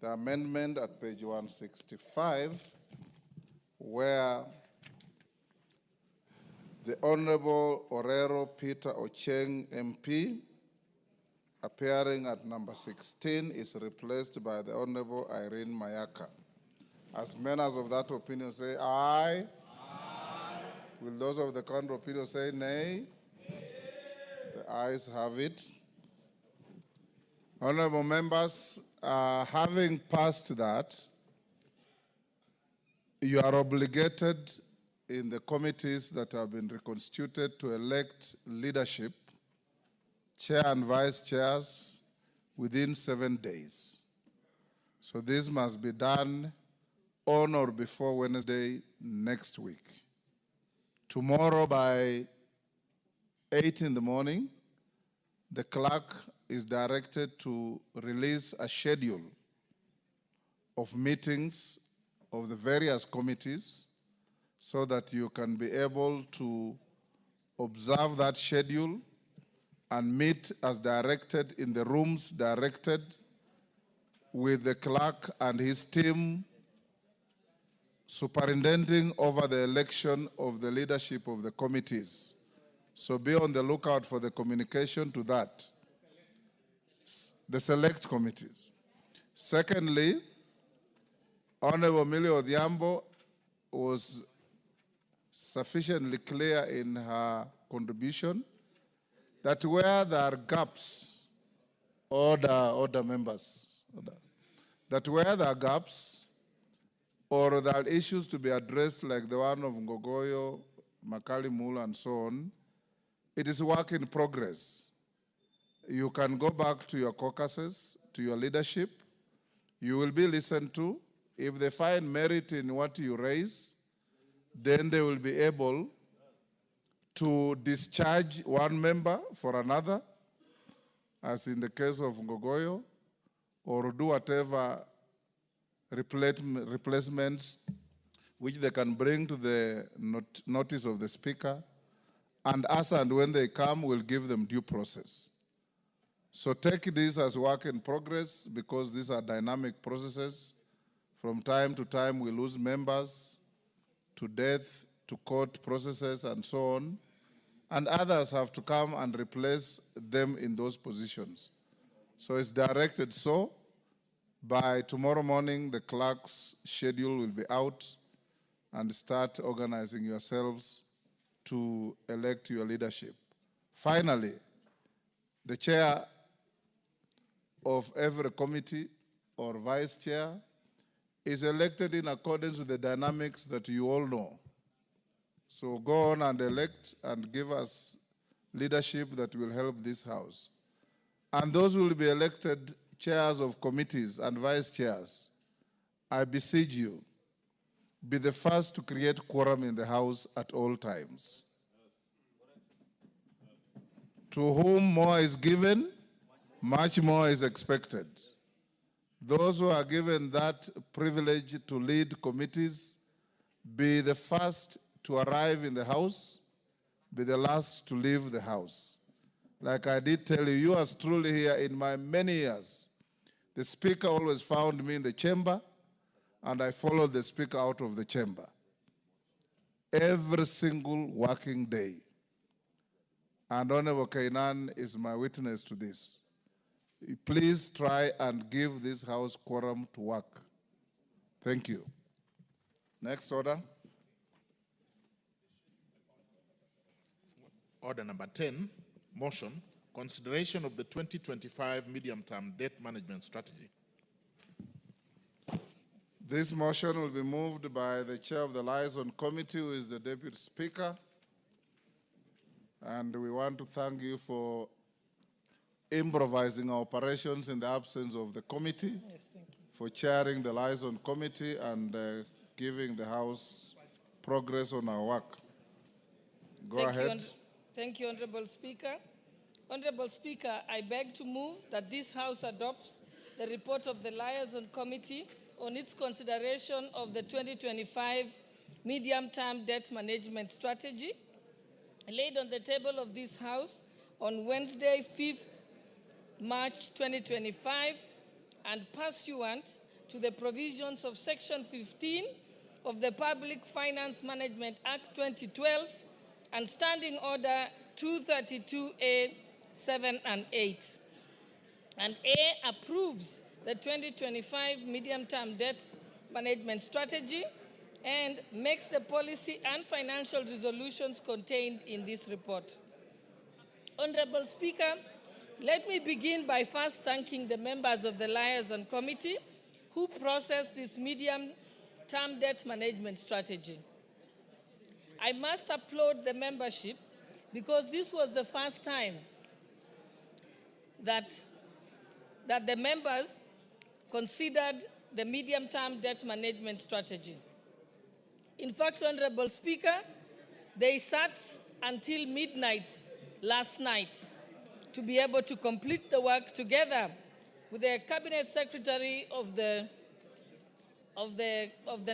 the amendment at page 165, where the Honorable Orero Peter Ocheng MP, appearing at number 16, is replaced by the Honorable Irene Mayaka. As members of that opinion say aye. Aye. Will those of the contrary opinion say nay? Nay. The ayes have it. Honorable members, having passed that, you are obligated in the committees that have been reconstituted to elect leadership, chair and vice chairs, within 7 days. So this must be done on or before Wednesday next week. Tomorrow by 8 in the morning, the clerk is directed to release a schedule of meetings of the various committees so that you can be able to observe that schedule and meet as directed in the rooms directed with the clerk and his team superintending over the election of the leadership of the committees. So be on the lookout for the communication to that, the select committees. Secondly, Honorable Millie Odhiambo was sufficiently clear in her contribution that where there are gaps, order members, that where there are gaps or there are issues to be addressed like the one of Ngogoyo, Makali Mula, and so on, it is work in progress. You can go back to your caucuses, to your leadership. You will be listened to. If they find merit in what you raise, then they will be able to discharge one member for another, as in the case of Ngogoyo, or do whatever replacements which they can bring to the notice of the Speaker, and as and when they come, we'll give them due process. So take this as work in progress because these are dynamic processes. From time to time, we lose members to death, to court processes, and so on. And others have to come and replace them in those positions. So it's directed so. By tomorrow morning, the clerk's schedule will be out and start organizing yourselves to elect your leadership. Finally, the chair of every committee or vice chair is elected in accordance with the dynamics that you all know. So go on and elect and give us leadership that will help this house. And those who will be elected chairs of committees and vice chairs, I beseech you, be the first to create quorum in the house at all times. To whom more is given, much more is expected. Those who are given that privilege to lead committees, be the first to arrive in the house, be the last to leave the house. Like I did tell you, you are truly here in my many years. The Speaker always found me in the chamber, and I followed the Speaker out of the chamber. Every single working day. And Honorable Kainan is my witness to this. Please try and give this house quorum to work. Thank you. Next order. Order number 10, motion, consideration of the 2025 medium-term debt management strategy. This motion will be moved by the chair of the Liaison Committee, who is the Deputy Speaker. And we want to thank you for improvising our operations in the absence of the committee, Yes, thank you. for chairing the Liaison Committee and giving the House progress on our work. Go ahead. Thank you, Honorable Speaker. Honorable Speaker, I beg to move that this House adopts the report of the Liaison Committee on its consideration of the 2025 medium-term debt management strategy laid on the table of this House on Wednesday, 5th March 2025, and pursuant to the provisions of Section 15 of the Public Finance Management Act 2012 and Standing Order 232A 7 and 8. And A, approves the 2025 medium-term debt management strategy and makes the policy and financial resolutions contained in this report. Honorable Speaker, let me begin by first thanking the members of the Liaison Committee who processed this medium-term debt management strategy. I must applaud the membership because this was the first time that the members considered the medium-term debt management strategy. In fact, Honorable Speaker, they sat until midnight last night to be able to complete the work together with the Cabinet Secretary of the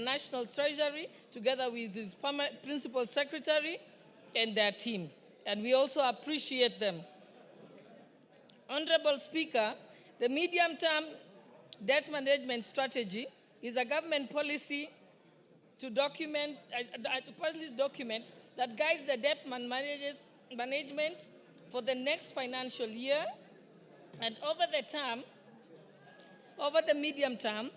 National Treasury, together with his Principal Secretary and their team. And we also appreciate them. Honorable Speaker, the medium-term debt management strategy is a government policy document that guides the debt management for the next financial year, and over the medium term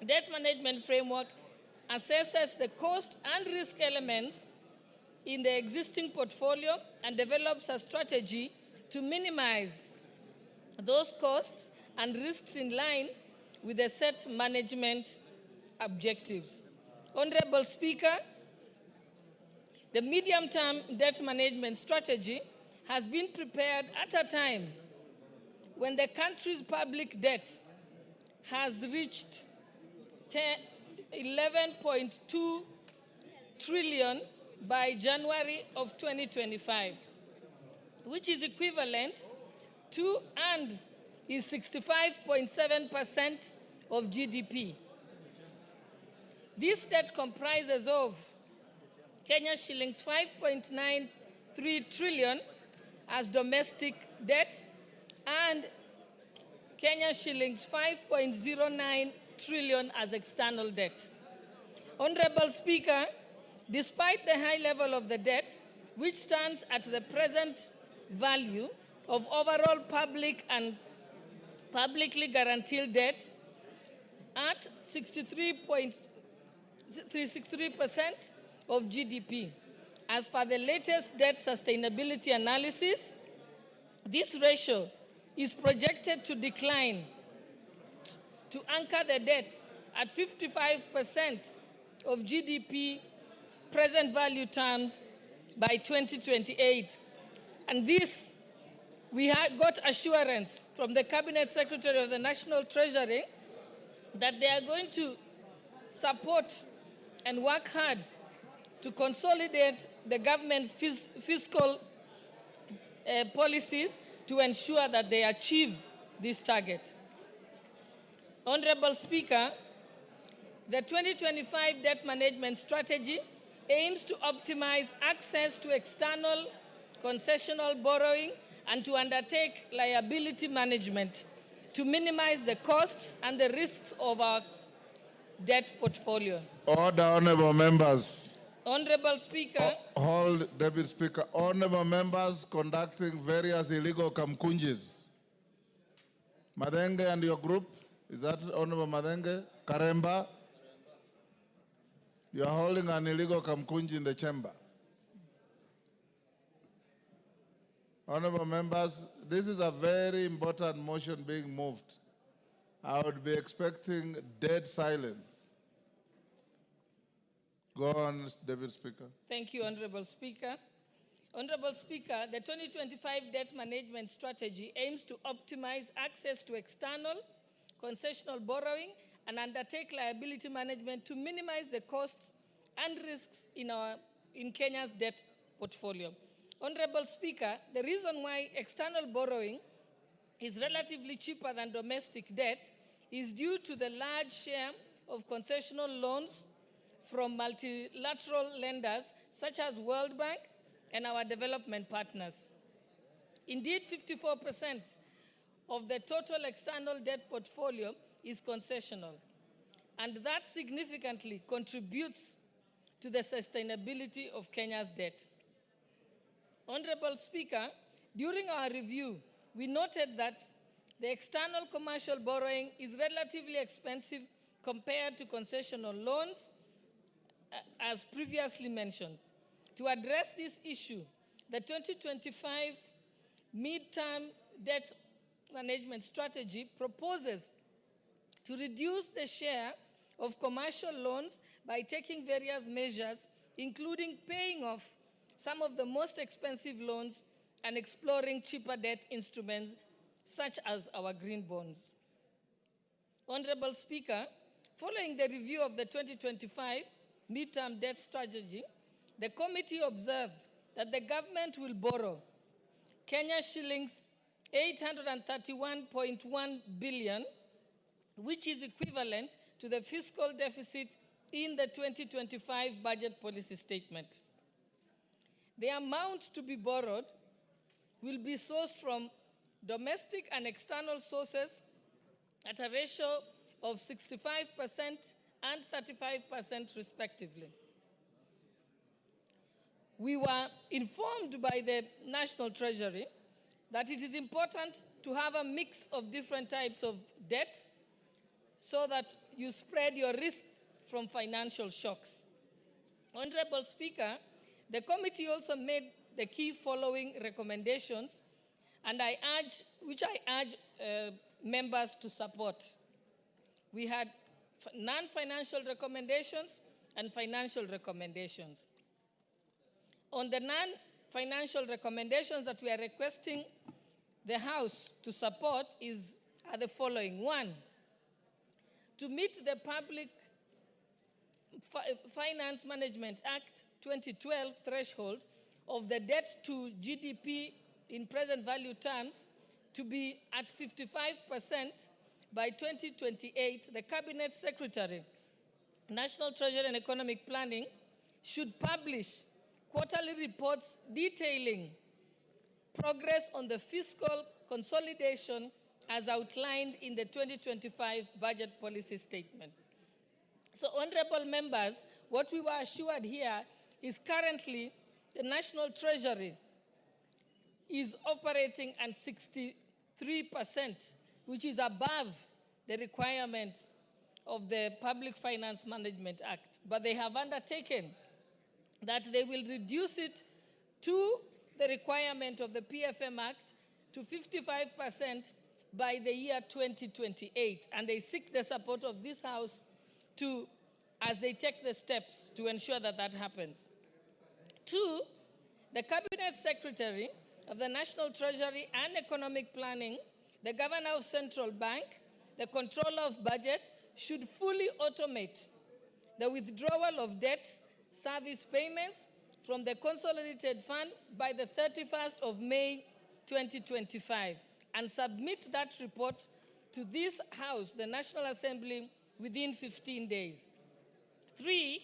debt management framework assesses the cost and risk elements in the existing portfolio and develops a strategy to minimize those costs and risks in line with the set management objectives. Honorable Speaker, the medium-term debt management strategy has been prepared at a time when the country's public debt has reached 11.2 trillion by January of 2025, which is equivalent to and is 65.7% of GDP. This debt comprises of Kenya shillings 5.93 trillion as domestic debt and Kenya shillings 5.09 trillion as external debt. Honorable Speaker, despite the high level of the debt, which stands at the present value of overall public and publicly guaranteed debt at 63% of GDP. As per the latest debt sustainability analysis, this ratio is projected to decline to anchor the debt at 55% of GDP present value terms by 2028. And this, we got assurance from the Cabinet Secretary of the National Treasury that they are going to support and work hard to consolidate the government fiscal policies to ensure that they achieve this target. Honorable Speaker, the 2025 debt management strategy aims to optimize access to external concessional borrowing and to undertake liability management to minimize the costs and the risks of our debt portfolio. Order, honorable members. Honorable Speaker. Hold, Deputy Speaker. Honorable members conducting various illegal kamkunjis. Madenge and your group, is that Honorable Madenge? Karemba? You are holding an illegal kamkunji in the chamber. Honorable members, this is a very important motion being moved. I would be expecting dead silence. Go on, Deputy Speaker. Thank you, Honorable Speaker. Honorable Speaker, the 2025 debt management strategy aims to optimize access to external concessional borrowing and undertake liability management to minimize the costs and risks in Kenya's debt portfolio. Honorable Speaker, the reason why external borrowing is relatively cheaper than domestic debt is due to the large share of concessional loans from multilateral lenders such as World Bank and our development partners. Indeed, 54% of the total external debt portfolio is concessional, and that significantly contributes to the sustainability of Kenya's debt. Honorable Speaker, during our review, we noted that the external commercial borrowing is relatively expensive compared to concessional loans, as previously mentioned. To address this issue, the 2025 midterm debt management strategy proposes to reduce the share of commercial loans by taking various measures, including paying off some of the most expensive loans and exploring cheaper debt instruments, such as our green bonds. Honorable Speaker, following the review of the 2025 midterm debt strategy, the committee observed that the government will borrow Kenya shillings 831.1 billion, which is equivalent to the fiscal deficit in the 2025 budget policy statement. The amount to be borrowed will be sourced from domestic and external sources at a ratio of 65% and 35% respectively. We were informed by the National Treasury that it is important to have a mix of different types of debt so that you spread your risk from financial shocks. Honorable Speaker, the committee also made the key following recommendations, and which I urge members to support. We had non-financial recommendations and financial recommendations. On the non-financial recommendations that we are requesting the House to support are the following. One, to meet the Public Finance Management Act 2012 threshold of the debt to GDP in present value terms to be at 55% by 2028, the Cabinet Secretary, National Treasury and Economic Planning, should publish quarterly reports detailing progress on the fiscal consolidation as outlined in the 2025 budget policy statement. So, honorable members, what we were assured here is currently the National Treasury is operating at 63%, which is above the requirement of the Public Finance Management Act. But they have undertaken that they will reduce it to the requirement of the PFM Act to 55% by the year 2028. And they seek the support of this House as they take the steps to ensure that that happens. Two, the Cabinet Secretary of the National Treasury and Economic Planning, the Governor of Central Bank, the Controller of Budget should fully automate the withdrawal of debt service payments from the Consolidated Fund by the 31st of May 2025 and submit that report to this House, the National Assembly, within 15 days. Three,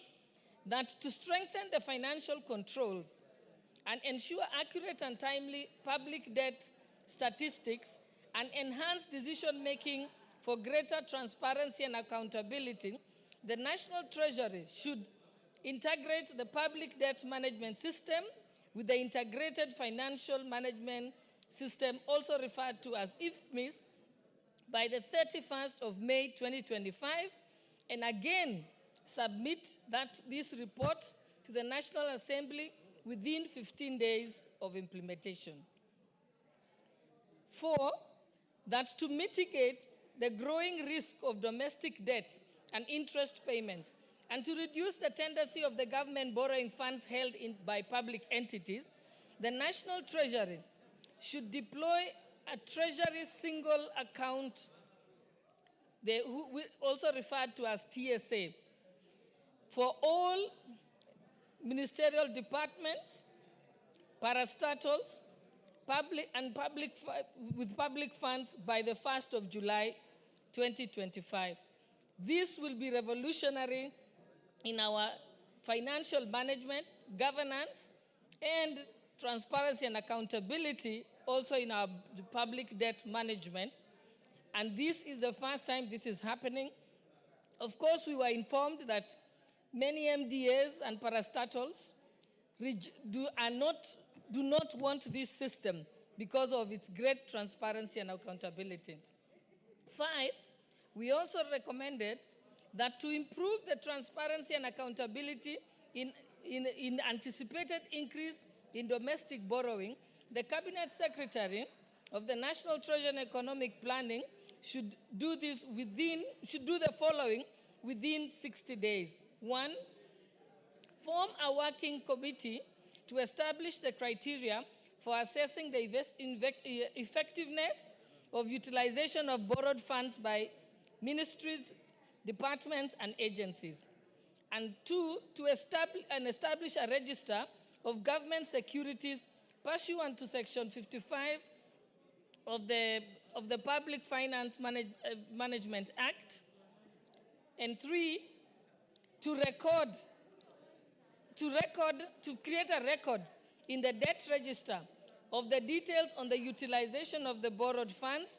that to strengthen the financial controls and ensure accurate and timely public debt statistics and enhance decision-making for greater transparency and accountability, the National Treasury should integrate the public debt management system with the Integrated Financial Management System, also referred to as IFMIS, by the 31st of May 2025, and again submit this report to the National Assembly within 15 days of implementation. Four, that to mitigate the growing risk of domestic debt and interest payments, and to reduce the tendency of the government borrowing funds held by public entities, the National Treasury should deploy a Treasury single account, also referred to as TSA, for all ministerial departments, parastatals, with public funds by the 1st of July 2025. This will be revolutionary in our financial management, governance, and transparency and accountability also in our public debt management. And this is the first time this is happening. Of course, we were informed that many MDAs and parastatals do not want this system because of its great transparency and accountability. 5, we also recommended that to improve the transparency and accountability in anticipated increase in domestic borrowing, the Cabinet Secretary of the National Treasury and Economic Planning should do the following within 60 days. 1, form a working committee to establish the criteria for assessing the effectiveness of utilization of borrowed funds by ministries, departments, and agencies. And 2, to establish a register of government securities pursuant to Section 55 of the Public Finance Management Act. And 3, to create a record in the debt register of the details on the utilization of the borrowed funds,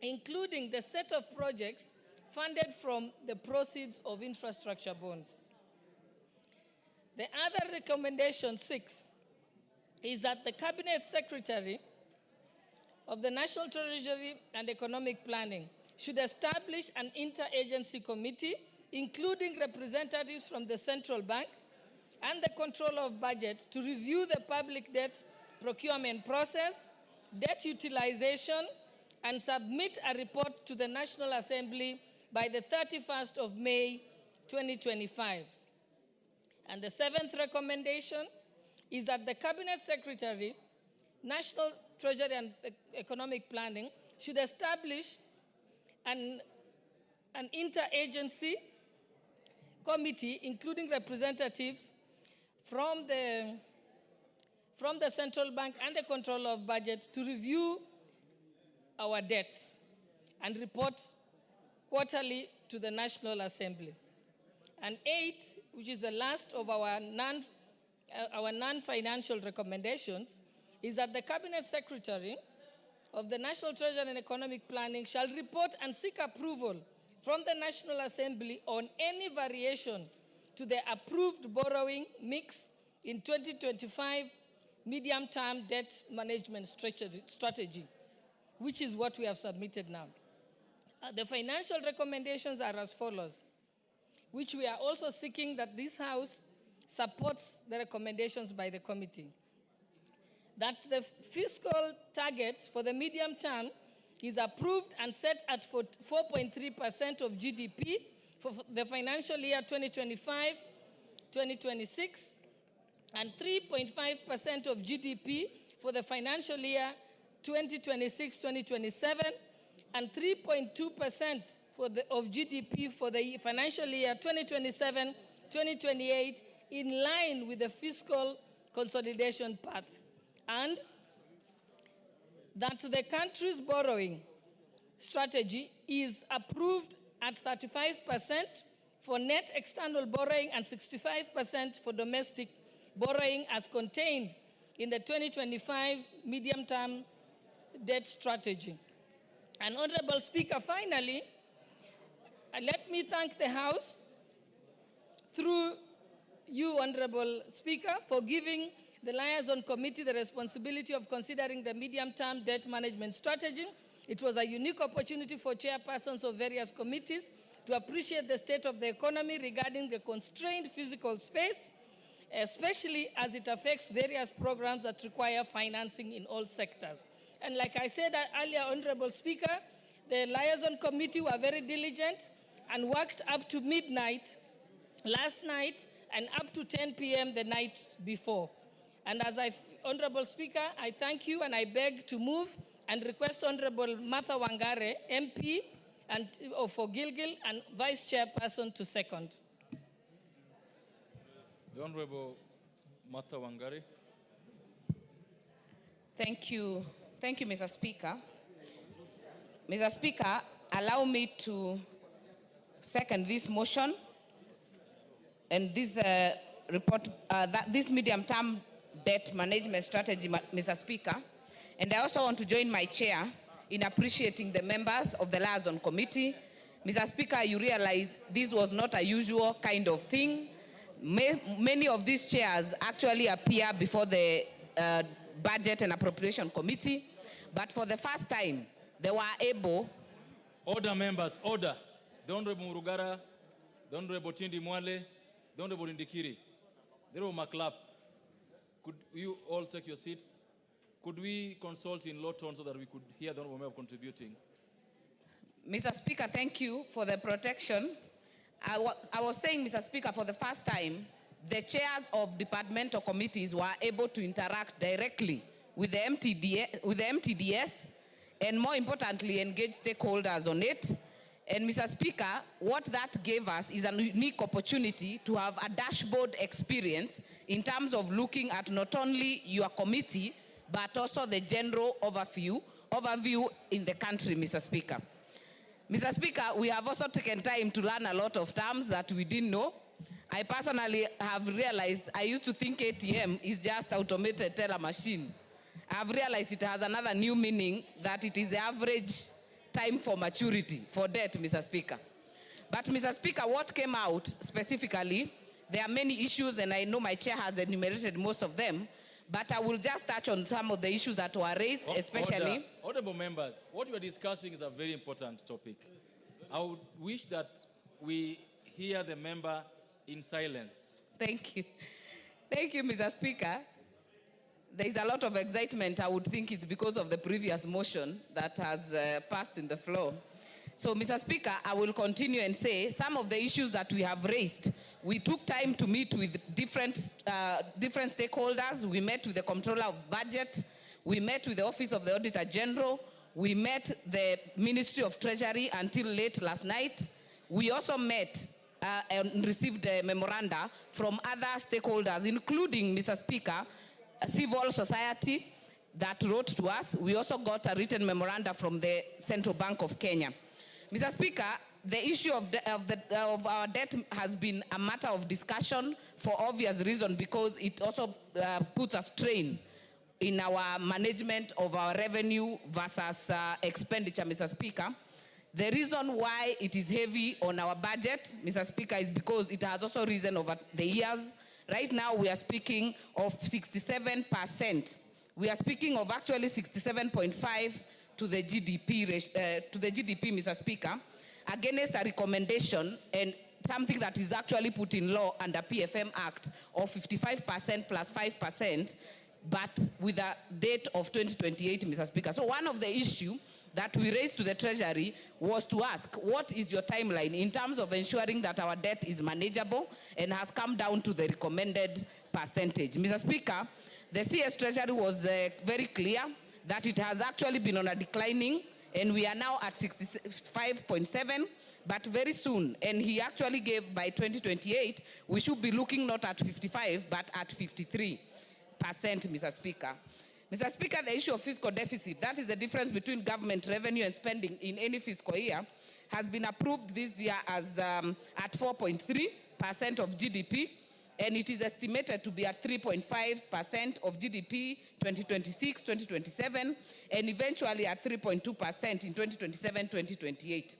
including the set of projects funded from the proceeds of infrastructure bonds. The other recommendation, 6, is that the Cabinet Secretary of the National Treasury and Economic Planning should establish an interagency committee, including representatives from the Central Bank and the Controller of Budget, to review the public debt procurement process, debt utilization, and submit a report to the National Assembly by the 31st of May, 2025. And the 7th recommendation is that the Cabinet Secretary, National Treasury and Economic Planning, should establish an interagency committee, including representatives from the Central Bank and the Controller of Budget, to review our debts and report quarterly to the National Assembly. And 8, which is the last of our non-financial recommendations, is that the Cabinet Secretary of the National Treasury and Economic Planning shall report and seek approval from the National Assembly on any variation to the approved borrowing mix in 2025 medium-term debt management strategy, which is what we have submitted now. The financial recommendations are as follows, which we are also seeking that this House supports the recommendations by the committee. That the fiscal target for the medium term is approved and set at 4.3% of GDP for the financial year 2025-2026, and 3.5% of GDP for the financial year 2026-2027, and 3.2% of GDP for the financial year 2027-2028, in line with the fiscal consolidation path. And that the country's borrowing strategy is approved at 35% for net external borrowing and 65% for domestic borrowing, as contained in the 2025 medium-term debt strategy. And Honorable Speaker, finally, let me thank the House through you, Honorable Speaker, for giving the Liaison Committee the responsibility of considering the medium-term debt management strategy. It was a unique opportunity for chairpersons of various committees to appreciate the state of the economy regarding the constrained physical space, especially as it affects various programs that require financing in all sectors. And like I said earlier, Honorable Speaker, the Liaison Committee were very diligent and worked up to midnight last night and up to 10 p.m. the night before. And Honorable Speaker, I thank you and I beg to move and request Honorable Martha Wangare, MP for Gilgil, and Vice Chairperson to second. The Honorable Martha Wangare. Thank you. Thank you, Mr. Speaker. Mr. Speaker, allow me to second this motion and this report, this medium-term debt management strategy, Mr. Speaker, And I also want to join my chair in appreciating the members of the Liaison Committee. Mr. Speaker, you realize this was not a usual kind of thing. Many of these chairs actually appear before the Budget and Appropriation Committee, but for the first time, they were able... Order, members, order. The Honorable Murugara, the Honorable Tindi Mwale, the Honorable Indikiri, the Honorable Maklap. Could you all take your seats? Could we consult in low tone so that we could hear the Honorable Member contributing? Mr. Speaker, thank you for the protection. I was saying, Mr. Speaker, for the first time, the chairs of departmental committees were able to interact directly with the MTDS, and more importantly, engage stakeholders on it. And Mr. Speaker, what that gave us is a unique opportunity to have a dashboard experience in terms of looking at not only your committee, but also the general overview in the country, Mr. Speaker. Mr. Speaker, we have also taken time to learn a lot of terms that we didn't know. I personally have realized, I used to think ATM is just automated teller machine. I've realized it has another new meaning, that it is the average time for maturity for debt, Mr. Speaker. But Mr. Speaker, what came out specifically, there are many issues, and I know my chair has enumerated most of them, but I will just touch on some of the issues that were raised, especially... Honorable members, what you are discussing is a very important topic. I would wish that we hear the member in silence. Thank you. Thank you, Mr. Speaker. There is a lot of excitement. I would think it's because of the previous motion that has passed in the floor. So, Mr. Speaker, I will continue and say some of the issues that we have raised, we took time to meet with different stakeholders. We met with the Comptroller of Budget. We met with the Office of the Auditor General. We met the Ministry of Treasury until late last night. We also met and received a memoranda from other stakeholders, including, Mr. Speaker, civil society that wrote to us. We also got a written memoranda from the Central Bank of Kenya. Mr. Speaker, the issue of our debt has been a matter of discussion for obvious reason, because it also puts a strain in our management of our revenue versus expenditure, Mr. Speaker. The reason why it is heavy on our budget, Mr. Speaker, is because it has also risen over the years. Right now, we are speaking of 67%. We are speaking of actually 67.5 to the GDP, Mr. Speaker, against a recommendation and something that is actually put in law under PFM Act of 55% plus 5%, but with a date of 2028, Mr. Speaker. So one of the issues that we raised to the Treasury was to ask, what is your timeline in terms of ensuring that our debt is manageable and has come down to the recommended percentage? Mr. Speaker, the CS Treasury was very clear that it has actually been on a declining, and we are now at 65.7, but very soon, and he actually gave by 2028, we should be looking not at 55, but at 53%, Mr. Speaker. Mr. Speaker, the issue of fiscal deficit, that is the difference between government revenue and spending in any fiscal year, has been approved this year as at 4.3% of GDP, and it is estimated to be at 3.5% of GDP 2026-2027, and eventually at 3.2% in 2027-2028.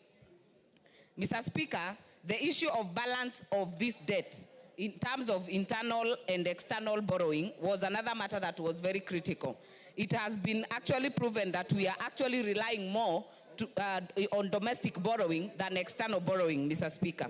Mr. Speaker, the issue of balance of this debt in terms of internal and external borrowing was another matter that was very critical. It has been actually proven that we are actually relying more on domestic borrowing than external borrowing, Mr. Speaker.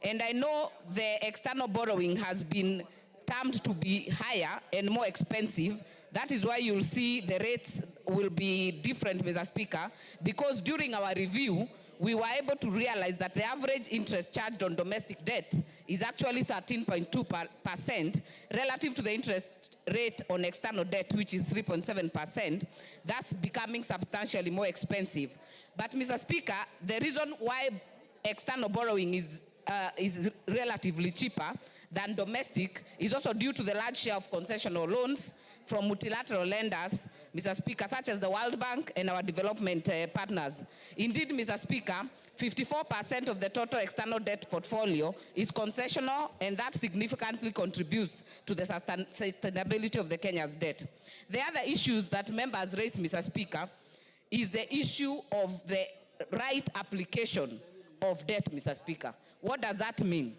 And I know the external borrowing has been termed to be higher and more expensive. That is why you'll see the rates will be different, Mr. Speaker, because during our review, we were able to realize that the average interest charged on domestic debt is actually 13.2% relative to the interest rate on external debt, which is 3.7%. That's becoming substantially more expensive. But, Mr. Speaker, the reason why external borrowing is relatively cheaper than domestic is also due to the large share of concessional loans from multilateral lenders, Mr. Speaker, such as the World Bank and our development partners. Indeed, Mr. Speaker, 54% of the total external debt portfolio is concessional, and that significantly contributes to the sustainability of the Kenya's debt. The other issues that members raise, Mr. Speaker, is the issue of the right application of debt, Mr. Speaker. What does that mean?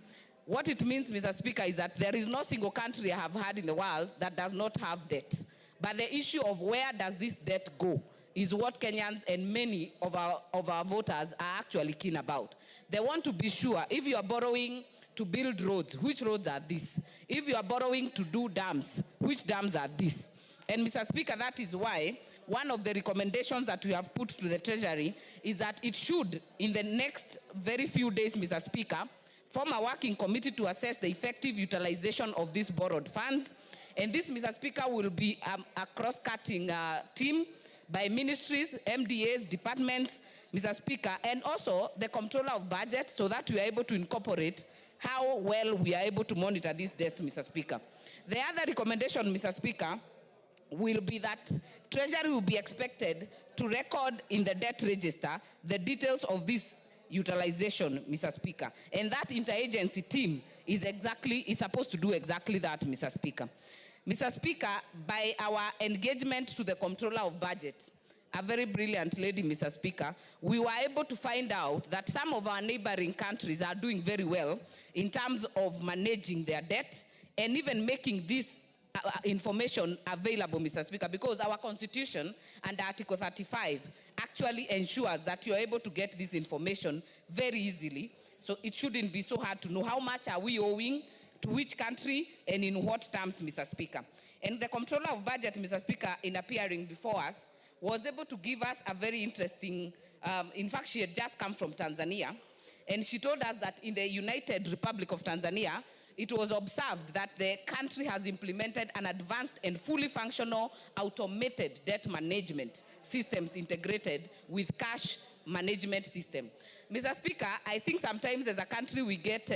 What it means, Mr. Speaker, is that there is no single country I have had in the world that does not have debt. But the issue of where does this debt go is what Kenyans and many of our voters are actually keen about. They want to be sure if you are borrowing to build roads, which roads are these? If you are borrowing to do dams, which dams are these? And Mr. Speaker, that is why one of the recommendations that we have put to the Treasury is that it should, in the next very few days, Mr. Speaker, form a working committee to assess the effective utilization of these borrowed funds. And this, Mr. Speaker, will be a cross-cutting team by ministries, MDAs, departments, Mr. Speaker, and also the Comptroller of Budget, so that we are able to incorporate how well we are able to monitor these debts, Mr. Speaker. The other recommendation, Mr. Speaker, will be that Treasury will be expected to record in the debt register the details of this utilization, Mr. Speaker. And that interagency team is supposed to do exactly that, Mr. Speaker. Mr. Speaker, by our engagement to the Comptroller of Budget, a very brilliant lady, Mr. Speaker, we were able to find out that some of our neighboring countries are doing very well in terms of managing their debt and even making this information available, Mr. Speaker, because our Constitution and Article 35 actually ensures that you are able to get this information very easily. So it shouldn't be so hard to know how much are we owing to which country and in what terms, Mr. Speaker. And the Comptroller of Budget, Mr. Speaker, in appearing before us, was able to give us a very interesting, in fact, she had just come from Tanzania, and she told us that in the United Republic of Tanzania, it was observed that the country has implemented an advanced and fully functional automated debt management systems integrated with cash management system. Mr. Speaker, I think sometimes as a country we get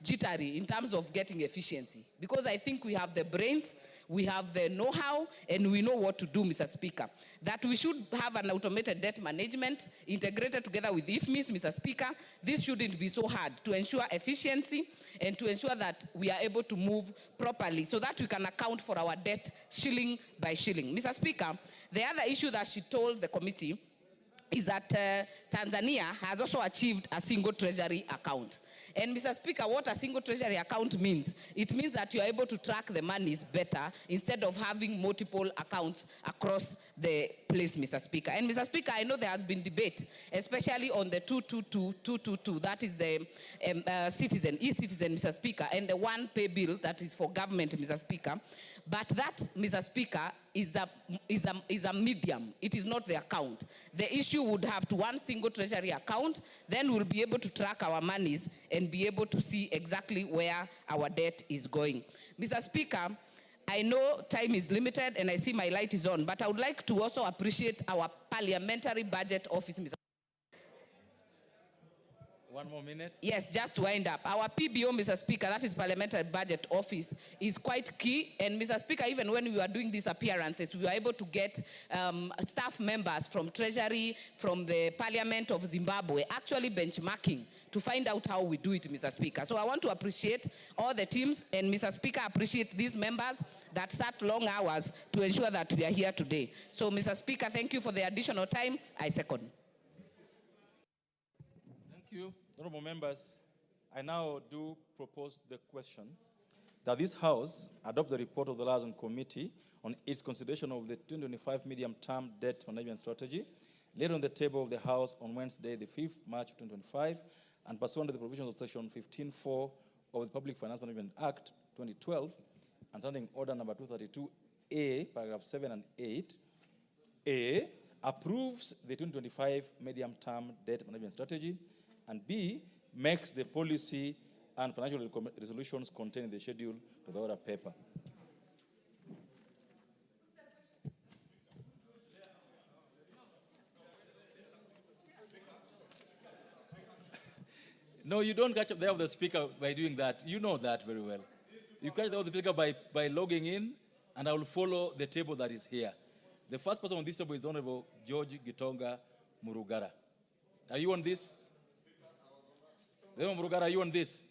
jittery in terms of getting efficiency, because I think we have the brains, we have the know-how, and we know what to do, Mr. Speaker. That we should have an automated debt management integrated together with IFMIS, Mr. Speaker. This shouldn't be so hard to ensure efficiency and to ensure that we are able to move properly so that we can account for our debt shilling by shilling. Mr. Speaker, the other issue that she told the committee is that Tanzania has also achieved a single treasury account. And Mr. Speaker, what a single treasury account means, it means that you are able to track the monies better instead of having multiple accounts across the place, Mr. Speaker. And Mr. Speaker, I know there has been debate, especially on the 222, that is the e-citizen, Mr. Speaker, and the one pay bill that is for government, Mr. Speaker. But that, Mr. Speaker, is a medium. It is not the account. The issue would have to one single treasury account, then we'll be able to track our monies and be able to see exactly where our debt is going. Mr. Speaker, I know time is limited and I see my light is on, but I would like to also appreciate our Parliamentary Budget Office, Mr. One more minute. Yes, just to wind up. Our PBO, Mr. Speaker, that is Parliamentary Budget Office, is quite key. And Mr. Speaker, even when we were doing these appearances, we were able to get staff members from Treasury, from the Parliament of Zimbabwe, actually benchmarking to find out how we do it, Mr. Speaker. So I want to appreciate all the teams, and Mr. Speaker, appreciate these members that sat long hours to ensure that we are here today. So, Mr. Speaker, thank you for the additional time. I second. Thank you. Honorable members, I now do propose the question that this House adopt the report of the Liaison Committee on its consideration of the 2025 medium-term debt management strategy laid on the table of the House on Wednesday, the 5th March 2025, and pursuant to the provisions of Section 15.4 of the Public Finance Management Act 2012, and Standing Order number 232A, paragraph 7 and 8, A, approves the 2025 medium-term debt management strategy, and B, makes the policy and financial resolutions contained in the schedule to the order paper. No, you don't catch up the eye of the speaker by doing that. You know that very well. You catch the eye of the speaker by logging in, and I will follow the table that is here. The first person on this table is the Honorable George Gitonga Murugara. Are you on this? The Honorable Murugara, are you on this?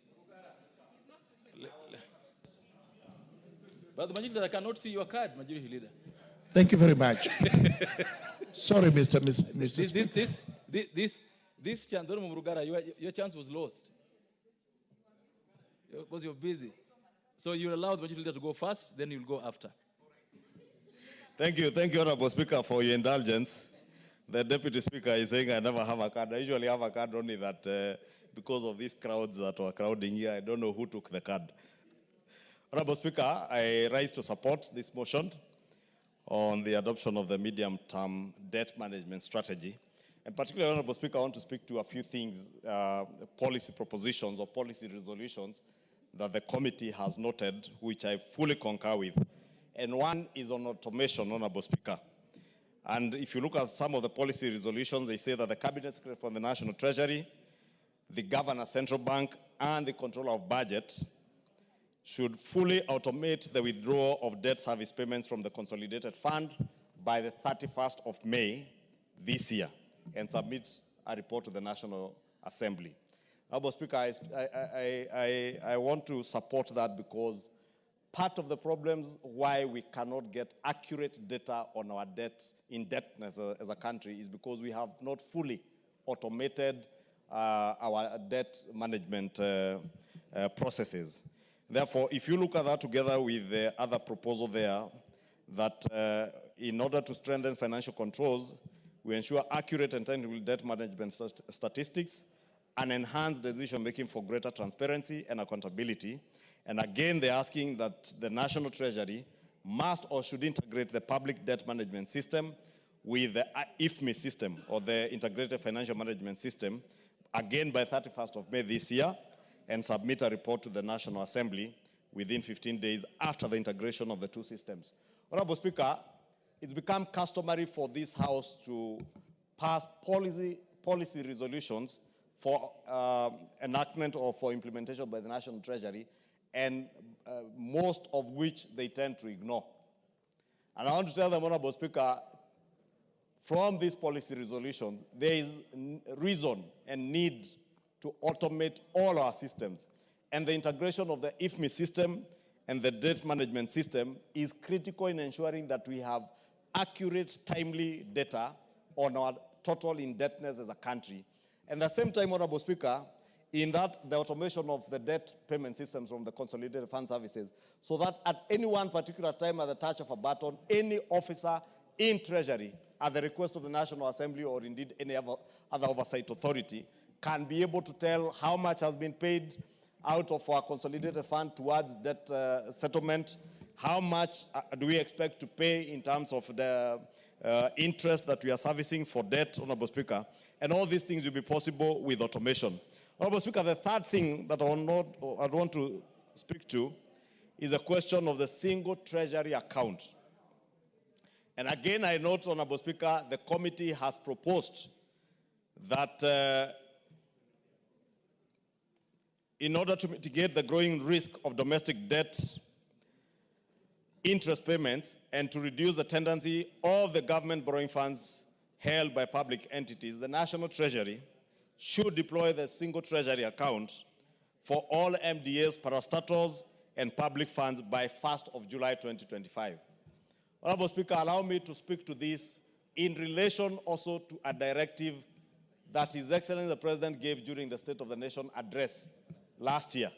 But the majority leader, I cannot see your card, majority leader. Thank you very much. Sorry, Mr. This chance, Honorable Murugara, your chance was lost because you're busy. So you allow the majority leader to go first, then you'll go after. Thank you, Honorable Speaker, for your indulgence. The Deputy Speaker is saying I never have a card. I usually have a card only that because of these crowds that were crowding here, I don't know who took the card. Honorable Speaker, I rise to support this motion on the adoption of the medium-term debt management strategy. And particularly, Honorable Speaker, I want to speak to a few things, policy propositions or policy resolutions that the committee has noted, which I fully concur with. And one is on automation, Honorable Speaker. And if you look at some of the policy resolutions, they say that the Cabinet Secretary from the National Treasury, the Governor Central Bank, and the Controller of Budget should fully automate the withdrawal of debt service payments from the Consolidated Fund by the 31st of May this year and submit a report to the National Assembly. Honorable Speaker, I want to support that because part of the problems why we cannot get accurate data on our debt indebtedness as a country is because we have not fully automated our debt management processes. Therefore, if you look at that together with the other proposal there, that in order to strengthen financial controls, we ensure accurate and timely debt management statistics and enhance decision-making for greater transparency and accountability. And again, they're asking that the National Treasury must or should integrate the public debt management system with the IFMI system, or the Integrated Financial Management System, again by 31st of May this year, and submit a report to the National Assembly within 15 days after the integration of the two systems. Honorable Speaker, it's become customary for this House to pass policy resolutions for enactment or for implementation by the National Treasury, and most of which they tend to ignore. And I want to tell them, Honorable Speaker, from these policy resolutions, there is reason and need to automate all our systems. And the integration of the IFMI system and the debt management system is critical in ensuring that we have accurate, timely data on our total indebtedness as a country. And at the same time, Honorable Speaker, in that the automation of the debt payment systems from the Consolidated Fund Services, so that at any one particular time at the touch of a button, any officer in Treasury, at the request of the National Assembly or indeed any other oversight authority, can be able to tell how much has been paid out of our consolidated fund towards debt settlement, how much do we expect to pay in terms of the interest that we are servicing for debt, Honorable Speaker, and all these things will be possible with automation. Honorable Speaker, the third thing that I want to speak to is a question of the single treasury account. And again, I note, Honorable Speaker, the committee has proposed that in order to mitigate the growing risk of domestic debt interest payments and to reduce the tendency of the government borrowing funds held by public entities, the National Treasury should deploy the single treasury account for all MDAs, parastatals, and public funds by 1st of July 2025. Honorable Speaker, allow me to speak to this in relation also to a directive that His Excellency the President gave during the State of the Nation address last year.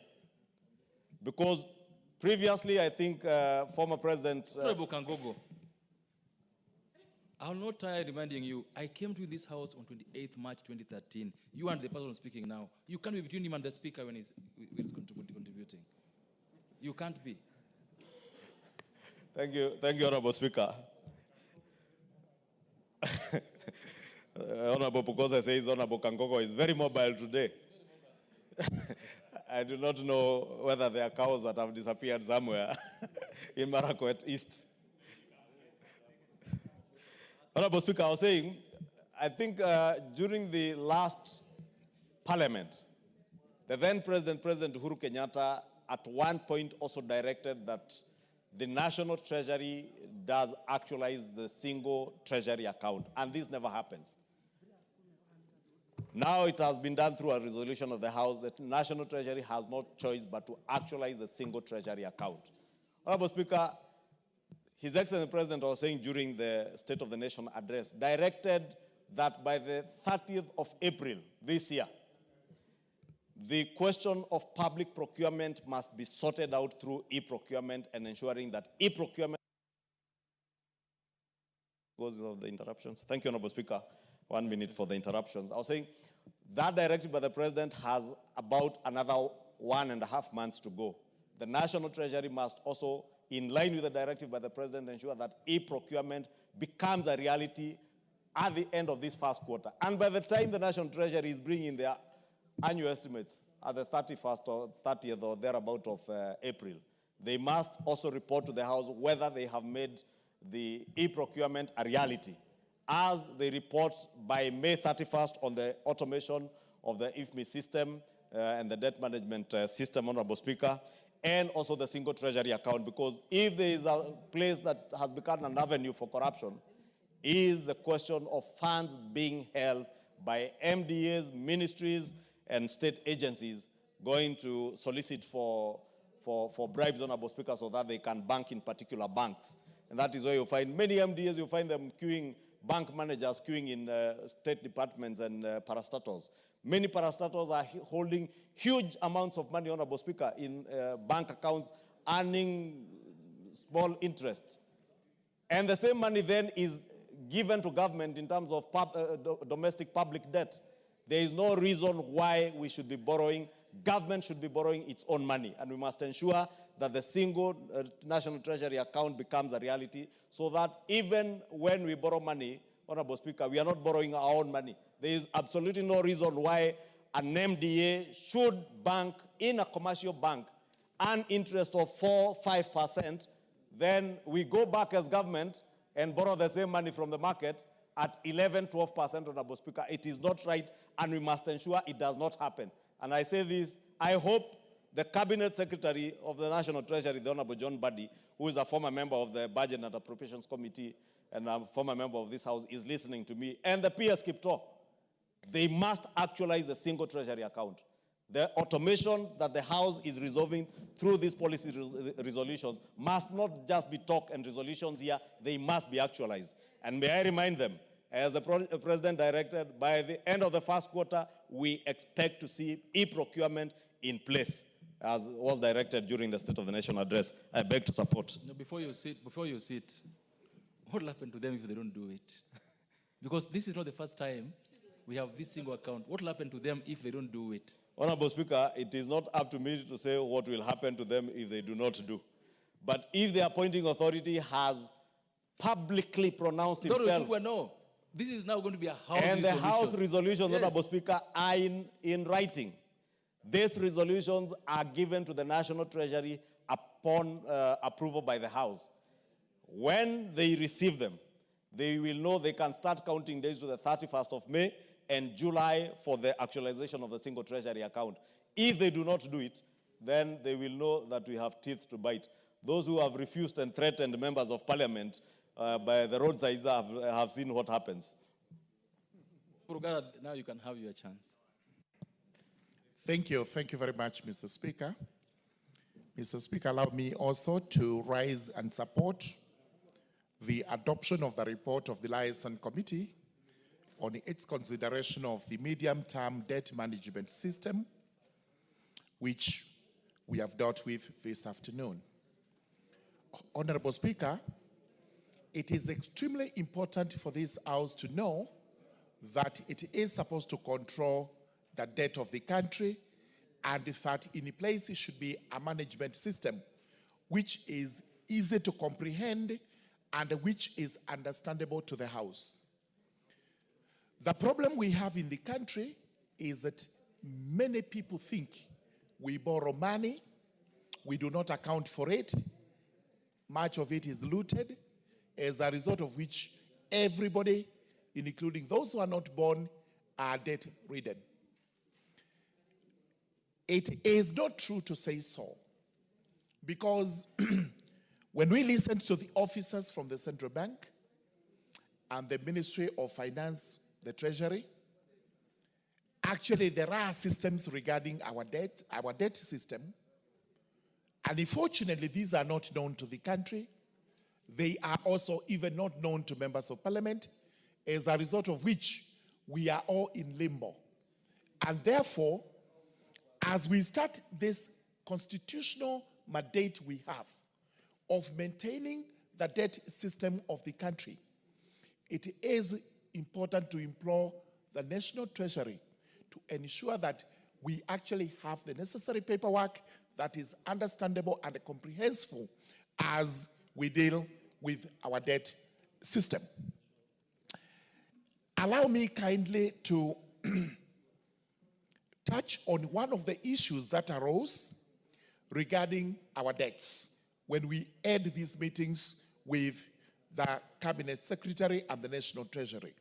Because previously, I think former President... Honorable Kangogo, I will not tire reminding you, I came to this House on 28th March 2013. You and the person speaking now. You can't be between him and the Speaker when he's contributing. You can't be. Thank you, Honorable Speaker. Honorable Pukosa says Honorable Kangogo is very mobile today. I do not know whether there are cows that have disappeared somewhere in Marakwet East. Honorable Speaker, I was saying, I think during the last Parliament, The then President Uhuru Kenyatta, at one point also directed that the National Treasury does actualize the single treasury account, and this never happens. Now it has been done through a resolution of the House that National Treasury has no choice but to actualize the single treasury account. Honorable Speaker, His Excellency the President was saying during the State of the Nation address, directed that by the 30th of April this year, the question of public procurement must be sorted out through e-procurement and ensuring that e-procurement goes of the interruptions. Thank you, Honorable Speaker. 1 minute for the interruptions. I was saying that directive by the President has about another 1.5 months to go. The National Treasury must also, in line with the directive by the President, ensure that e-procurement becomes a reality at the end of this first quarter. And by the time the National Treasury is bringing their annual estimates at the 31st or 30th or thereabout of April, they must also report to the House whether they have made the e-procurement a reality, as they report by May 31st on the automation of the IFMI system and the debt management system, Honorable Speaker, and also the single treasury account, because if there is a place that has become an avenue for corruption, is the question of funds being held by MDAs, ministries, and state agencies going to solicit for bribes, Honorable Speaker, so that they can bank in particular banks. And that is where you find many MDAs, you find them queuing, bank managers queuing in state departments and parastatals. Many parastatals are holding huge amounts of money, Honorable Speaker, in bank accounts, earning small interest. And the same money then is given to government in terms of domestic public debt. There is no reason why we should be borrowing. Government should be borrowing its own money, and we must ensure that the single National Treasury account becomes a reality, so that even when we borrow money, Honorable Speaker, we are not borrowing our own money. There is absolutely no reason why an MDA should bank in a commercial bank an interest of 4-5%, then we go back as government and borrow the same money from the market at 11-12%, Honorable Speaker. It is not right, and we must ensure it does not happen. And I say this, I hope the Cabinet Secretary of the National Treasury, the Honorable John Buddy, who is a former member of the Budget and Appropriations Committee and a former member of this House, is listening to me, and the PS Kipto. They must actualize the single treasury account. The automation that the House is resolving through these policy resolutions must not just be talk and resolutions here, they must be actualized. And may I remind them, as the President directed, by the end of the first quarter, we expect to see e-procurement in place, as was directed during the State of the Nation address. I beg to support. No, before you sit, what will happen to them if they don't do it? Because this is not the first time we have this single account. What will happen to them if they don't do it? Honorable Speaker, it is not up to me to say what will happen to them if they do not do. But if the appointing authority has publicly pronounced himself, no. This is now going to be a House and resolution. the House resolutions, Yes. Honorable Speaker, are in writing. These resolutions are given to the National Treasury upon approval by the House. When they receive them, they will know they can start counting days to the 31st of May and July for the actualization of the single treasury account. If they do not do it, then they will know that we have teeth to bite. Those who have refused and threatened members of parliament by the roadsides have seen what happens. Rugara, now you can have your chance. Thank you. Thank you very much, Mr. Speaker. Mr. Speaker, allow me also to rise and support the adoption of the report of the Liaison Committee on its consideration of the medium-term debt management system, which we have dealt with this afternoon. Honorable Speaker, it is extremely important for this House to know that it is supposed to control the debt of the country, and that in place it should be a management system which is easy to comprehend and which is understandable to the House. The problem we have in the country is that many people think we borrow money, we do not account for it, much of it is looted, as a result of which everybody, including those who are not born, are debt-ridden. It is not true to say so, because when we listened to the officers from the Central Bank and the Ministry of Finance, the Treasury, actually there are systems regarding our debt system, and unfortunately these are not known to the country. They are also even not known to members of parliament, as a result of which we are all in limbo. And therefore, as we start this constitutional mandate we have of maintaining the debt system of the country, it is important to implore the National Treasury to ensure that we actually have the necessary paperwork that is understandable and comprehensible as we deal with our debt system. Allow me kindly to touch on one of the issues that arose regarding our debts when we had these meetings with the Cabinet Secretary and the National Treasury.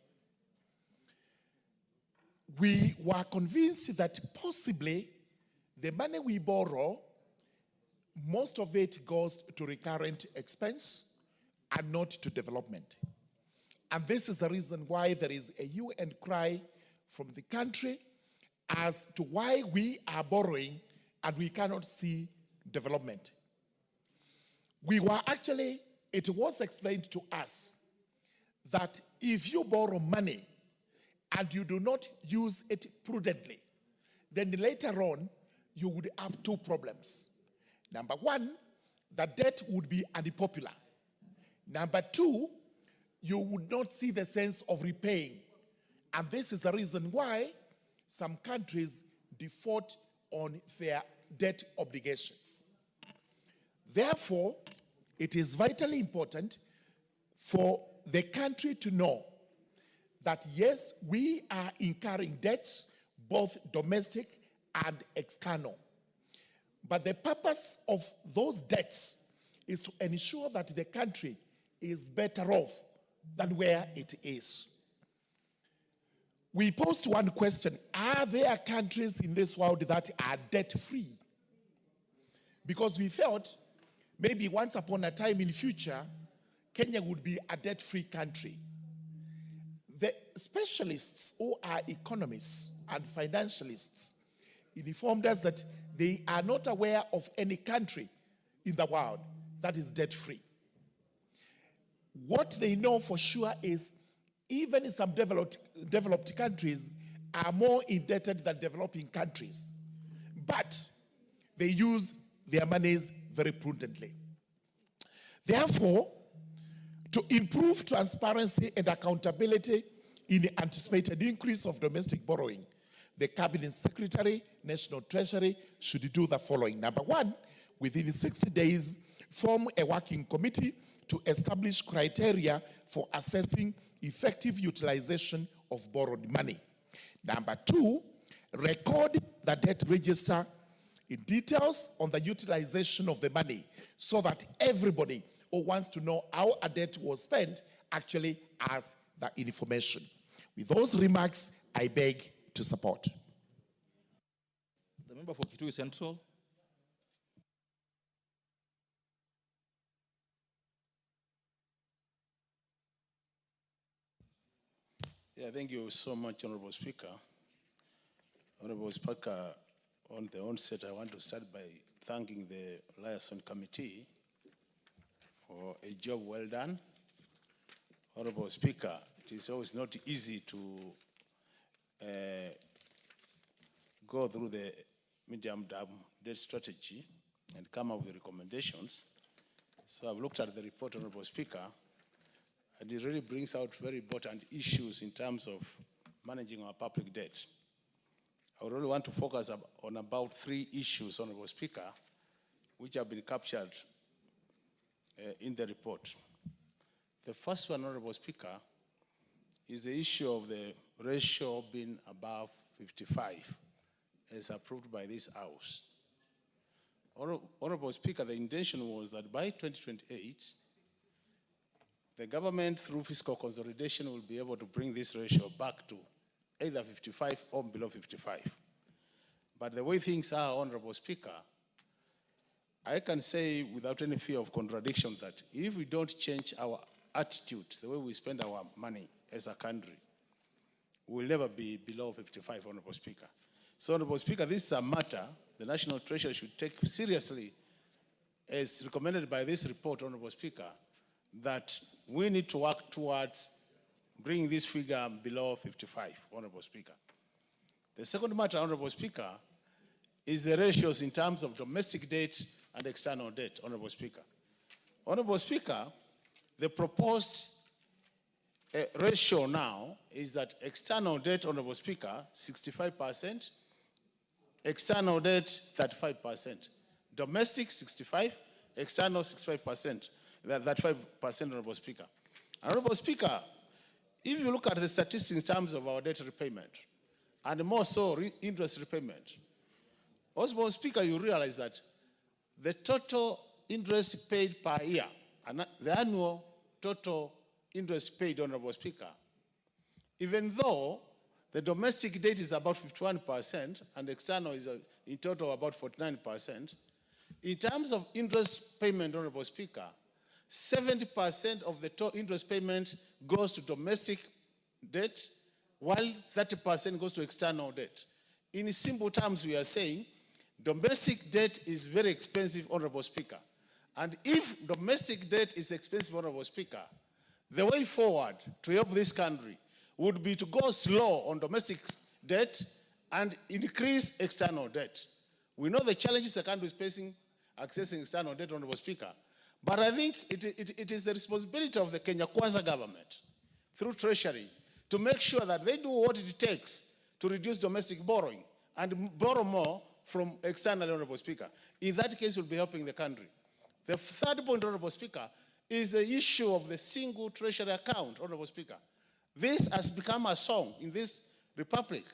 We were convinced that possibly the money we borrow, most of it goes to recurrent expense and not to development. And this is the reason why there is a hue and cry from the country as to why we are borrowing and we cannot see development. It was explained to us that if you borrow money and you do not use it prudently, then later on you would have two problems. Number one, the debt would be unpopular. Number two, you would not see the sense of repaying. And this is the reason why some countries default on their debt obligations. Therefore, it is vitally important for the country to know that yes, we are incurring debts, both domestic and external. But the purpose of those debts is to ensure that the country is better off than where it is. We posed one question: are there countries in this world that are debt-free? Because we felt maybe once upon a time in the future, Kenya would be a debt-free country. The specialists who are economists and financialists informed us that they are not aware of any country in the world that is debt-free. What they know for sure is even some developed countries are more indebted than developing countries, but they use their monies very prudently. Therefore, to improve transparency and accountability in the anticipated increase of domestic borrowing, the Cabinet Secretary, National Treasury should do the following. Number one, within 60 days, form a working committee to establish criteria for assessing effective utilization of borrowed money. Number two, record the debt register in details on the utilization of the money so that everybody who wants to know how a debt was spent actually has the information. With those remarks, I beg to support. The member for Kitui Central. Yeah, thank you so much, Honorable Speaker. Honorable Speaker, on the onset, I want to start by thanking the Liaison Committee for a job well done. Honorable Speaker, it is always not easy to go through the medium-term debt strategy and come up with recommendations. So I've looked at the report, Honorable Speaker, and it really brings out very important issues in terms of managing our public debt. I would really want to focus on about 3 issues, Honorable Speaker, which have been captured in the report. The first one, Honorable Speaker, is the issue of the ratio being above 55, as approved by this House. Honorable Speaker, the intention was that by 2028, the government, through fiscal consolidation, will be able to bring this ratio back to either 55 or below 55. But the way things are, Honorable Speaker, I can say without any fear of contradiction that if we don't change our attitude, the way we spend our money as a country, we'll never be below 55, Honorable Speaker. So, Honorable Speaker, this is a matter the National Treasury should take seriously, as recommended by this report, Honorable Speaker, that we need to work towards bringing this figure below 55, Honorable Speaker. The second matter, Honorable Speaker, is the ratios in terms of domestic debt and external debt, Honorable Speaker. Honorable Speaker, the proposed ratio now is that external debt, Honorable Speaker, 65%, external debt 35%, domestic 65, external 65%, 35%, Honorable Speaker. Honorable Speaker, if you look at the statistics in terms of our debt repayment, and more so interest repayment, Honorable Speaker, you realize that the total interest paid per year, and the annual total interest paid, Honorable Speaker, even though the domestic debt is about 51% and external is in total about 49%, in terms of interest payment, Honorable Speaker, 70% of the total interest payment goes to domestic debt, while 30% goes to external debt. In simple terms, we are saying domestic debt is very expensive, Honorable Speaker. And if domestic debt is expensive, Honorable Speaker, the way forward to help this country would be to go slow on domestic debt and increase external debt. We know the challenges the country is facing accessing external debt, Honorable Speaker, but I think it is the responsibility of the Kenya Kwanza government through Treasury to make sure that they do what it takes to reduce domestic borrowing and borrow more from external, Honorable Speaker. In that case, we'll be helping the country. The third point, Honorable Speaker, is the issue of the single treasury account, Honorable Speaker. This has become a song in this republic.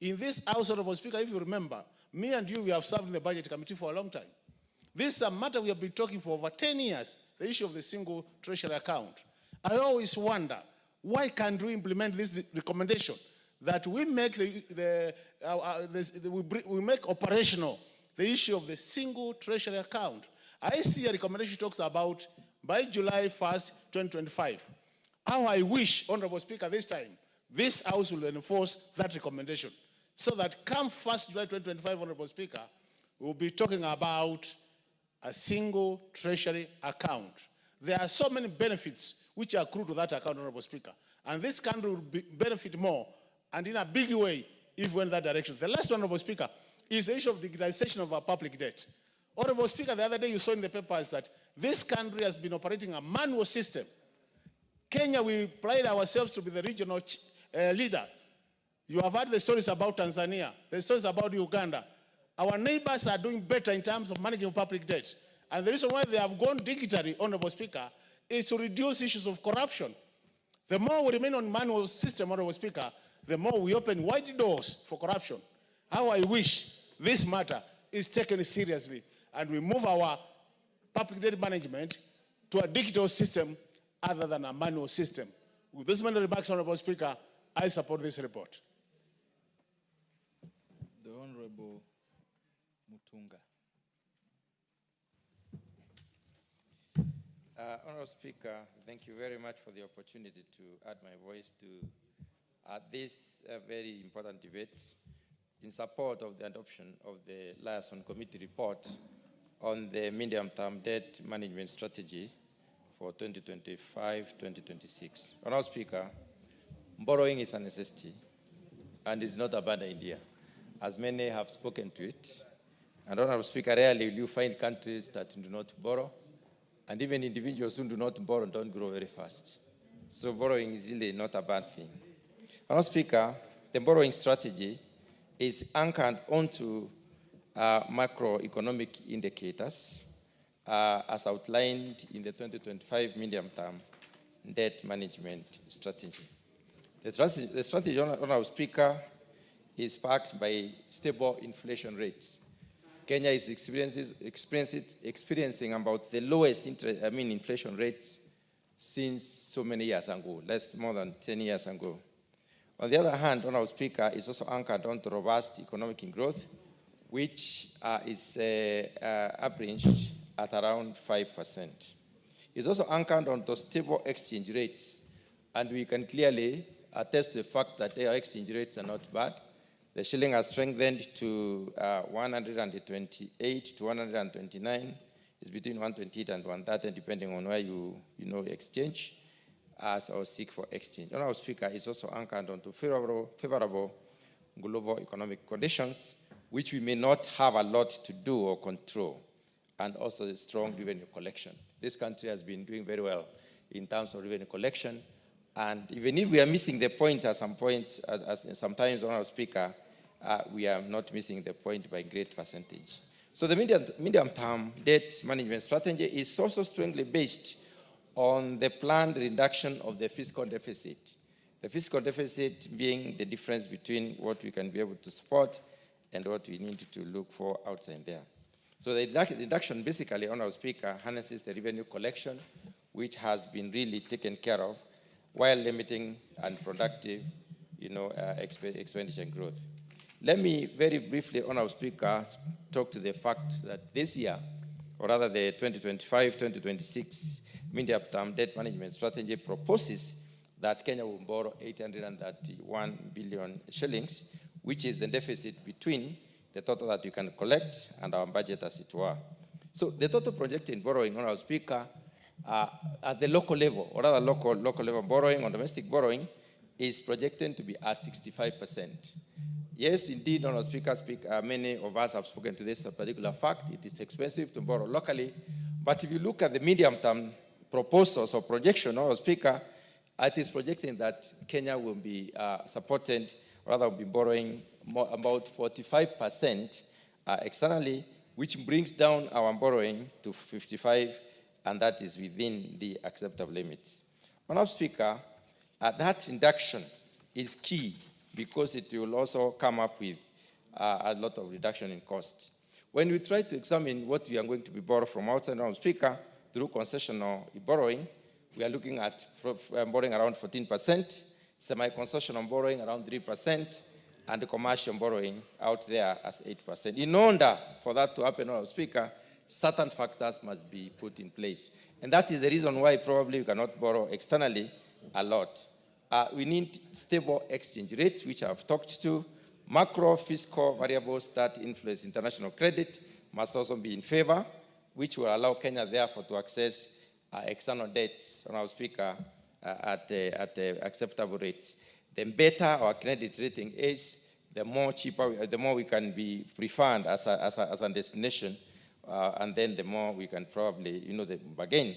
In this House, Honorable Speaker, if you remember, me and you, we have served in the Budget Committee for a long time. This is a matter we have been talking for over 10 years, the issue of the single treasury account. I always wonder, why can't we implement this recommendation that we make we make operational the issue of the single treasury account? I see a recommendation talks about by July 1st, 2025. How I wish, Honorable Speaker, this time, this House will enforce that recommendation so that come 1st July 2025, Honorable Speaker, we'll be talking about a single treasury account. There are so many benefits which accrue to that account, Honorable Speaker, and this country will benefit more and in a big way if we went that direction. The last one, Honorable Speaker, is the issue of digitization of our public debt. Honorable Speaker, the other day you saw in the papers that this country has been operating a manual system. Kenya, we pride ourselves to be the regional leader. You have heard the stories about Tanzania, the stories about Uganda. Our neighbors are doing better in terms of managing public debt. And the reason why they have gone digitally, Honorable Speaker, is to reduce issues of corruption. The more we remain on manual system, Honorable Speaker, the more we open wide doors for corruption. How I wish this matter is taken seriously and we move our public debt management to a digital system other than a manual system. With this many remarks, Honorable Speaker, I support this report. The Honorable Mutunga. Honorable Speaker, thank you very much for the opportunity to add my voice to this very important debate in support of the adoption of the Liaison Committee report on the medium-term debt management strategy for 2025-2026. Honorable Speaker, borrowing is a necessity and is not a bad idea, as many have spoken to it. And Honorable Speaker, rarely will you find countries that do not borrow, and even individuals who do not borrow don't grow very fast. So borrowing is really not a bad thing. Honorable Speaker, the borrowing strategy is anchored onto macroeconomic indicators as outlined in the 2025 medium-term debt management strategy. The strategy, Honorable Speaker, is backed by stable inflation rates. Kenya is experiencing about the lowest inflation rates since so many years ago, less more than 10 years ago. On the other hand, Honorable Speaker, is also anchored on robust economic growth which is averaged at around 5%. It's also anchored on the stable exchange rates, and we can clearly attest to the fact that our exchange rates are not bad. The shilling has strengthened to 128 to 129. It's between 128 and 130, depending on where you exchange as or seek for exchange. Honorable Speaker, is also anchored onto favorable global economic conditions, which we may not have a lot to do or control, and also the strong revenue collection. This country has been doing very well in terms of revenue collection, and even if we are missing the point at some points, as sometimes, Honorable Speaker, we are not missing the point by a great percentage. So the medium-term debt management strategy is also strongly based on the planned reduction of the fiscal deficit. The fiscal deficit being the difference between what we can be able to support and what we need to look for outside there. So the reduction basically, Honorable Speaker, harnesses the revenue collection, which has been really taken care of, while limiting unproductive, expenditure and growth. Let me very briefly, Honorable Speaker, talk to the fact that this year, or rather the 2025-2026 medium-term debt management strategy proposes that Kenya will borrow 831 billion shillings, which is the deficit between the total that you can collect and our budget, as it were. So the total projected borrowing, Honorable Speaker, at the local level, or rather local level borrowing or domestic borrowing, is projected to be at 65%. Yes, indeed, Honorable Speaker, many of us have spoken to this particular fact. It is expensive to borrow locally, but if you look at the medium-term proposals or projection, Honorable Speaker, it is projecting that Kenya will be supported, rather will be borrowing about 45% externally, which brings down our borrowing to 55%, and that is within the acceptable limits. Honorable Speaker, that reduction is key because it will also come up with a lot of reduction in costs. When we try to examine what we are going to be borrowed from outside, Honorable Speaker, through concessional borrowing, we are looking at borrowing around 14%, semi-concessional borrowing around 3%, and the commercial borrowing out there as 8%. In order for that to happen, Honorable Speaker, certain factors must be put in place. And that is the reason why probably we cannot borrow externally a lot. We need stable exchange rates, which I've talked to. Macro fiscal variables that influence international credit must also be in favor, which will allow Kenya, therefore, to access external debts, Honorable Speaker, at acceptable rates. The better our credit rating is, the more cheaper, the more we can be preferred as a destination, and then the more we can probably, the bargain.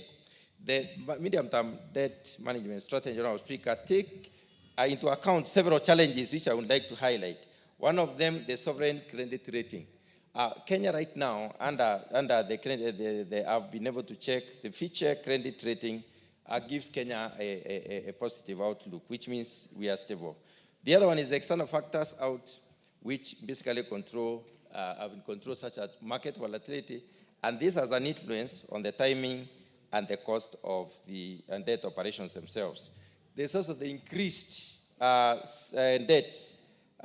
The medium-term debt management strategy, Honorable Speaker, take into account several challenges which I would like to highlight. One of them, the sovereign credit rating. Kenya right now, under the credit, they have been able to check the future credit rating gives Kenya a positive outlook, which means we are stable. The other one is the external factors out, which basically control such as market volatility, and this has an influence on the timing and the cost of the debt operations themselves. There's also the increased debt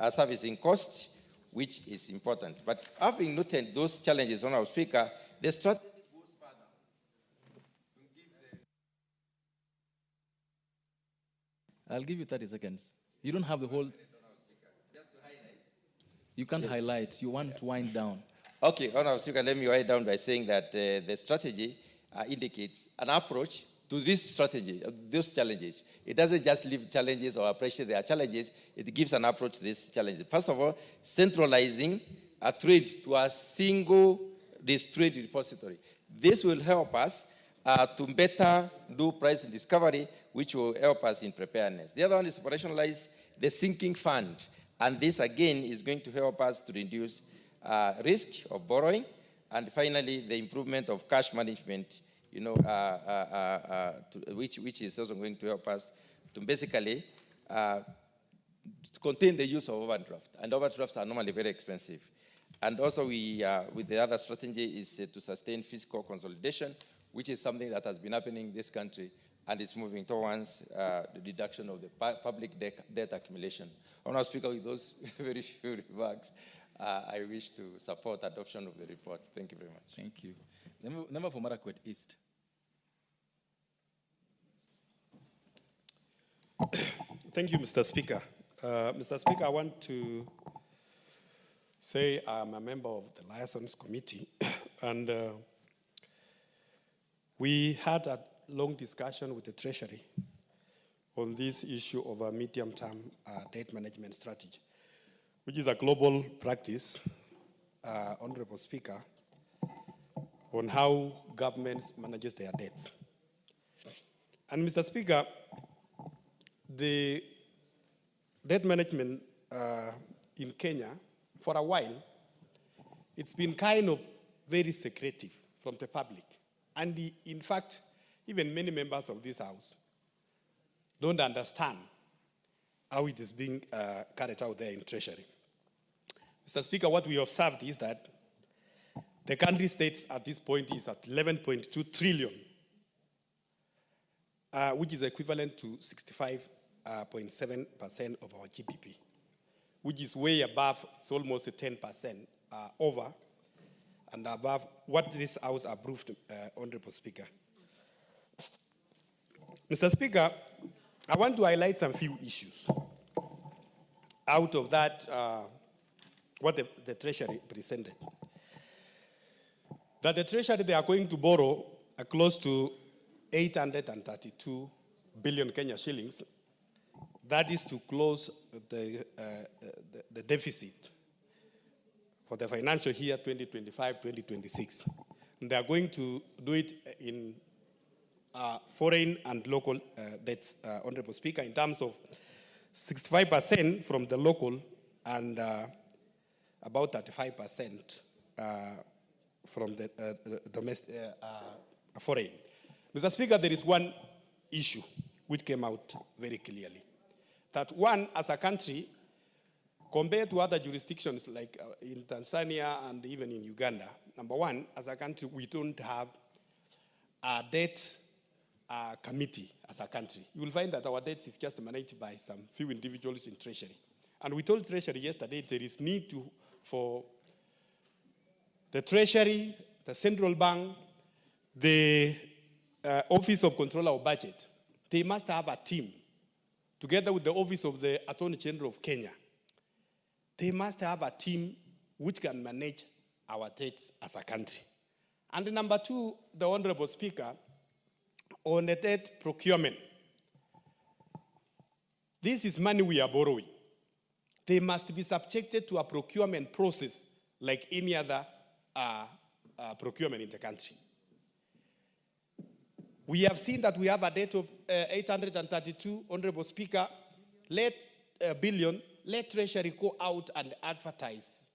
servicing cost, which is important. But having noted those challenges, Honorable Speaker, the strategy goes further. I'll give you 30 seconds. You don't have the whole. Just to highlight. You can't highlight. You want to wind down. Okay, Honorable Speaker, let me wind down by saying that the strategy indicates an approach to this strategy, those challenges. It doesn't just leave challenges or appreciate their challenges. It gives an approach to these challenges. First of all, centralizing a trade to a single trade repository. This will help us to better do price discovery, which will help us in preparedness. The other one is operationalize the sinking fund. And this, again, is going to help us to reduce risk of borrowing. And finally, the improvement of cash management, which is also going to help us to basically contain the use of overdraft. And overdrafts are normally very expensive. And also, with the other strategy is to sustain fiscal consolidation, which is something that has been happening in this country and is moving towards the reduction of the public debt accumulation. Honorable Speaker, with those very few remarks, I wish to support adoption of the report. Thank you very much. Thank you. Member for Marakwet East. Thank you, Mr. Speaker. Mr. Speaker, I want to say I'm a member of the Liaisons Committee, and we had a long discussion with the Treasury on this issue of a medium-term debt management strategy, which is a global practice, Honorable Speaker, on how governments manages their debts. And Mr. Speaker, the debt management in Kenya, for a while, it's been kind of very secretive from the public. And in fact, even many members of this House don't understand how it is being carried out there in Treasury. Mr. Speaker, what we observed is that the country states at this point is at 11.2 trillion, which is equivalent to 65.7% of our GDP, which is way above, it's almost 10% over and above what this House approved, Honorable Speaker. Mr. Speaker, I want to highlight some few issues out of that, what the Treasury presented. That the Treasury, they are going to borrow close to 832 billion Kenya shillings. That is to close the deficit for the financial year 2025-2026. They are going to do it in foreign and local debts, Honorable Speaker, in terms of 65% from the local and about 35% from the domestic foreign. Mr. Speaker, there is one issue which came out very clearly. That one, as a country, compared to other jurisdictions like in Tanzania and even in Uganda, number one, as a country, we don't have a debt committee as a country. You will find that our debt is just managed by some few individuals in Treasury. And we told Treasury yesterday there is need for the Treasury, the Central Bank, the Office of Controller of Budget. They must have a team, together with the Office of the Attorney General of Kenya. They must have a team which can manage our debts as a country. And number two, the Honorable Speaker, on the debt procurement. This is money we are borrowing. They must be subjected to a procurement process like any other procurement in the country. We have seen that we have a debt of 832, Honorable Speaker. Let Treasury go out and advertise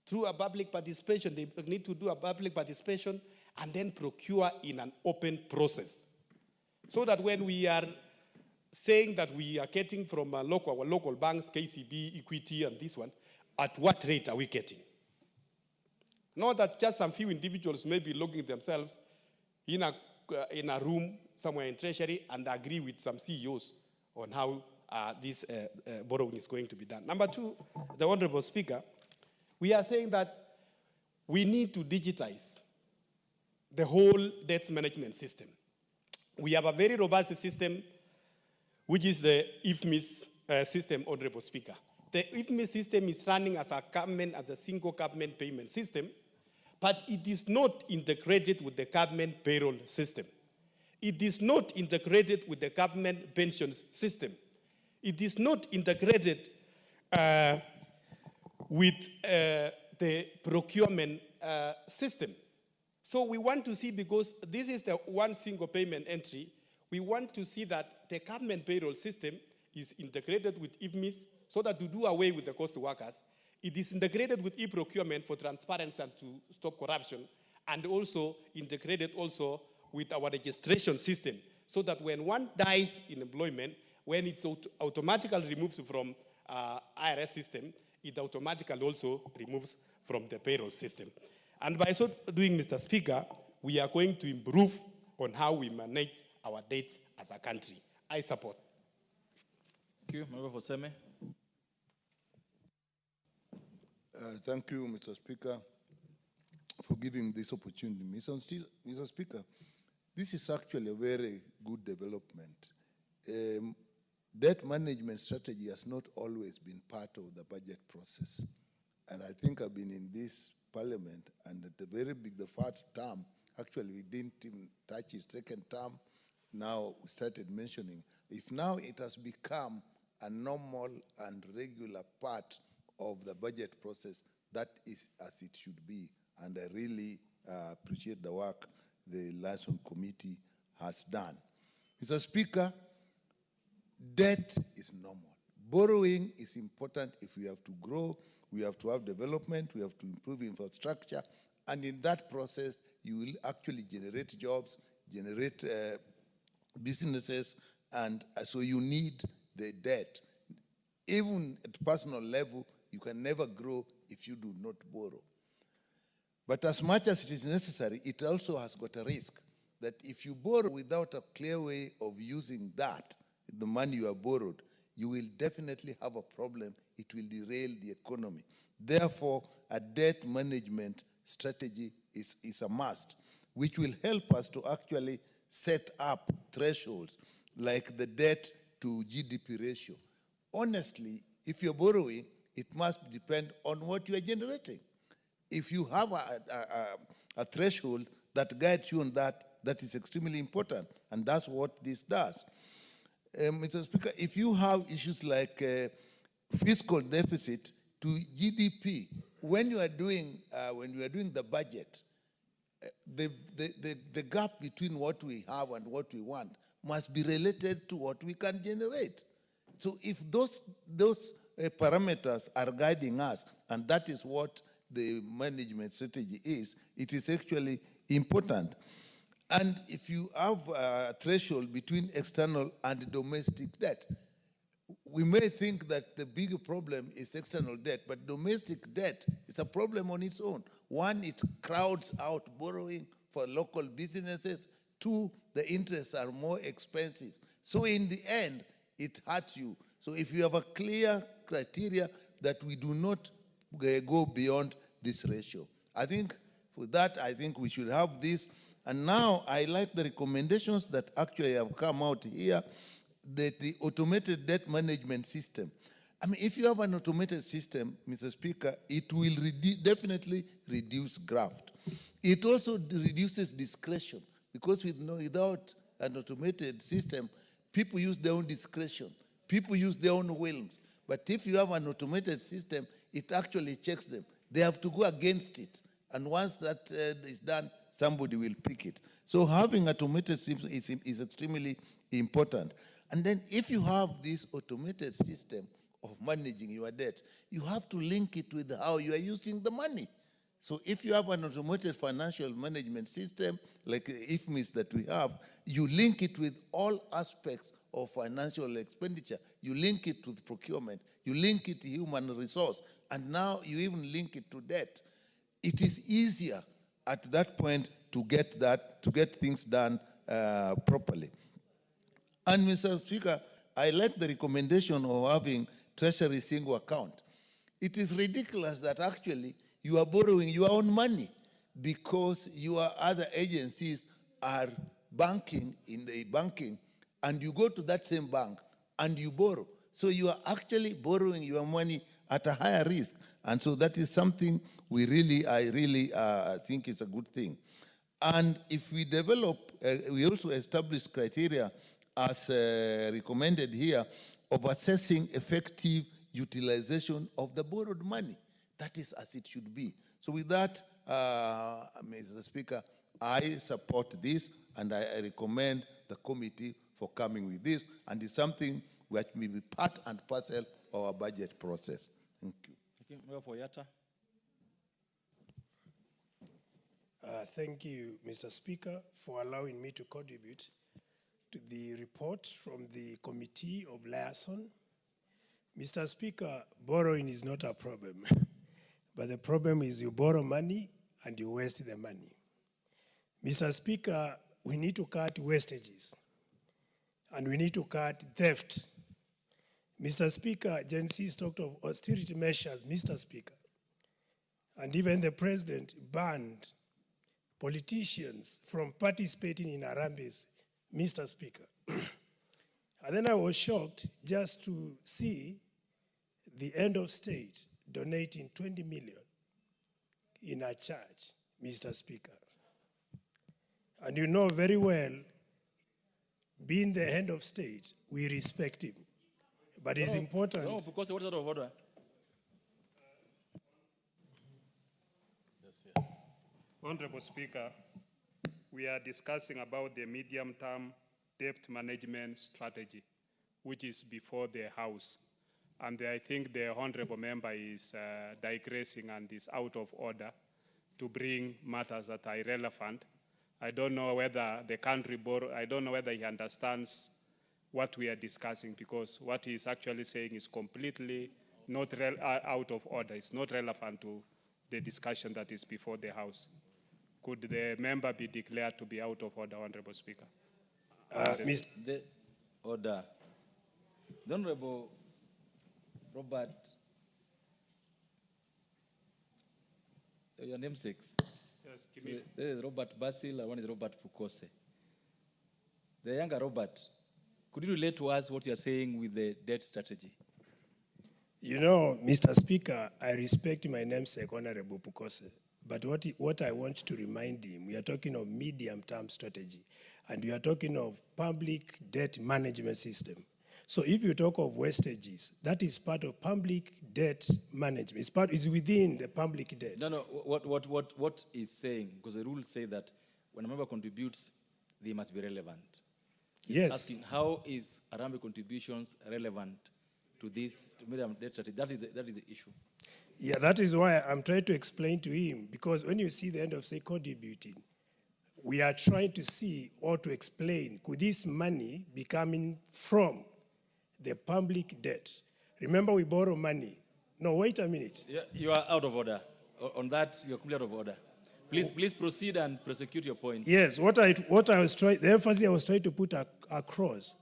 through a public participation. They need to do a public participation and then procure in an open process. So that when we are saying that we are getting from our local banks, KCB, Equity, and this one, at what rate are we getting? Not that just some few individuals may be looking themselves in a room somewhere in Treasury and agree with some CEOs on how this borrowing is going to be done. Number two, the Honorable Speaker, we are saying that we need to digitize the whole debt management system. We have a very robust system, which is the IFMIS system, Honorable Speaker. The IFMIS system is running as a single government payment system, but it is not integrated with the government payroll system. It is not integrated with the government pensions system. It is not integrated with the procurement system. So we want to see, because this is the one single payment entry, we want to see that the government payroll system is integrated with IFMIS so that to do away with the cost workers. It is integrated with e-procurement for transparency and to stop corruption, and also integrated also with our registration system so that when one dies in employment, when it's automatically removed from IRS system, it automatically also removes from the payroll system. And by so doing, Mr. Speaker, we are going to improve on how we manage our debts as a country. I support. Thank you. Member for Seme. Thank you, Mr. Speaker, for giving this opportunity. Mr. Speaker, this is actually a very good development. Debt management strategy has not always been part of the budget process. And I think I've been in this parliament, and at the first term, actually we didn't even touch it. Second term, now we started mentioning. If now it has become a normal and regular part of the budget process, that is as it should be. And I really appreciate the work the Liaison Committee has done. Mr. Speaker, debt is normal. Borrowing is important if we have to grow, we have to have development, we have to improve infrastructure, and in that process, you will actually generate jobs, generate businesses, and so you need the debt. Even at personal level, you can never grow if you do not borrow. But as much as it is necessary, it also has got a risk that if you borrow without a clear way of using that, the money you have borrowed, you will definitely have a problem. It will derail the economy. Therefore, a debt management strategy is a must, which will help us to actually set up thresholds like the debt to GDP ratio. Honestly, if you're borrowing, it must depend on what you are generating. If you have a threshold that guides you on that, that is extremely important, and that's what this does. Mr. Speaker, if you have issues like fiscal deficit to GDP, when you are doing the budget, the gap between what we have and what we want must be related to what we can generate. So if those parameters are guiding us, and that is what the management strategy is, it is actually important. And if you have a threshold between external and domestic debt, we may think that the bigger problem is external debt, but domestic debt is a problem on its own. One, it crowds out borrowing for local businesses. Two, the interests are more expensive. So in the end, it hurts you. So if you have a clear criteria that we do not go beyond this ratio, I think for that, I think we should have this. And now I like the recommendations that actually have come out here, that the automated debt management system. I mean, if you have an automated system, Mr. Speaker, it will definitely reduce graft. It also reduces discretion, because without an automated system, people use their own discretion. People use their own whims. But if you have an automated system, it actually checks them. They have to go against it. And once that is done, somebody will pick it. So having automated system is extremely important. And then if you have this automated system of managing your debt, you have to link it with how you are using the money. So if you have an automated financial management system, like IFMIS that we have, you link it with all aspects of financial expenditure. You link it to the procurement. You link it to human resource. And now you even link it to debt. It is easier at that point to get things done properly. And Mr. Speaker, I like the recommendation of having Treasury single account. It is ridiculous that actually you are borrowing your own money because your other agencies are banking in the banking, and you go to that same bank and you borrow. So you are actually borrowing your money at a higher risk. And so that is something I really think is a good thing. And if we develop, we also establish criteria as recommended here of assessing effective utilization of the borrowed money. That is as it should be. So with that, Mr. Speaker, I support this, and I recommend the committee for coming with this, and it's something which may be part and parcel of our budget process. Thank you. Thank you. For Yatta. Thank you, Mr. Speaker, for allowing me to contribute to the report from the Committee of Liaison. Mr. Speaker, borrowing is not a problem, but the problem is you borrow money and you waste the money. Mr. Speaker, we need to cut wastages and we need to cut theft. Mr. Speaker, Gen Z talked of austerity measures, Mr. Speaker. and even the president banned politicians from participating in Harambes, Mr. Speaker. And then I was shocked just to see the end of state donating 20 million in a church, Mr. Speaker. And you know very well, being the head of state, we respect him. But it's important. No, because what is out of order? Honorable Speaker, we are discussing about the medium-term debt management strategy, which is before the House. And I think the honorable member is digressing and is out of order to bring matters that are irrelevant. I don't know whether the country I don't know whether he understands what we are discussing, because what he is actually saying is completely not out of order. It's not relevant to the discussion that is before the House. Could the member be declared to be out of order, Honorable Speaker? The order. The Honorable Robert, your namesakes. Yes, So there is Robert Basil and one is Robert Pukose. The younger Robert, could you relate to us what you are saying with the debt strategy? You know, Mr. Speaker, I respect my namesake, Honorable Pukose. But what I want to remind him, we are talking of medium-term strategy, and we are talking of public debt management system. So if you talk of wastages, that is part of public debt management. It's within the public debt. No, what is saying, because the rules say that when a member contributes, they must be relevant. Yes. Asking how is Harambee contributions relevant to this medium debt strategy? That is the issue. Yeah, that is why I'm trying to explain to him, because when you see the end of, say, contributing, we are trying to see or to explain, could this money be coming from the public debt? Remember, we borrow money. No, wait a minute. Yeah, you are out of order. On that, you're completely out of order. Please proceed and prosecute your point. Yes, the emphasis I was trying to put across,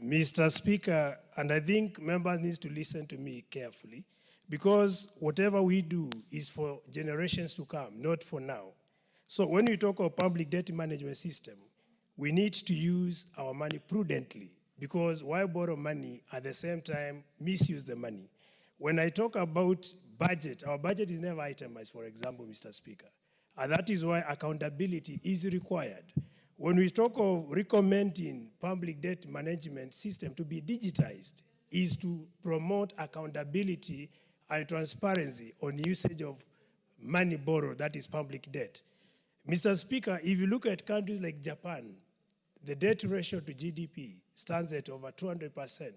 Mr. Speaker, and I think members need to listen to me carefully, because whatever we do is for generations to come, not for now. So when we talk of public debt management system, we need to use our money prudently, because why borrow money at the same time misuse the money? When I talk about budget, our budget is never itemized, for example, Mr. Speaker. And that is why accountability is required. When we talk of recommending public debt management system to be digitized, is to promote accountability and transparency on usage of money borrowed, that is public debt. Mr. Speaker, if you look at countries like Japan, the debt ratio to GDP stands at over 200%.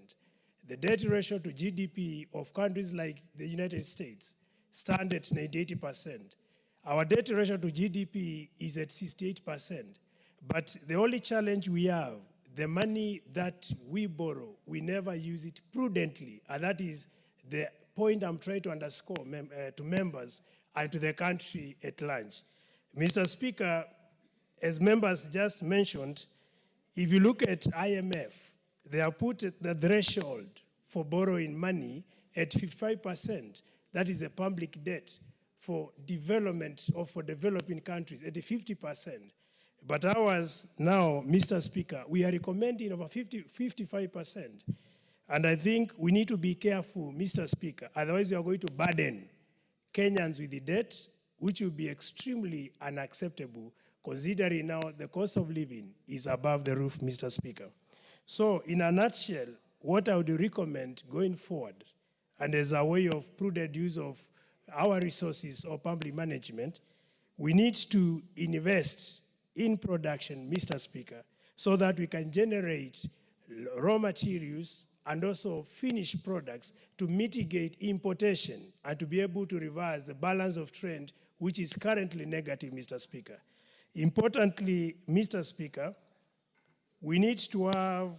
The debt ratio to GDP of countries like the United States stands at 98%. Our debt ratio to GDP is at 68%. But the only challenge we have, the money that we borrow, we never use it prudently. And that is the point I'm trying to underscore to members and to the country at large. Mr. Speaker, as members just mentioned, if you look at IMF, they have put the threshold for borrowing money at 55%. That is a public debt for development or for developing countries at 50%. But ours now, Mr. Speaker, we are recommending over 55%. And I think we need to be careful, Mr. Speaker, otherwise we are going to burden Kenyans with the debt, which will be extremely unacceptable, considering now the cost of living is above the roof, Mr. Speaker. So in a nutshell, what I would recommend going forward, and as a way of prudent use of our resources or public management, we need to invest in production, Mr. Speaker, so that we can generate raw materials and also finished products to mitigate importation and to be able to reverse the balance of trade, which is currently negative, Mr. Speaker. Importantly, Mr. Speaker, we need to have,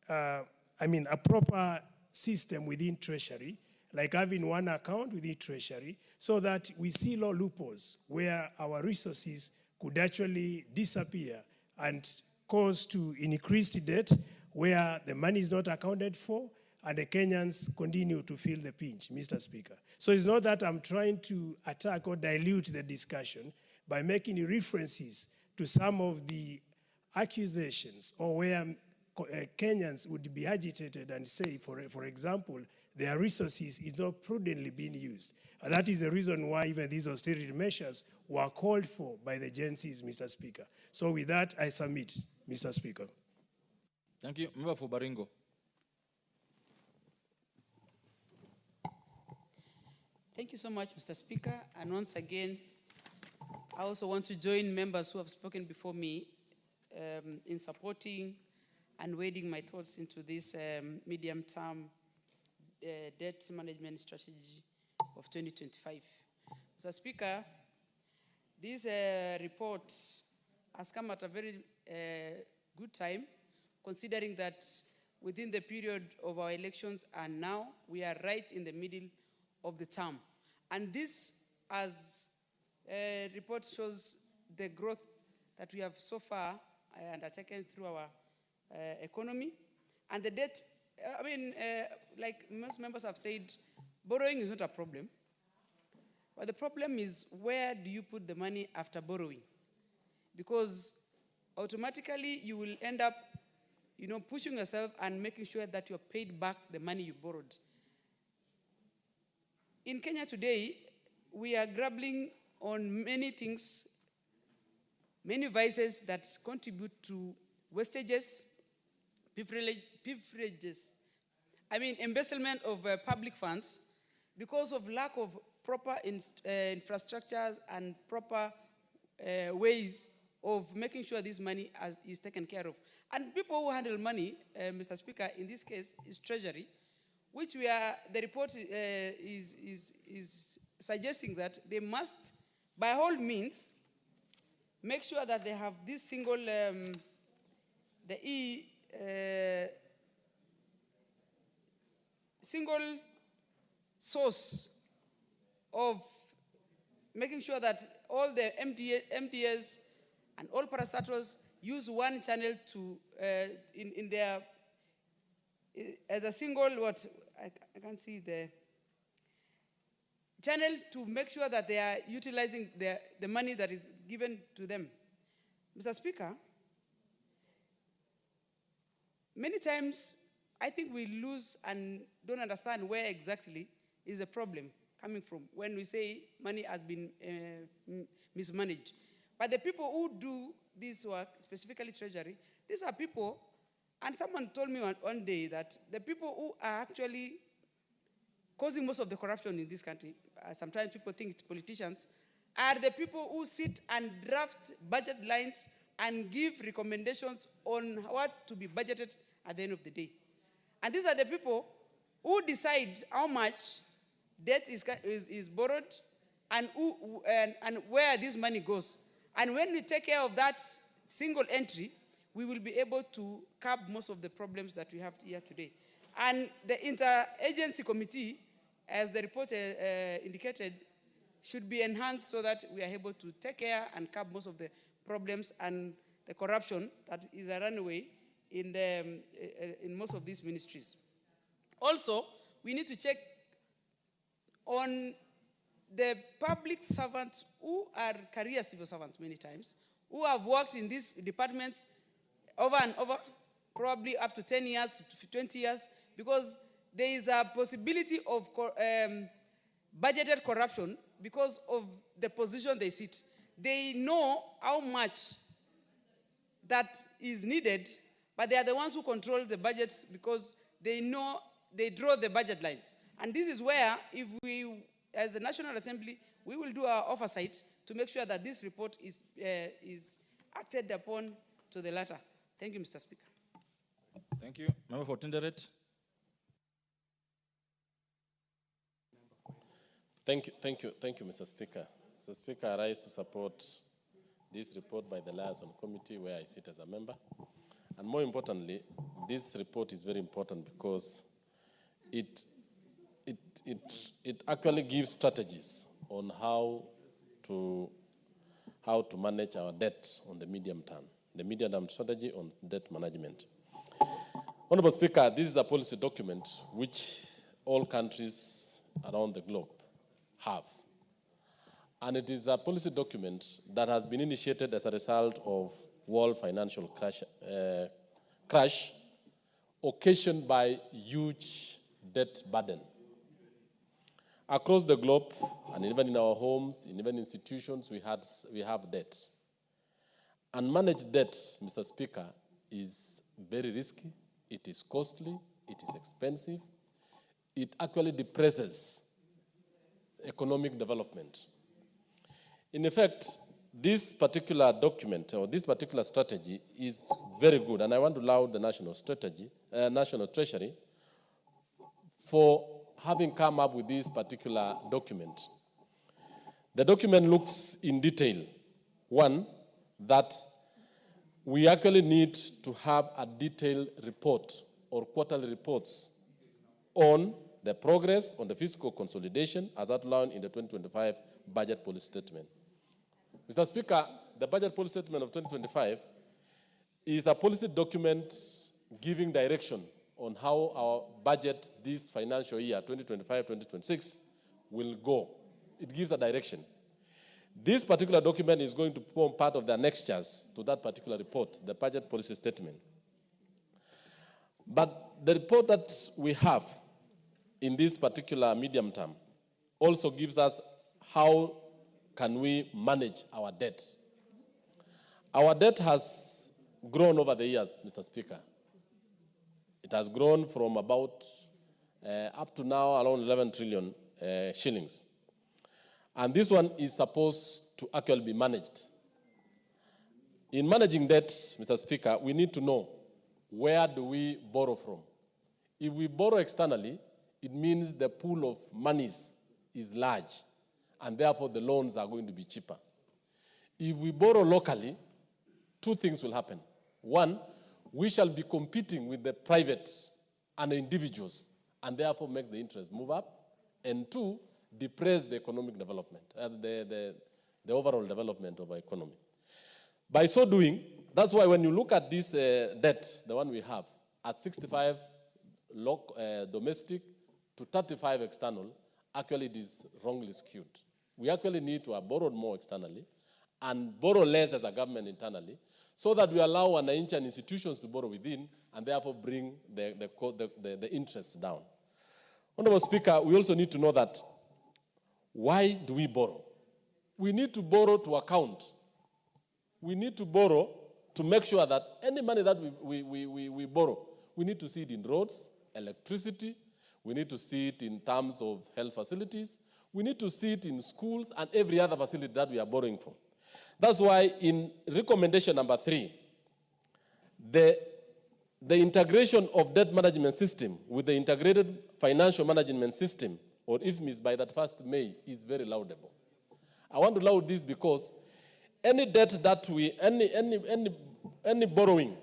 a proper system within Treasury, like having one account within Treasury, so that we see no loopholes where our resources could actually disappear and cause to increased debt where the money is not accounted for, and the Kenyans continue to feel the pinch, Mr. Speaker. So it's not that I'm trying to attack or dilute the discussion by making references to some of the accusations or where Kenyans would be agitated and say, for example, their resources is not prudently being used. And that is the reason why even these austerity measures were called for by the agencies, Mr. Speaker. So with that, I submit, Mr. Speaker. Thank you. Member for Baringo. Thank you so much, Mr. Speaker. And once again, I also want to join members who have spoken before me in supporting and wading my thoughts into this medium-term debt management strategy of 2025. Mr. Speaker, this report has come at a very good time, considering that within the period of our elections and now, we are right in the middle of the term. And this, as a report shows the growth that we have so far undertaken through our economy. And the debt, like most members have said, borrowing is not a problem. But the problem is, where do you put the money after borrowing? Because automatically you will end up, pushing yourself and making sure that you're paid back the money you borrowed. In Kenya today, we are grappling on many things, many vices that contribute to wastages, embezzlement of public funds because of lack of proper infrastructures and proper ways of making sure this money is taken care of. And people who handle money, Mr. Speaker, in this case is Treasury, which the report is suggesting that they must, by all means, make sure that they have this single, single source of making sure that all the MDAs and all parastatals use one channel to, in their, as a single, I can't see the channel to make sure that they are utilizing the money that is given to them. Mr. Speaker, many times I think we lose and don't understand where exactly is the problem coming from when we say money has been mismanaged. But the people who do this work, specifically Treasury, these are people, and someone told me one day that the people who are actually causing most of the corruption in this country, sometimes people think it's politicians, are the people who sit and draft budget lines and give recommendations on what to be budgeted at the end of the day. And these are the people who decide how much debt is borrowed and where this money goes. And when we take care of that single entry, we will be able to curb most of the problems that we have here today. And the interagency committee, as the report indicated, should be enhanced so that we are able to take care and curb most of the problems and the corruption that is a runaway in most of these ministries. Also, we need to check on the public servants who are career civil servants many times, who have worked in these departments over and over, probably up to 10 years to 20 years, because there is a possibility of budgeted corruption because of the position they sit. They know how much that is needed, but they are the ones who control the budgets because they know, they draw the budget lines. And this is where, if we, as the National Assembly, we will do our oversight to make sure that this report is acted upon to the latter. Thank you, Mr. Speaker. Thank you. Member for Tinderet. Thank you, Mr. Speaker. Mr. Speaker, I rise to support this report by the Liaison Committee, where I sit as a member. And more importantly, this report is very important because it actually gives strategies on how to manage our debt on the medium term strategy on debt management. Honorable Speaker, this is a policy document which all countries around the globe have. And it is a policy document that has been initiated as a result of world financial crash occasioned by huge debt burden. Across the globe, and even in our homes, in even institutions, we have debt. Unmanaged debt, Mr. Speaker, is very risky, it is costly, it is expensive, it actually depresses economic development. In effect, this particular document or this particular strategy is very good, and I want to laud the National Treasury for having come up with this particular document. The document looks in detail. One, that we actually need to have a detailed report or quarterly reports on the progress on the fiscal consolidation as outlined in the 2025 budget policy statement. Mr. Speaker, the budget policy statement of 2025 is a policy document giving direction on how our budget this financial year, 2025-2026, will go. It gives a direction. This particular document is going to form part of the annexures to that particular report, the budget policy statement. But the report that we have in this particular medium term also gives us how can we manage our debt. Our debt has grown over the years, Mr. Speaker. It has grown from about up to now around 11 trillion shillings. And this one is supposed to actually be managed. In managing debt, Mr. Speaker, we need to know where do we borrow from. If we borrow externally, it means the pool of monies is large, and therefore the loans are going to be cheaper. If we borrow locally, two things will happen. One, we shall be competing with the private and the individuals, and therefore make the interest move up. And two, depress the economic development, the overall development of our economy. By so doing, that's why when you look at this debt, the one we have, at 65 domestic to 35 external, actually it is wrongly skewed. We actually need to have borrowed more externally and borrow less as a government internally, so that we allow wananchi and institutions to borrow within and therefore bring the interest down. Honorable Speaker, we also need to know that why do we borrow? We need to borrow to account. We need to borrow to make sure that any money that we borrow, we need to see it in roads, electricity, we need to see it in terms of health facilities, we need to see it in schools and every other facility that we are borrowing from. That's why in recommendation number 3, the integration of debt management system with the integrated financial management system, or IFMIS by that 1st May, is very laudable. I want to laud this because any debt that any borrowing,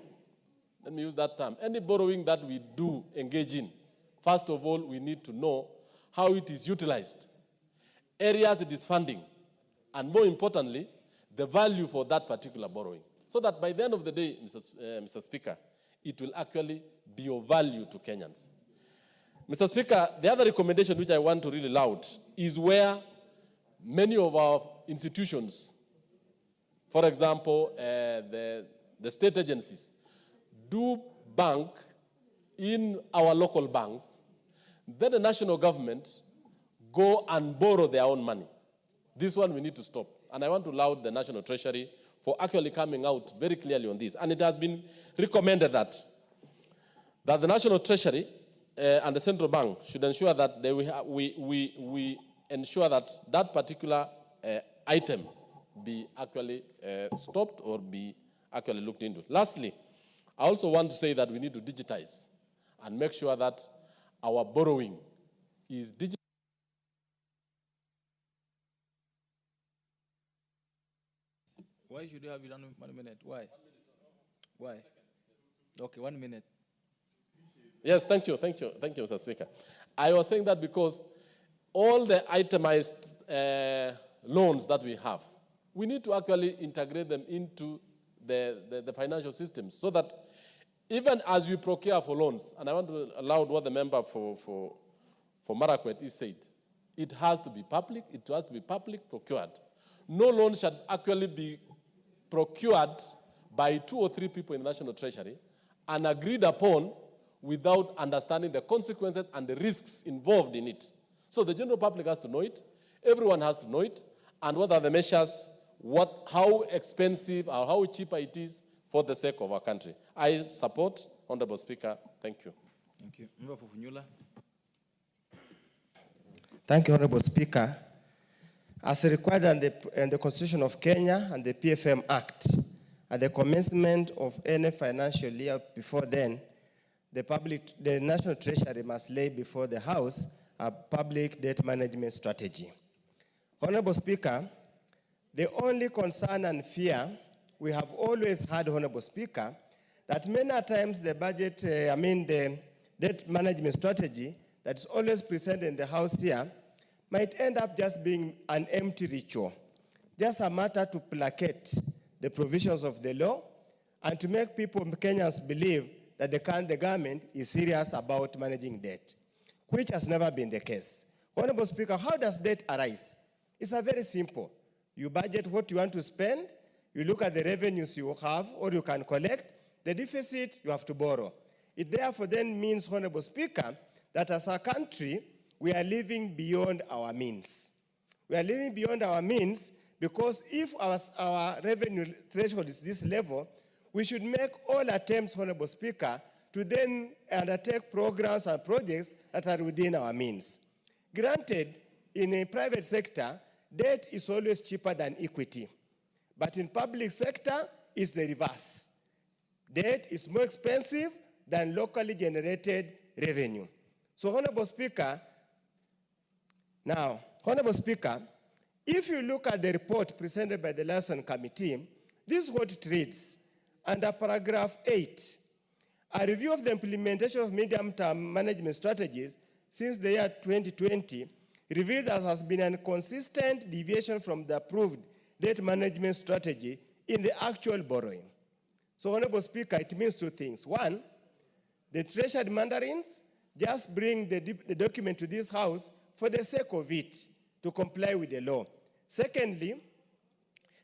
let me use that term, any borrowing that we do engage in, first of all, we need to know how it is utilized, areas it is funding, and more importantly, the value for that particular borrowing. So that by the end of the day, Mr. Speaker, it will actually be of value to Kenyans. Mr. Speaker, the other recommendation which I want to really laud is where many of our institutions, for example, the state agencies, do bank in our local banks, then the national government go and borrow their own money. This one we need to stop. And I want to laud the National Treasury for actually coming out very clearly on this. And it has been recommended that the National Treasury and the central bank should ensure that we ensure that that particular item be actually stopped or be actually looked into. Lastly, I also want to say that we need to digitize and make sure that our borrowing is digital. Why should you have it on 1 minute? Why? Why? Okay, 1 minute. Yes, thank you, Mr. Speaker. I was saying that because all the itemized loans that we have, we need to actually integrate them into the financial system so that Even as we procure for loans, and I want to allow what the member for Marakwet is said, it has to be public, it has to be public procured. No loan should actually be procured by 2 or 3 people in the National Treasury and agreed upon without understanding the consequences and the risks involved in it. So the general public has to know it, everyone has to know it, and what are the measures, how expensive or how cheaper it is for the sake of our country. I support, Honorable Speaker. Thank you. Thank you. Member for Funyula. Thank you, Honorable Speaker. As required in the Constitution of Kenya and the PFM Act, at the commencement of any financial year before then, the National Treasury must lay before the House a public debt management strategy. Honorable Speaker, the only concern and fear we have always had, Honorable Speaker, that many times the the debt management strategy that is always presented in the House here might end up just being an empty ritual, just a matter to placate the provisions of the law and to make people, Kenyans, believe that the government is serious about managing debt, which has never been the case. Honorable Speaker, how does debt arise? It's very simple. You budget what you want to spend, you look at the revenues you have or you can collect, the deficit you have to borrow. It therefore then means, Honorable Speaker, that as a country, we are living beyond our means. We are living beyond our means because if our revenue threshold is this level, we should make all attempts, Honorable Speaker, to then undertake programs and projects that are within our means. Granted, in a private sector, debt is always cheaper than equity. But in public sector, it's the reverse. Debt is more expensive than locally generated revenue. So, Honorable Speaker, if you look at the report presented by the Liaison Committee, this is what it reads. Under paragraph 8, a review of the implementation of medium-term management strategies since the year 2020 revealed that there has been a consistent deviation from the approved debt management strategy in the actual borrowing. So, Honorable Speaker, it means 2 things. One, the Treasury mandarins just bring the document to this House for the sake of it, to comply with the law. Secondly,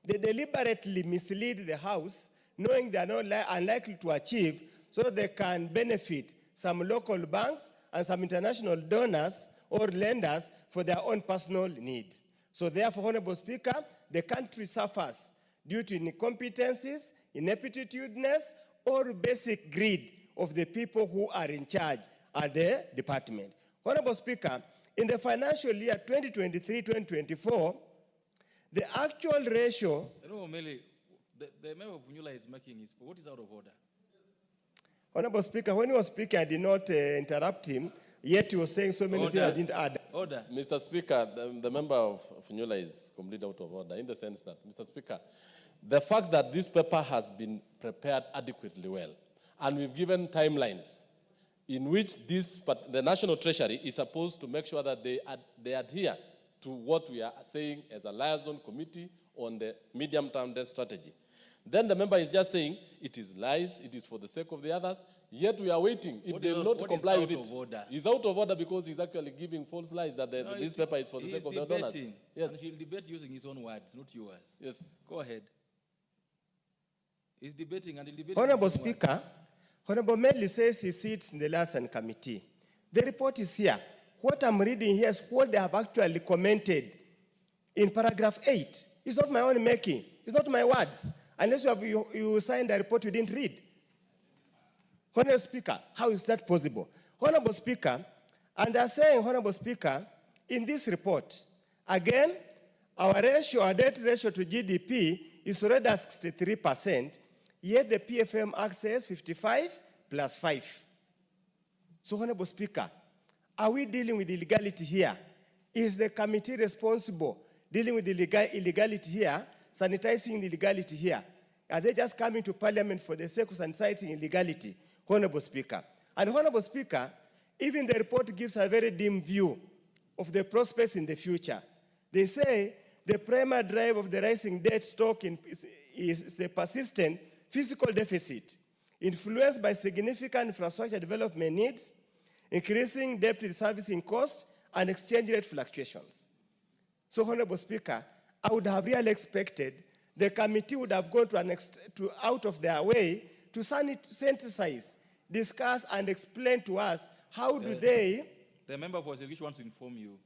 they deliberately mislead the House, knowing they are not unlikely to achieve, so they can benefit some local banks and some international donors or lenders for their own personal need. So therefore, Honorable Speaker, the country suffers due to incompetencies, ineptitudeness, or basic greed of the people who are in charge at the department. Honorable Speaker, in the financial year 2023-2024, the actual ratio... No, Meli, the member of Funyula is making his... What is out of order? Honorable Speaker, when he was speaking, I did not interrupt him, yet he was saying so many things I didn't add. Order. Mr. Speaker, the member of Funyula is completely out of order in the sense that, Mr. Speaker, the fact that this paper has been prepared adequately well, and we've given timelines in which the National Treasury is supposed to make sure that they adhere to what we are saying as a liaison committee on the medium-term debt strategy. Then the member is just saying it is lies, it is for the sake of the others, yet we are waiting. If they will not comply with it, he's out of order because he's actually giving false lies that this paper is for the sake of the donors. Yes. And he'll debate using his own words, not yours. Yes. Go ahead. He's debating and he'll debate. Honorable Speaker, Honorable Medley says he sits in the Liaison Committee. The report is here. What I'm reading here is what they have actually commented in paragraph 8. It's not my own making. It's not my words. Unless you signed a report you didn't read. Honorable Speaker, how is that possible? Honorable Speaker, and they're saying, Honorable Speaker, in this report, again, our debt ratio to GDP is already at 63%, yet the PFM Act says 55 plus 5. So, Honorable Speaker, are we dealing with illegality here? Is the committee responsible dealing with illegality here, sanitizing the illegality here? Are they just coming to Parliament for the sake of sanitizing illegality? Honorable Speaker. And Honorable Speaker, even the report gives a very dim view of the prospects in the future. They say the primary drive of the rising debt stock is the persistent fiscal deficit. influenced by significant infrastructure development needs, increasing debt servicing costs, and exchange rate fluctuations. So, Honorable Speaker, I would have really expected the committee would have gone out of their way to synthesize, discuss, and explain to us how do they... The member for Executive wants to inform you.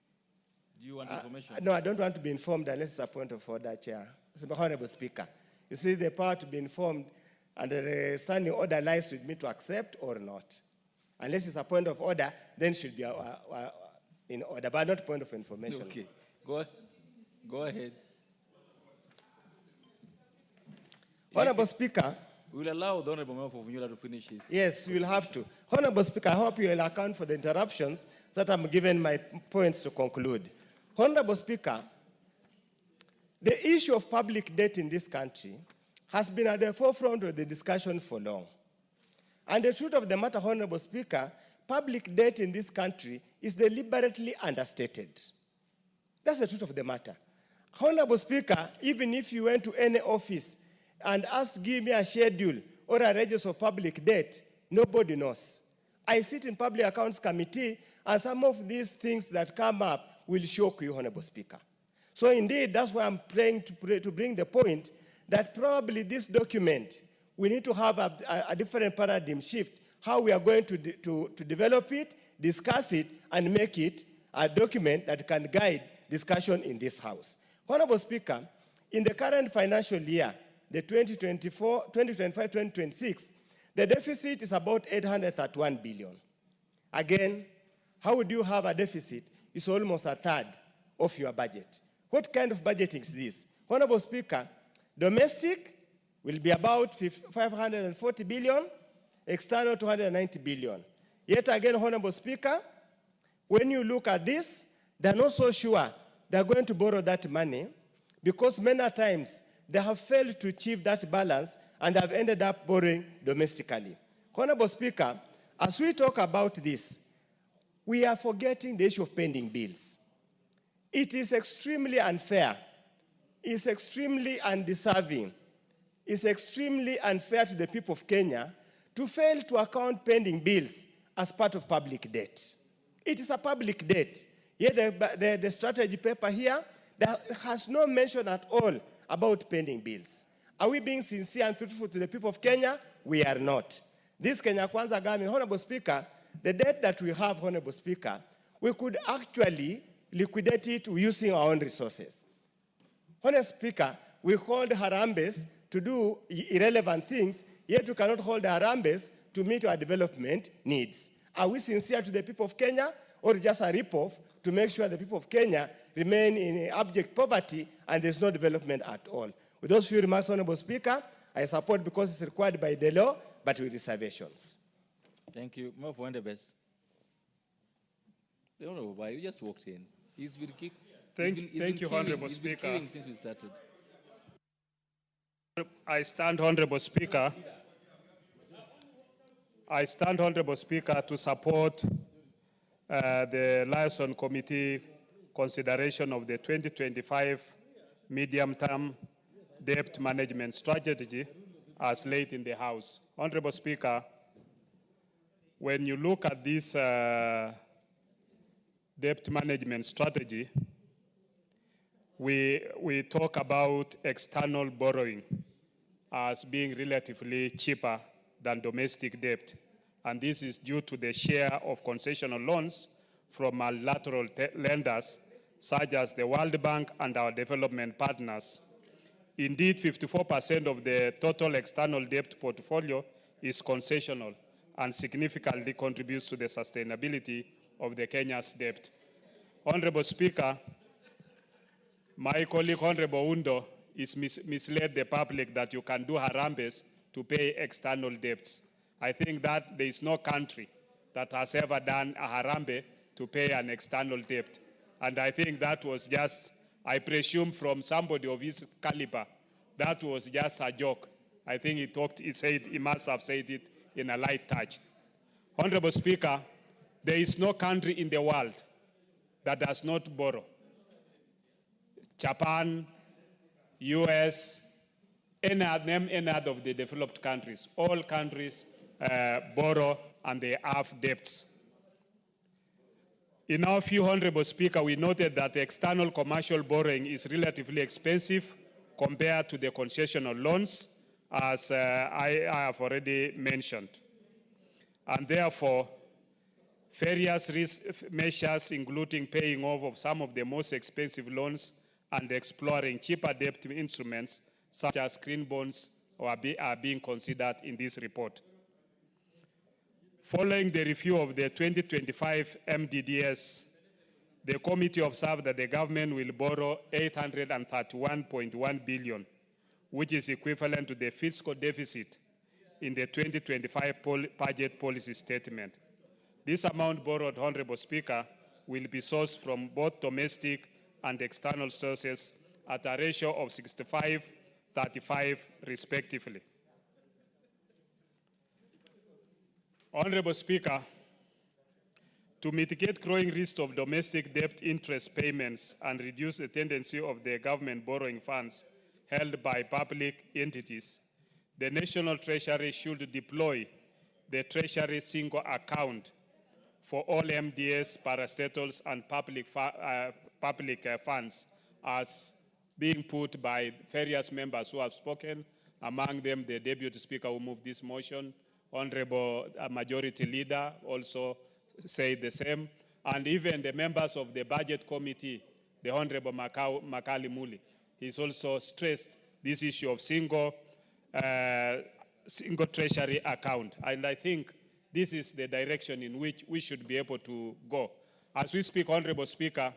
Do you want information? No, I don't want to be informed unless it's a point of order, Chair. Honorable Speaker, you see the power to be informed and the standing order lies with me to accept or not. Unless it's a point of order, then it should be in order, but not point of information. Okay, go ahead. Honorable Speaker. We will allow the Honorable Member for Vunyula to finish his... Yes, we will have to. Honorable Speaker, I hope you will account for the interruptions that I'm given my points to conclude. Honorable Speaker, the issue of public debt in this country has been at the forefront of the discussion for long. And the truth of the matter, Honorable Speaker, public debt in this country is deliberately understated. That's the truth of the matter. Honorable Speaker, even if you went to any office and asked, give me a schedule or a register of public debt, nobody knows. I sit in Public Accounts Committee, and some of these things that come up will shock you, Honorable Speaker. So indeed, that's why I'm praying to bring the point that probably this document, we need to have a different paradigm shift, how we are going to develop it, discuss it, and make it a document that can guide discussion in this House. Honorable Speaker, in the current financial year, the 2025-2026, the deficit is about 831 billion. Again, how would you have a deficit? It's almost a third of your budget. What kind of budgeting is this? Honorable Speaker, domestic will be about 540 billion, external 290 billion. Yet again, Honorable Speaker, when you look at this, they're not so sure they're going to borrow that money because many times they have failed to achieve that balance and have ended up borrowing domestically. Honorable Speaker, as we talk about this, we are forgetting the issue of pending bills. It is extremely unfair. It's extremely undeserving. It's extremely unfair to the people of Kenya to fail to account pending bills as part of public debt. It is a public debt. Yet the strategy paper here that has no mention at all about pending bills. Are we being sincere and truthful to the people of Kenya? We are not. This Kenya Kwanza government, Honorable Speaker, the debt that we have, Honorable Speaker, we could actually liquidate it using our own resources. Honorable Speaker, we hold Harambes to do irrelevant things, yet we cannot hold Harambes to meet our development needs. Are we sincere to the people of Kenya, or just a rip-off to make sure the people of Kenya remain in abject poverty and there's no development at all? With those few remarks, Honorable Speaker, I support because it's required by the law, but with reservations. Thank you. More for Ndebes. The Honorable Bai, you just walked in. He's been kicked. Thank you, Honorable Speaker. Since we started. I stand, Honorable Speaker. I stand, Honorable Speaker, to support the Liaison Committee consideration of the 2025 medium-term debt management strategy as laid in the House. Honorable Speaker, when you look at this debt management strategy, we talk about external borrowing as being relatively cheaper than domestic debt. And this is due to the share of concessional loans from multilateral lenders, such as the World Bank and our development partners. Indeed, 54% of the total external debt portfolio is concessional and significantly contributes to the sustainability of the Kenya's debt. Honorable Speaker, my colleague Honorable Undo is misled the public that you can do Harambes to pay external debts. I think that there is no country that has ever done a Harambe to pay an external debt. And I think that was just, I presume from somebody of his caliber, that was just a joke. I think he must have said it in a light touch. Honorable Speaker, there is no country in the world that does not borrow. Japan, US, name any other of the developed countries. All countries borrow and they have debts. In our view, Honorable Speaker, we noted that the external commercial borrowing is relatively expensive compared to the concessional loans, as I have already mentioned. And therefore, various risk measures, including paying off of some of the most expensive loans and exploring cheaper debt instruments, such as green bonds, are being considered in this report. Following the review of the 2025 MDDS, the committee observed that the government will borrow 831.1 billion, which is equivalent to the fiscal deficit in the 2025 budget policy statement. This amount borrowed, Honorable Speaker, will be sourced from both domestic and external sources at a ratio of 65-35 respectively. Honorable Speaker, to mitigate growing risk of domestic debt interest payments and reduce the tendency of the government borrowing funds held by public entities, the National Treasury should deploy the Treasury single account for all MDS, parastatals, and public funds, as being put by various members who have spoken, among them the Deputy Speaker who moved this motion, Honorable Majority Leader also said the same, and even the members of the Budget Committee, the Honorable Makali Muli, he's also stressed this issue of single treasury account. And I think this is the direction in which we should be able to go. As we speak, Honorable Speaker,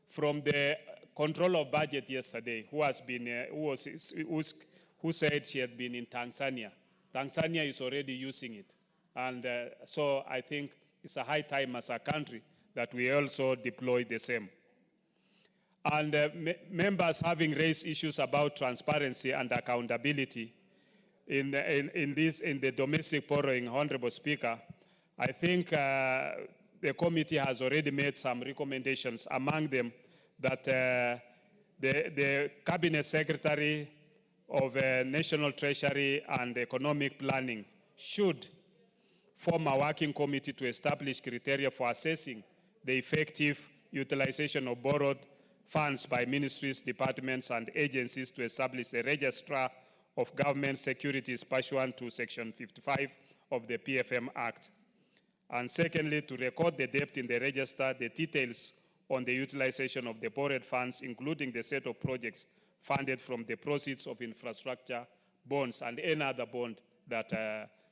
from the control of budget yesterday, who said she had been in Tanzania. Tanzania is already using it. And so I think it's a high time as a country that we also deploy the same. And members having raised issues about transparency and accountability in the domestic borrowing, Honorable Speaker, I think the committee has already made some recommendations, among them that the Cabinet Secretary of National Treasury and Economic Planning should form a working committee to establish criteria for assessing the effective utilization of borrowed funds by ministries, departments, and agencies to establish the registrar of government securities pursuant to Section 55 of the PFM Act. And secondly, to record the debt in the register, the details on the utilization of the borrowed funds, including the set of projects funded from the proceeds of infrastructure bonds and any other bond, that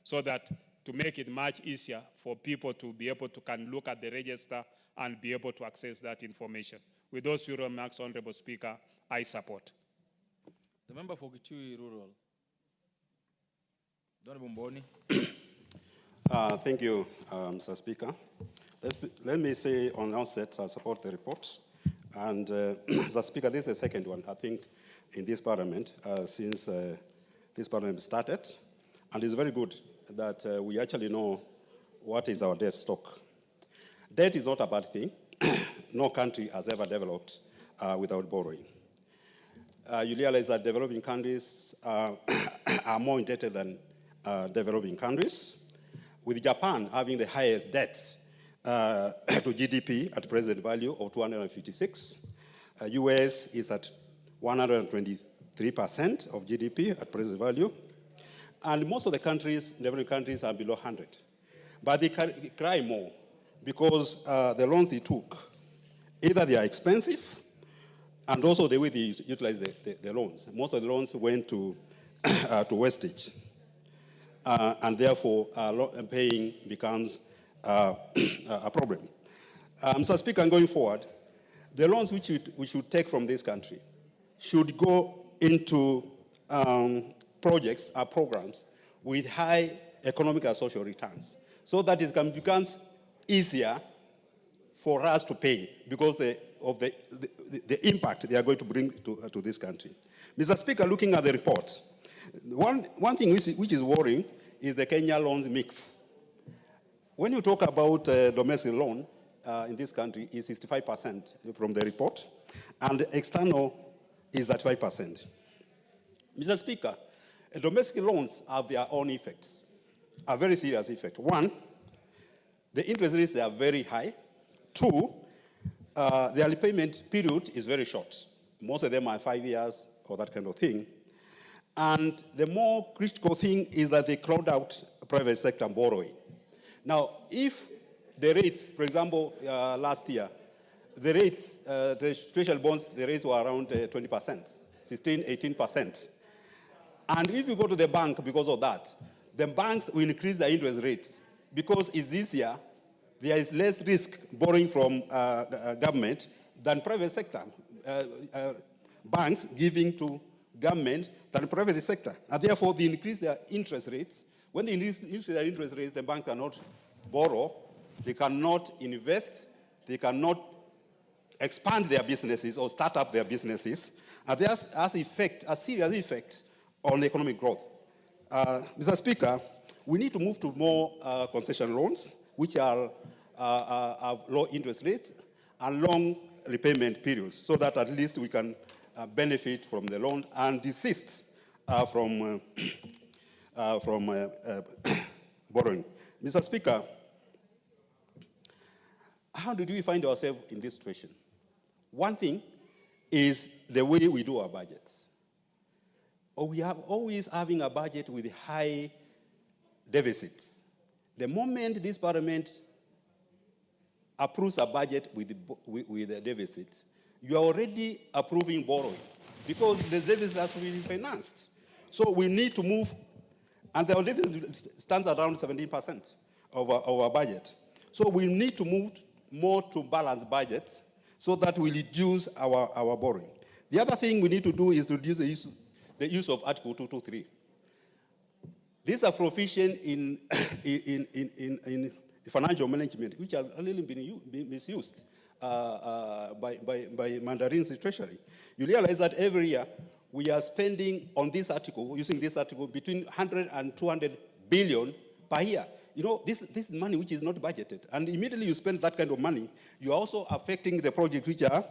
so that to make it much easier for people to be able to can look at the register and be able to access that information. With those few remarks, Honorable Speaker, I support. The member for Kitui Rural. Honorable Mboni. Thank you, Mr. Speaker. Let me say on the outset, I support the report. And Mr. Speaker, this is the second one, I think, in this parliament since this parliament started. And it's very good that we actually know what is our debt stock. Debt is not a bad thing. No country has ever developed without borrowing. You realize that developing countries are more indebted than developing countries, with Japan having the highest debt to GDP at present value of 256. US is at 123% of GDP at present value. And most of the countries, developing countries, are below 100. But they cry more because the loans they took, either they are expensive, and also the way they utilize the loans. Most of the loans went to wastage. And therefore, paying becomes a problem. Mr. Speaker, going forward, the loans which we should take from this country should go into projects or programs with high economic and social returns, so that it becomes easier for us to pay because of the impact they are going to bring to this country. Mr. Speaker, looking at the report, one thing which is worrying is the Kenya loans mix. When you talk about domestic loan in this country, is 65% from the report, and external is at 5%. Mr. Speaker, Domestic loans have their own effects, a very serious effect. One, the interest rates are very high. Two, their repayment period is very short. Most of them are 5 years or that kind of thing. And the more critical thing is that they crowd out private sector borrowing. Now, if the rates, for example, last year, the rates, the treasury bonds, the rates were around 20%, 16, 18%. And if you go to the bank because of that, the banks will increase their interest rates because it's easier, there is less risk borrowing from government than private sector. Banks giving to government than private sector. And therefore, they increase their interest rates. When they increase their interest rates, the bank cannot borrow, they cannot invest, they cannot expand their businesses or start up their businesses. And there's a serious effect on economic growth. Mr. Speaker, we need to move to more concession loans, which are have low interest rates and long repayment periods, so that at least we can benefit from the loan and desist from borrowing. Mr. Speaker, how did we find ourselves in this situation? One thing is the way we do our budgets. We are always having a budget with high deficits. The moment this parliament approves a budget with a deficit, you are already approving borrowing because the deficit has to be financed. So we need to move, and the deficit stands around 17% of our budget. So we need to move more to balanced budgets so that we reduce our borrowing. The other thing we need to do is to reduce the use of Article 223. These are provisions in financial management, which are really been misused by Mandarin's treasury. You realize that every year we are spending on this article, using this article, between 100 and 200 billion per year. You know, this is money which is not budgeted. And immediately you spend that kind of money, you're also affecting the projects which are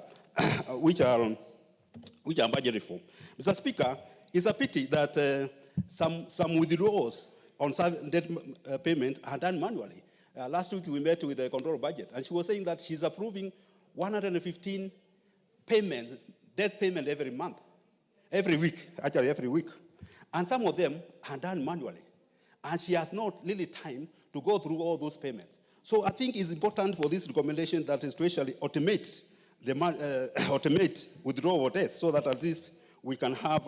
budgeted for. Mr. Speaker, it's a pity that some withdrawals on debt payment are done manually. Last week we met with the control budget, and she was saying that she's approving 115 payments, debt payment every month, every week. And some of them are done manually. And she has not really time to go through all those payments. So I think it's important for this recommendation that is to actually automate withdrawal of debt so that at least we can have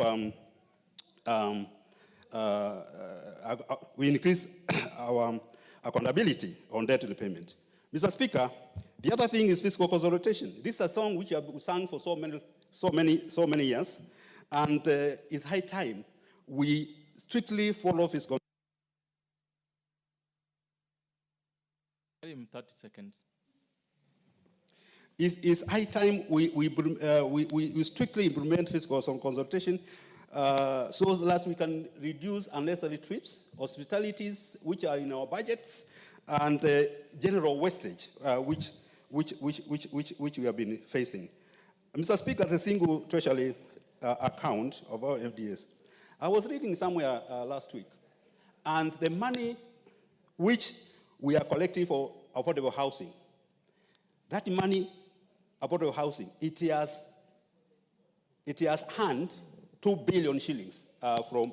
we increase our accountability on debt repayment. Mr. Speaker, the other thing is fiscal consolidation. This is a song which I've sung for so many years, and it's high time we strictly follow fiscal. 30 seconds. It's high time we strictly implement fiscal consultation so that we can reduce unnecessary trips, hospitalities which are in our budgets, and general wastage which we have been facing. Mr. Speaker, the single treasury account of our FDS. I was reading somewhere last week, and the money which we are collecting for affordable housing, that money, affordable housing, it has earned 2 billion shillings from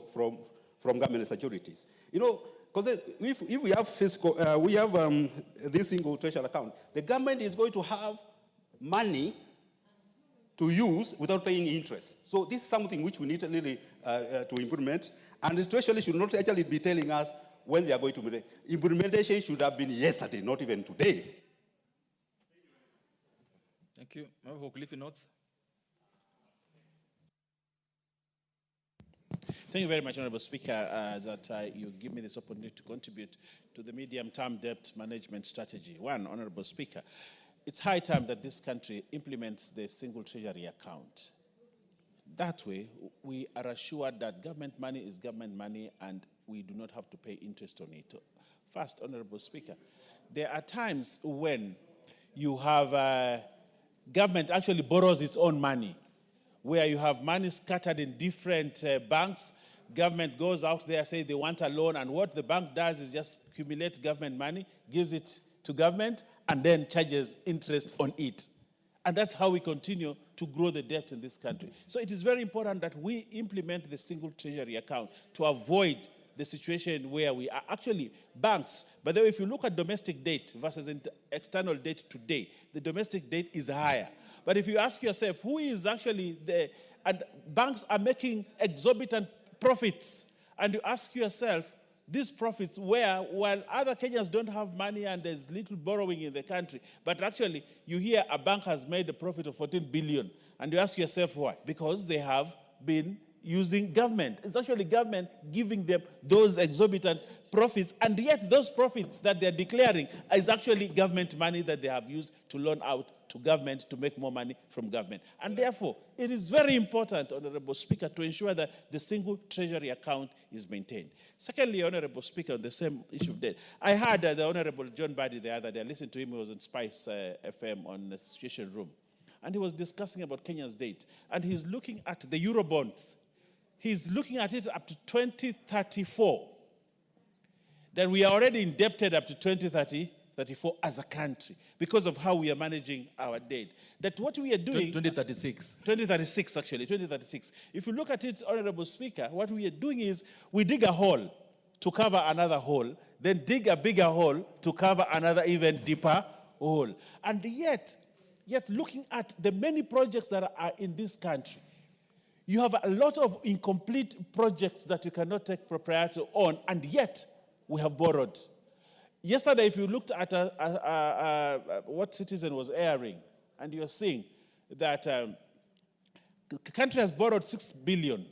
government securities. You know, because if we have fiscal, this single treasury account, the government is going to have money to use without paying interest. So this is something which we need really to implement, and the treasury should not actually be telling us when they are going to be. Implementation should have been yesterday, not even today. Thank you. Member for Cliffy North. Thank you very much, Honorable Speaker, that you give me this opportunity to contribute to the medium-term debt management strategy. One, Honorable Speaker, it's high time that this country implements the single treasury account. That way, we are assured that government money is government money and we do not have to pay interest on it. First, Honorable Speaker, there are times when you have government actually borrows its own money, where you have money scattered in different banks, Government goes out there, say they want a loan, and what the bank does is just accumulate government money, gives it to government, and then charges interest on it. And that's how we continue to grow the debt in this country. So it is very important that we implement the single treasury account to avoid the situation where we are actually banks. By the way, if you look at domestic debt versus external debt today, the domestic debt is higher. But if you ask yourself, who is actually the, and banks are making exorbitant profits, and you ask yourself, these profits where, while other Kenyans don't have money and there's little borrowing in the country, but actually you hear a bank has made a profit of 14 billion, and you ask yourself why? Because they have been using government. It's actually government giving them those exorbitant profits, and yet those profits that they're declaring is actually government money that they have used to loan out to government to make more money from government. And therefore, it is very important, Honorable Speaker, to ensure that the single treasury account is maintained. Secondly, Honorable Speaker, on the same issue of debt, I heard the Honorable John Badi the other day. I listened to him, he was on Spice FM on the Situation Room. And he was discussing about Kenya's debt. And he's looking at the Eurobonds. He's looking at it up to 2034. Then we are already indebted up to 2034 as a country because of how we are managing our debt. That what we are doing... 2036. 2036, actually, 2036. If you look at it, Honorable Speaker, what we are doing is we dig a hole to cover another hole, then dig a bigger hole to cover another even deeper hole. And yet looking at the many projects that are in this country, you have a lot of incomplete projects that you cannot take propriety on, and yet we have borrowed. Yesterday, if you looked at what Citizen was airing, and you're seeing that the country has borrowed 6 billion.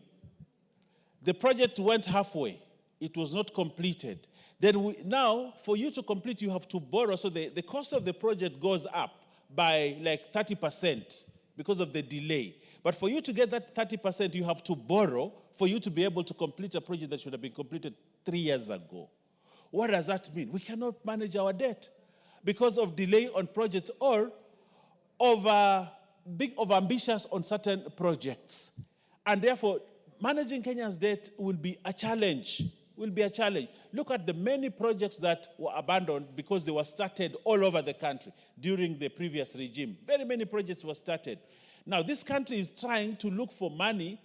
The project went halfway. It was not completed. Then now, for you to complete, you have to borrow. So the cost of the project goes up by like 30% because of the delay. But for you to get that 30%, you have to borrow for you to be able to complete a project that should have been completed 3 years ago. What does that mean? We cannot manage our debt because of delay on projects or being overambitious on certain projects. And therefore, managing Kenya's debt will be a challenge. Look at the many projects that were abandoned because they were started all over the country during the previous regime. Very many projects were started. Now, this country is trying to look for money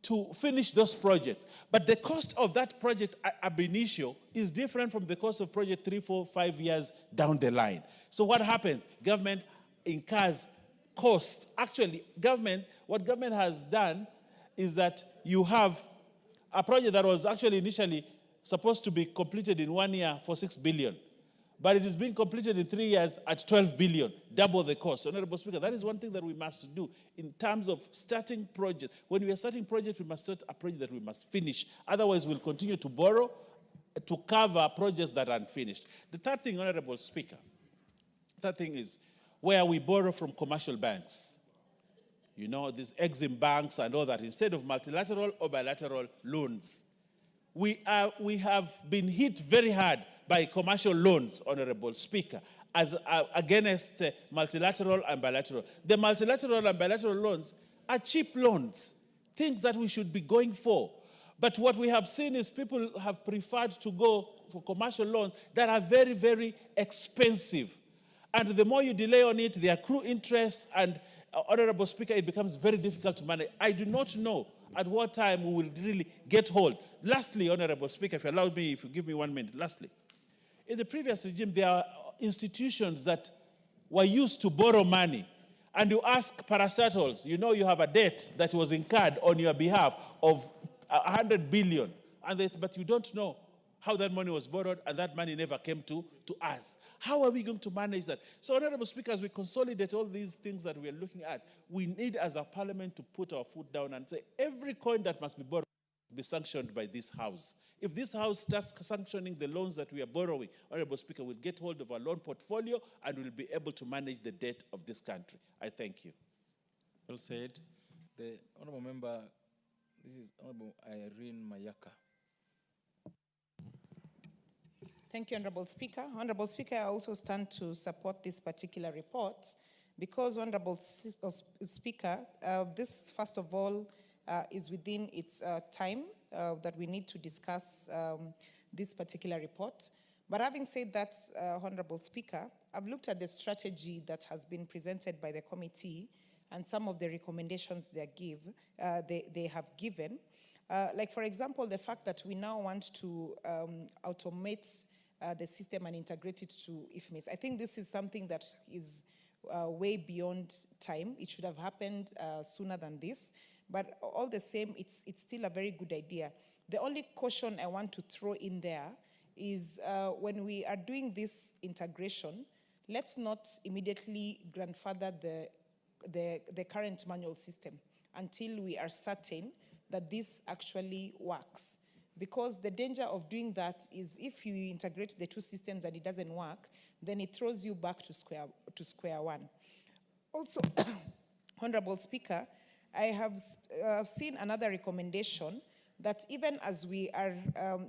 to finish those projects. But the cost of that project ab initio is different from the cost of project 3, 4, 5 years down the line. So what happens? Government incurs costs. Actually, what government has done is that you have a project that was actually initially supposed to be completed in 1 year for 6 billion. But it is being completed in 3 years at 12 billion, double the cost. Honorable Speaker, that is one thing that we must do in terms of starting projects. When we are starting projects, we must start a project that we must finish. Otherwise, we'll continue to borrow to cover projects that are unfinished. The third thing, Honorable Speaker, is where we borrow from commercial banks. You know, these Exim banks and all that, instead of multilateral or bilateral loans. We have been hit very hard by commercial loans, Honorable Speaker, as against multilateral and bilateral. The multilateral and bilateral loans are cheap loans, things that we should be going for. But what we have seen is people have preferred to go for commercial loans that are very, very expensive. And the more you delay on it, they accrue interest, and Honorable Speaker, it becomes very difficult to manage. I do not know at what time we will really get hold. Lastly, Honorable Speaker, if you allow me, if you give me 1 minute, lastly. In the previous regime, there are institutions that were used to borrow money. And you ask parastatals, you know you have a debt that was incurred on your behalf of 100 billion. But you don't know how that money was borrowed, and that money never came to us. How are we going to manage that? So, Honorable Speaker, as we consolidate all these things that we are looking at, we need as a parliament to put our foot down and say every coin that must be borrowed be sanctioned by this House. If this House starts sanctioning the loans that we are borrowing, Honorable Speaker, we'll get hold of our loan portfolio and we'll be able to manage the debt of this country. I thank you. Well said. The Honorable Member, this is Honorable Irene Mayaka. Thank you, Honorable Speaker. Honorable Speaker, I also stand to support this particular report because, Honorable Speaker, this, first of all, is within its time that we need to discuss this particular report. But having said that, Honorable Speaker, I've looked at the strategy that has been presented by the committee and some of the recommendations they have given. Like, for example, the fact that we now want to automate the system and integrate it to IFMIS. I think this is something that is way beyond time. It should have happened sooner than this. But all the same, it's still a very good idea. The only caution I want to throw in there is when we are doing this integration, let's not immediately grandfather the current manual system until we are certain that this actually works. Because the danger of doing that is if you integrate the two systems and it doesn't work, then it throws you back to square one. Also, Honorable Speaker, I have seen another recommendation that even as we are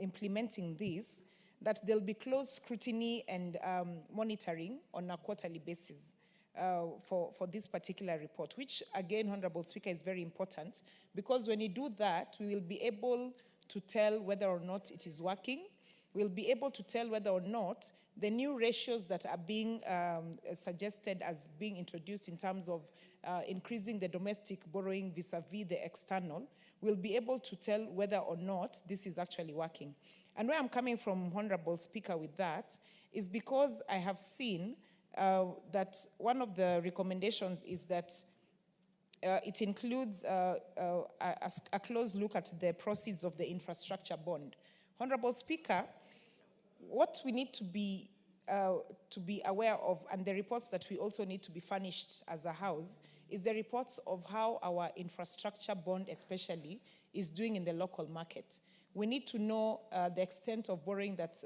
implementing this, that there'll be close scrutiny and monitoring on a quarterly basis for this particular report, which again, Honorable Speaker, is very important, because when you do that, we will be able to tell whether or not it is working. We'll be able to tell whether or not the new ratios that are being suggested as being introduced in terms of increasing the domestic borrowing vis-a-vis the external, we'll be able to tell whether or not this is actually working. And where I'm coming from, Honorable Speaker, with that is because I have seen that one of the recommendations is that it includes a close look at the proceeds of the infrastructure bond. Honorable Speaker, what we need to be aware of, and the reports that we also need to be furnished as a house, is the reports of how our infrastructure bond especially is doing in the local market. We need to know the extent of borrowing that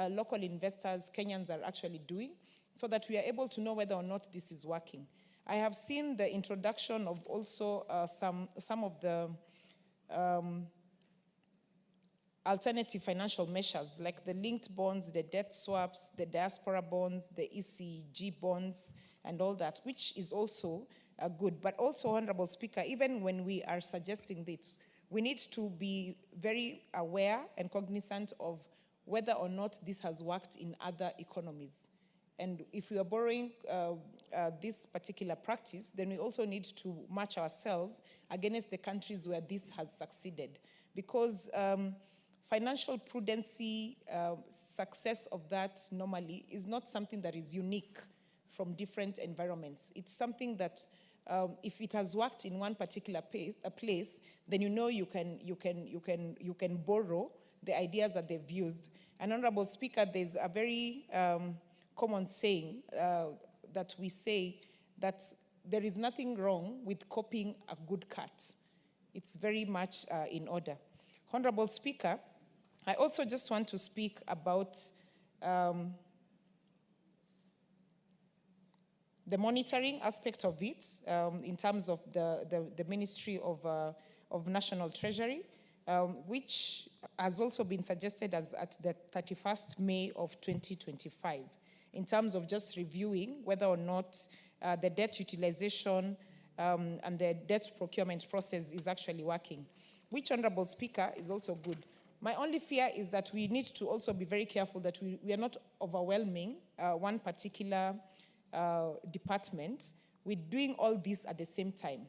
local investors, Kenyans, are actually doing, so that we are able to know whether or not this is working. I have seen the introduction of also some of the alternative financial measures, like the linked bonds, the debt swaps, the diaspora bonds, the ECG bonds, and all that, which is also good. But also, Honorable Speaker, even when we are suggesting this, we need to be very aware and cognizant of whether or not this has worked in other economies. And if we are borrowing this particular practice, then we also need to match ourselves against the countries where this has succeeded. Because financial prudency, success of that normally is not something that is unique from different environments. It's something that if it has worked in one particular place, then you know you can borrow the ideas that they've used. And Honorable Speaker, there's a very common saying that we say that there is nothing wrong with copying a good cut. It's very much in order. Honorable Speaker, I also just want to speak about the monitoring aspect of it in terms of the Ministry of National Treasury, which has also been suggested as at the 31st May of 2025, in terms of just reviewing whether or not the debt utilization and the debt procurement process is actually working, which, Honorable Speaker, is also good. My only fear is that we need to also be very careful that we are not overwhelming one particular department with doing all this at the same time.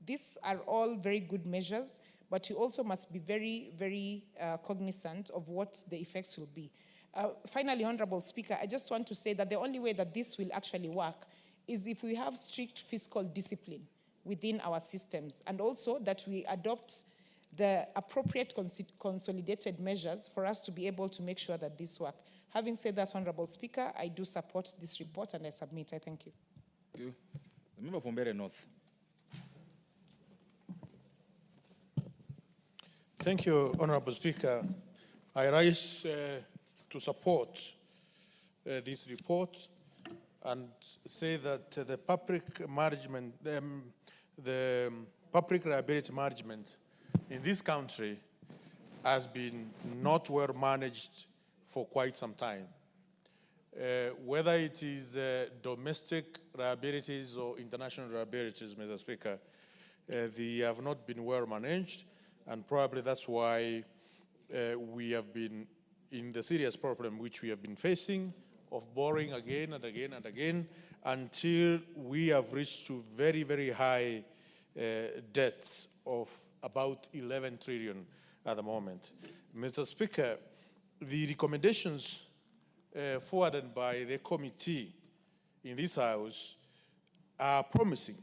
These are all very good measures, but you also must be very, very cognizant of what the effects will be. Finally, Honorable Speaker, I just want to say that the only way that this will actually work is if we have strict fiscal discipline within our systems, and also that we adopt the appropriate consolidated measures for us to be able to make sure that this works. Having said that, Honorable Speaker, I do support this report and I submit. I thank you. Thank you. The member from Mbeere North. Thank you, Honorable Speaker. I rise to support this report and say that the public management, the public liability management in this country has been not well managed for quite some time. Whether it is domestic liabilities or international liabilities, Mr. Speaker, they have not been well managed. And probably that's why we have been in the serious problem which we have been facing of borrowing again and again and again until we have reached to very, very high debts of about 11 trillion at the moment. Mr. Speaker, the recommendations forwarded by the committee in this House are promising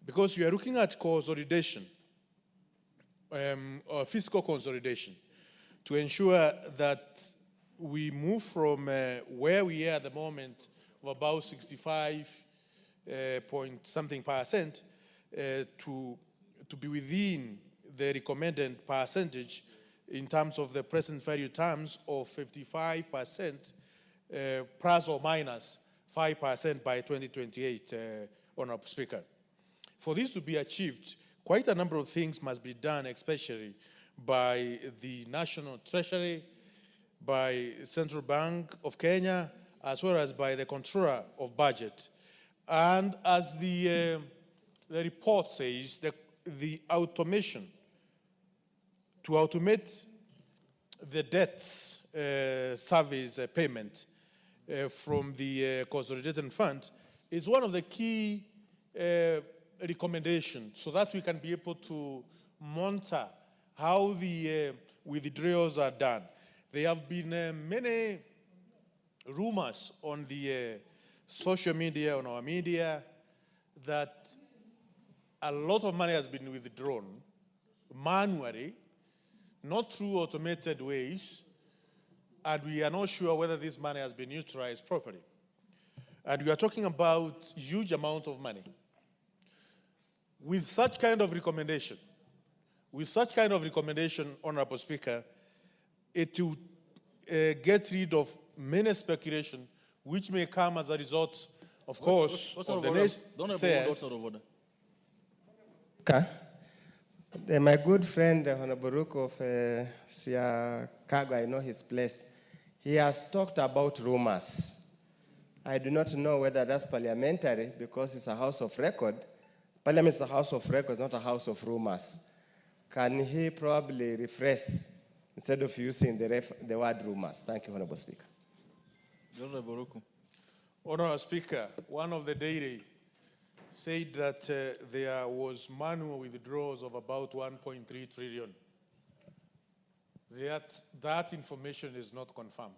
because we are looking at consolidation, or fiscal consolidation, to ensure that we move from where we are at the moment of about 65 point something percent to be within the recommended percentage in terms of the present value terms of 55% plus or minus 5% by 2028, Honorable Speaker. For this to be achieved, quite a number of things must be done, especially by the National Treasury, by Central Bank of Kenya, as well as by the Controller of Budget. And as the report says, the automation, to automate the debts service payment from the Consolidated Fund is one of the key recommendations so that we can be able to monitor how the withdrawals are done. There have been many rumors on the social media, on our media, that a lot of money has been withdrawn manually, not through automated ways, and we are not sure whether this money has been utilized properly. And we are talking about huge amount of money. With such kind of recommendation, Honorable Speaker, it will get rid of many speculation which may come as a result, of course, of the nation. My good friend, Honorable Rook of Siakago, I know his place. He has talked about rumors. I do not know whether that's parliamentary because it's a house of record. Parliament is a house of records, not a house of rumors. Can he probably rephrase instead of using the word rumors? Thank you, Honorable Speaker. Honorable Speaker, one of the daily said that there was manual withdrawals of about 1.3 trillion. That information is not confirmed.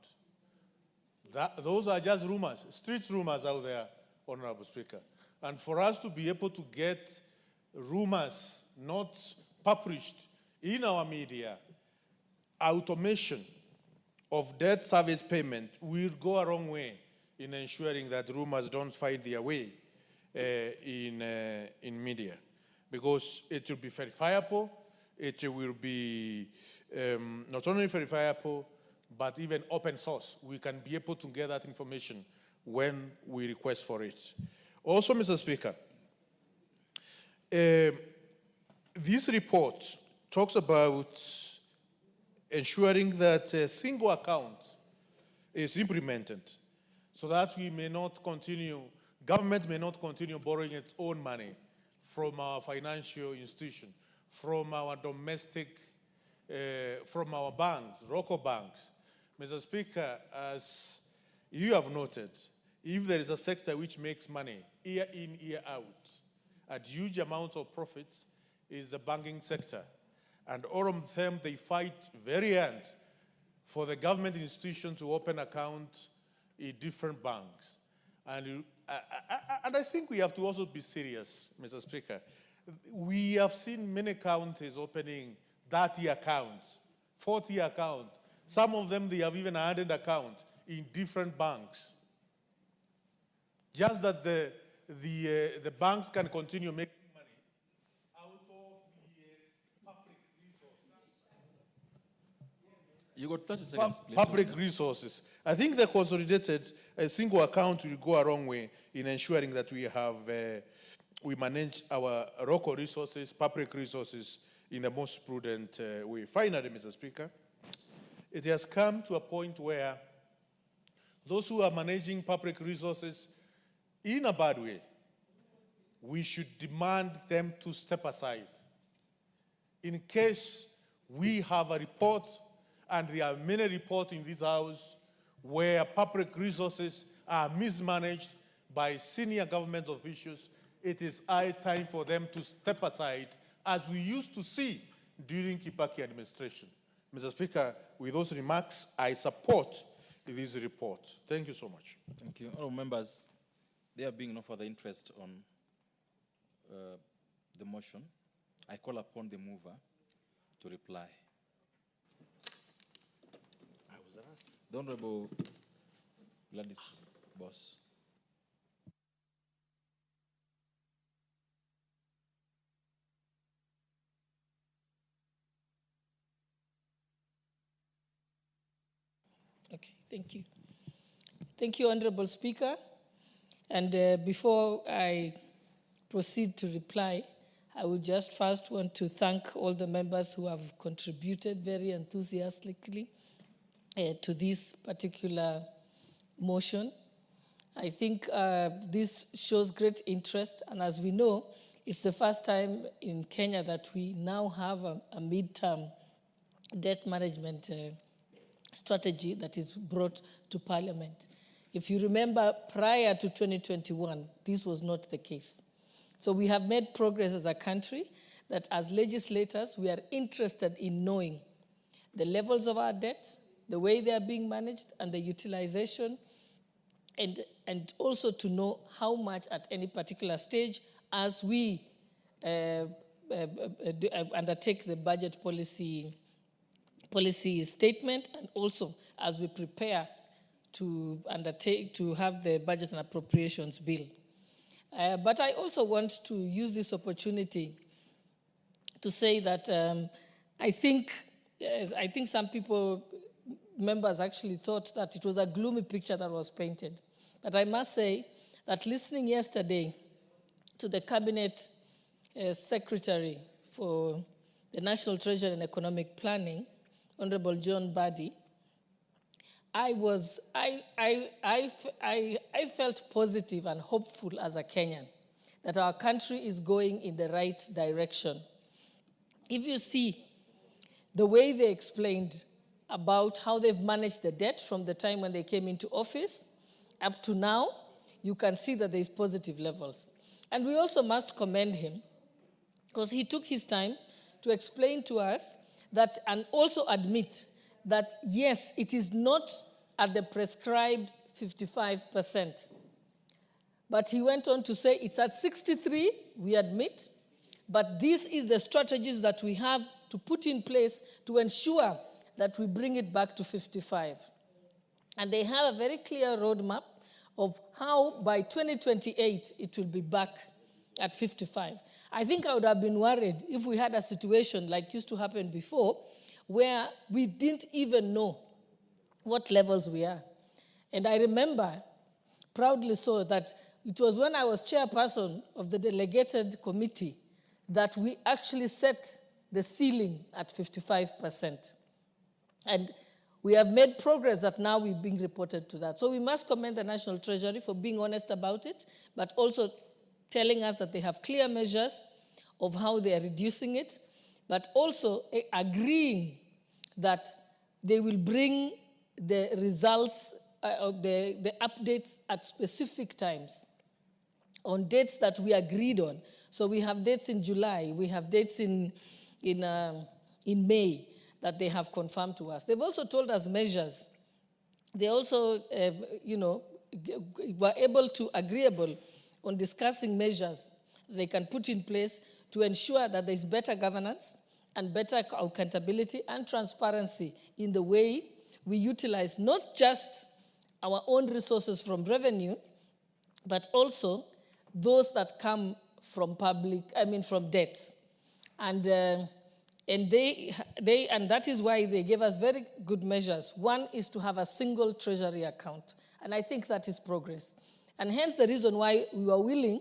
Those are just rumors, street rumors out there, Honorable Speaker. And for us to be able to get rumors not published in our media, automation of debt service payment will go a long way in ensuring that rumors don't find their way in media, because it will be verifiable, it will be not only verifiable, but even open source. We can be able to get that information when we request for it. Also, Mr. Speaker, this report talks about ensuring that a single account is implemented so that we may not continue, government may not continue borrowing its own money from our financial institution, from our domestic, from our banks, local banks. Mr. Speaker, as you have noted, if there is a sector which makes money year in, year out, at huge amounts of profits, is the banking sector. And all of them, they fight very hard for the government institution to open accounts in different banks. And I think we have to also be serious, Mr. Speaker. We have seen many counties opening 30 accounts, 40 accounts. Some of them, they have even 100 accounts in different banks. Just that the banks can continue making money out of the public resources. You got 30 seconds, please. Public resources. I think the consolidated single account will go a long way in ensuring that we have, we manage our local resources, public resources in the most prudent way. Finally, Mr. Speaker, it has come to a point where those who are managing public resources in a bad way, we should demand them to step aside. in case we have a report, and there are many reports in this House where public resources are mismanaged by senior government officials, it is high time for them to step aside, as we used to see during Kibaki administration. Mr. Speaker, with those remarks, I support this report. Thank you so much. Thank you. Honourable members, there being no further interest on the motion, I call upon the mover to reply. The Honourable Gladys Boss. Okay, thank you. Thank you, Honorable Speaker. And before I proceed to reply, I would just first want to thank all the members who have contributed very enthusiastically to this particular motion. I think this shows great interest, and as we know, it's the first time in Kenya that we now have a midterm debt management strategy that is brought to Parliament. If you remember, prior to 2021, this was not the case. So we have made progress as a country that as legislators, we are interested in knowing the levels of our debt, the way they are being managed, and the utilization, and also to know how much at any particular stage as we undertake the budget policy statement, and also as we prepare to have the budget and appropriations bill. But I also want to use this opportunity to say that I think some members actually thought that it was a gloomy picture that was painted. But I must say that listening yesterday to the Cabinet Secretary for the National Treasury and Economic Planning, Honorable John Badi, I felt positive and hopeful as a Kenyan that our country is going in the right direction. If you see the way they explained about how they've managed the debt from the time when they came into office up to now, you can see that there's positive levels. And we also must commend him because he took his time to explain to us that, and also admit that, yes, it is not at the prescribed 55%. But he went on to say it's at 63, we admit, but this is the strategies that we have to put in place to ensure that we bring it back to 55. And they have a very clear roadmap of how by 2028 it will be back at 55. I think I would have been worried if we had a situation like used to happen before, where we didn't even know what levels we are. And I remember proudly so that it was when I was chairperson of the delegated committee that we actually set the ceiling at 55%. And we have made progress that now we're being reported to that. So we must commend the National Treasury for being honest about it, but also telling us that they have clear measures of how they are reducing it, but also agreeing that they will bring the results of the updates at specific times on dates that we agreed on. So we have dates in July, we have dates in May that they have confirmed to us. They've also told us measures. They also, were agreeable on discussing measures they can put in place to ensure that there's better governance and better accountability and transparency in the way we utilize not just our own resources from revenue, but also those that come from from debts. And that is why they gave us very good measures. One is to have a single treasury account. And I think that is progress. And hence the reason why we were willing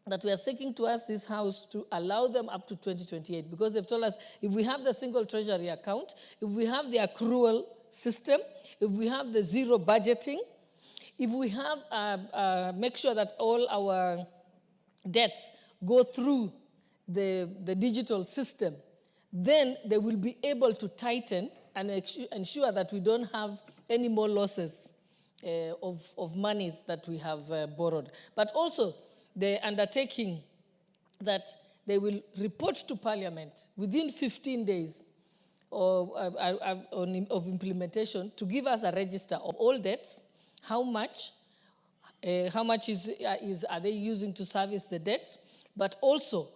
that we are seeking to ask this House to allow them up to 2028, because they've told us if we have the single treasury account, if we have the accrual system, if we have the zero budgeting, if we have make sure that all our debts go through the digital system, then they will be able to tighten and ensure that we don't have any more losses of monies that we have borrowed. But also the undertaking that they will report to Parliament within 15 days of implementation to give us a register of all debts, how much are they using to service the debts, but also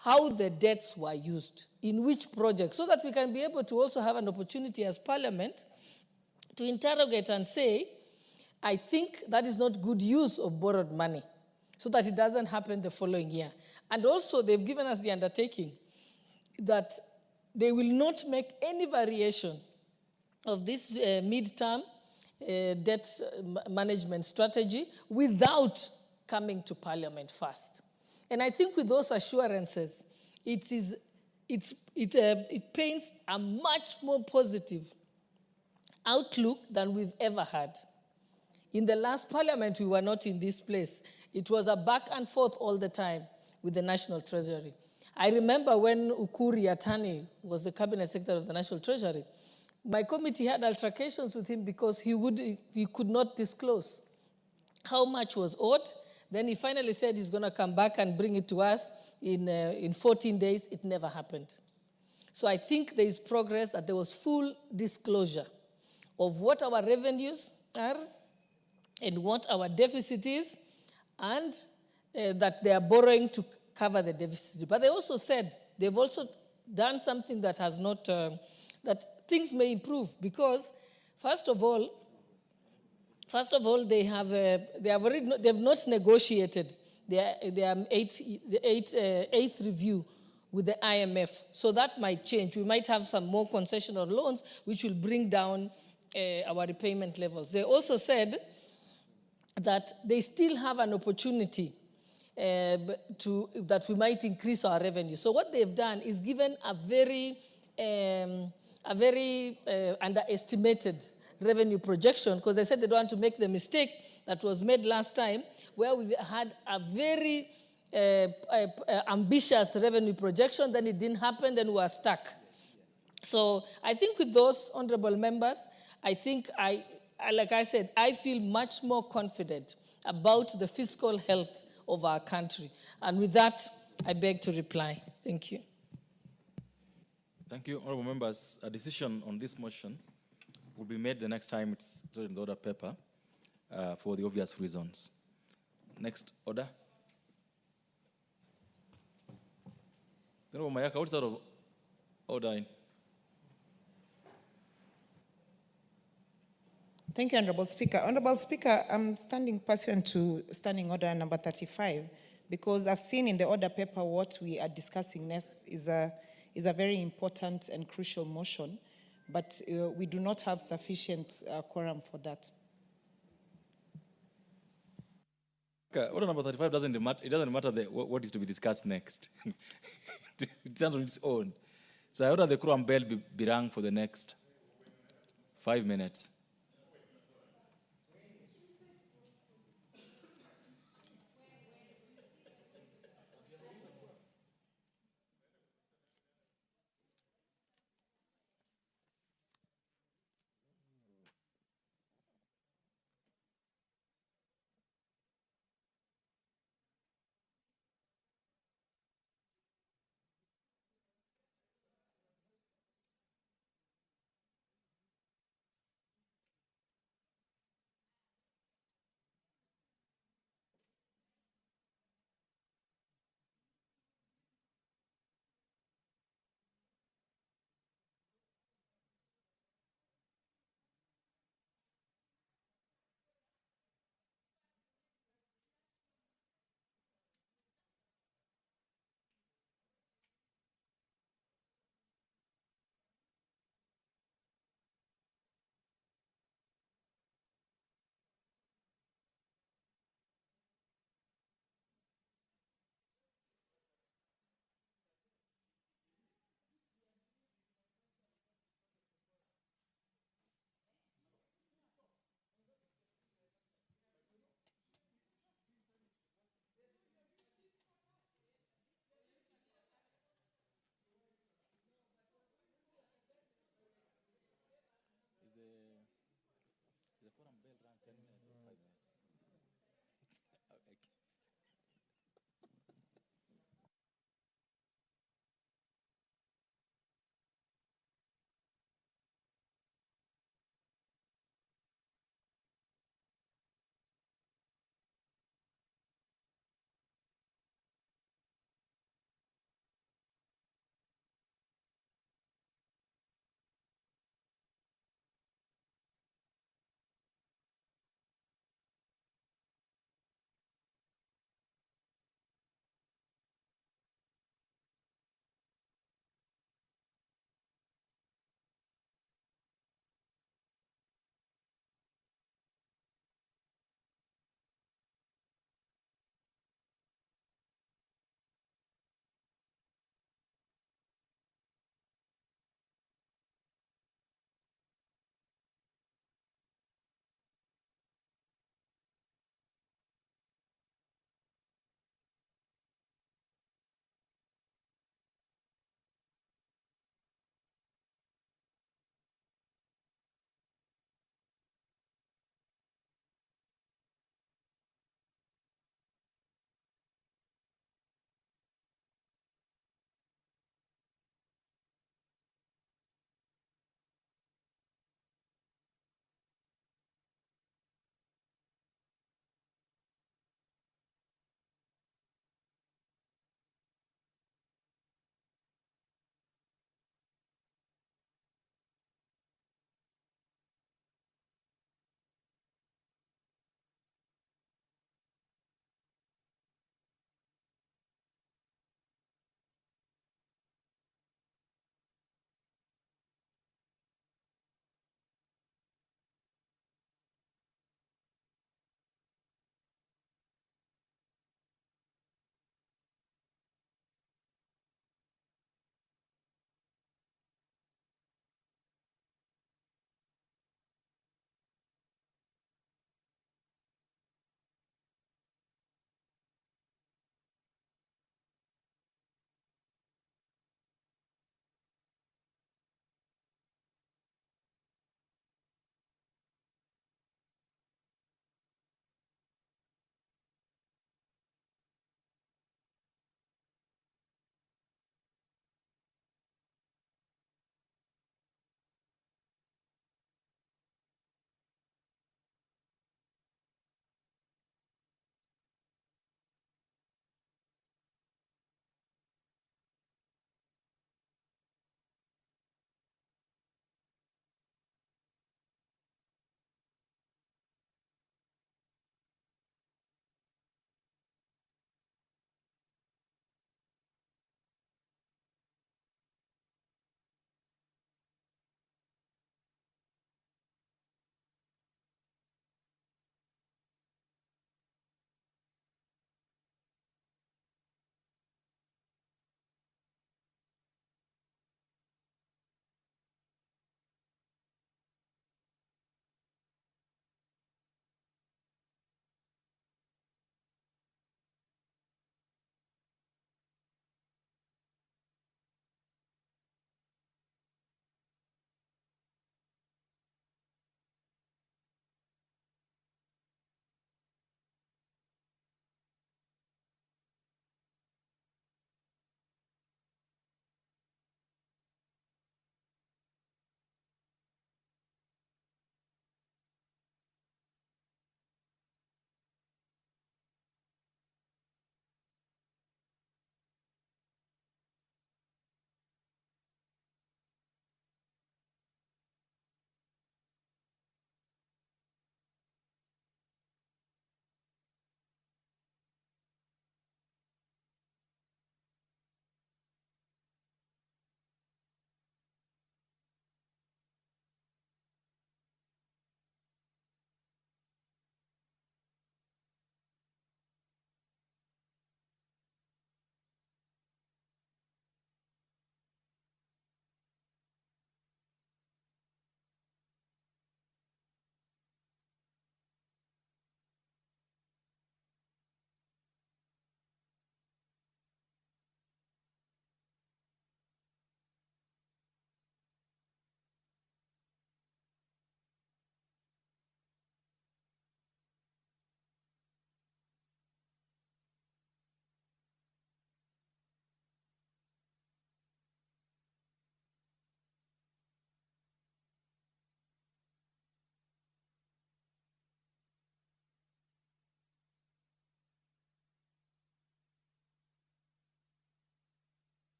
how the debts were used, in which projects, so that we can be able to also have an opportunity as Parliament to interrogate and say, I think that is not good use of borrowed money, so that it doesn't happen the following year. And also, they've given us the undertaking that they will not make any variation of this mid-term debt management strategy without coming to Parliament first. And I think with those assurances, it paints a much more positive outlook than we've ever had. In the last Parliament, we were not in this place. It was a back and forth all the time with the National Treasury. I remember when Ukuri Atani was the Cabinet Secretary of the National Treasury, my committee had altercations with him because he could not disclose how much was owed. Then he finally said he's going to come back and bring it to us in 14 days. It never happened. So I think there is progress, that there was full disclosure of what our revenues are and what our deficit is, and that they are borrowing to cover the deficit. But they also said they've also done something that has not, that things may improve, because first of all, they've not negotiated their eighth review with the IMF. So that might change. We might have some more concessional loans, which will bring down our repayment levels. They also said that they still have an opportunity that we might increase our revenue. So what they've done is given a very underestimated revenue projection, because they said they don't want to make the mistake that was made last time, where we had a very ambitious revenue projection, then it didn't happen, then we were stuck. So I think with those honorable members, I think like I said, I feel much more confident about the fiscal health of our country. And with that, I beg to reply. Thank you. Thank you, honorable members. A decision on this motion will be made the next time it's in the order paper for the obvious reasons. Next order. Honorable Mayaka, what's out of order? Thank you, Honorable Speaker. Honorable Speaker, I'm standing pursuant to Standing Order number 35, because I've seen in the order paper what we are discussing next is a very important and crucial motion, but we do not have sufficient quorum for that. Okay, order number 35 doesn't matter. It doesn't matter what is to be discussed next. It stands on its own. So I order the quorum bell be rung for the next 5 minutes.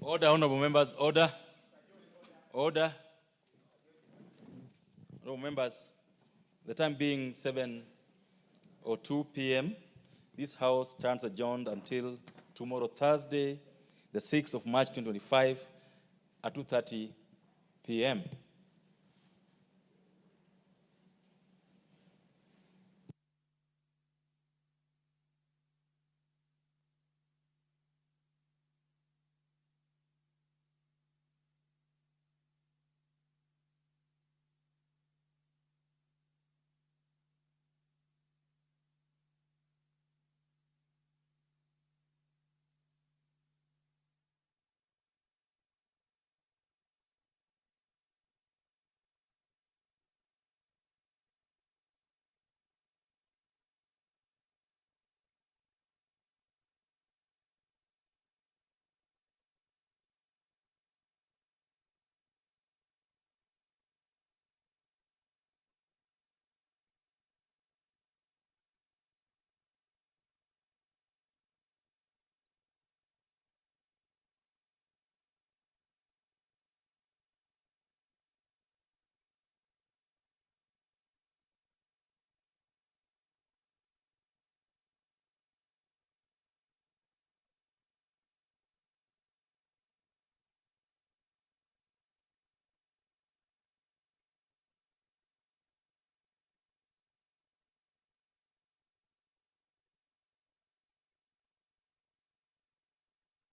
Order, honorable members, order. Order. Honorable members, the time being 7:02 p.m., this House stands adjourned until tomorrow, Thursday, the 6th of March 2025 at 2:30 p.m.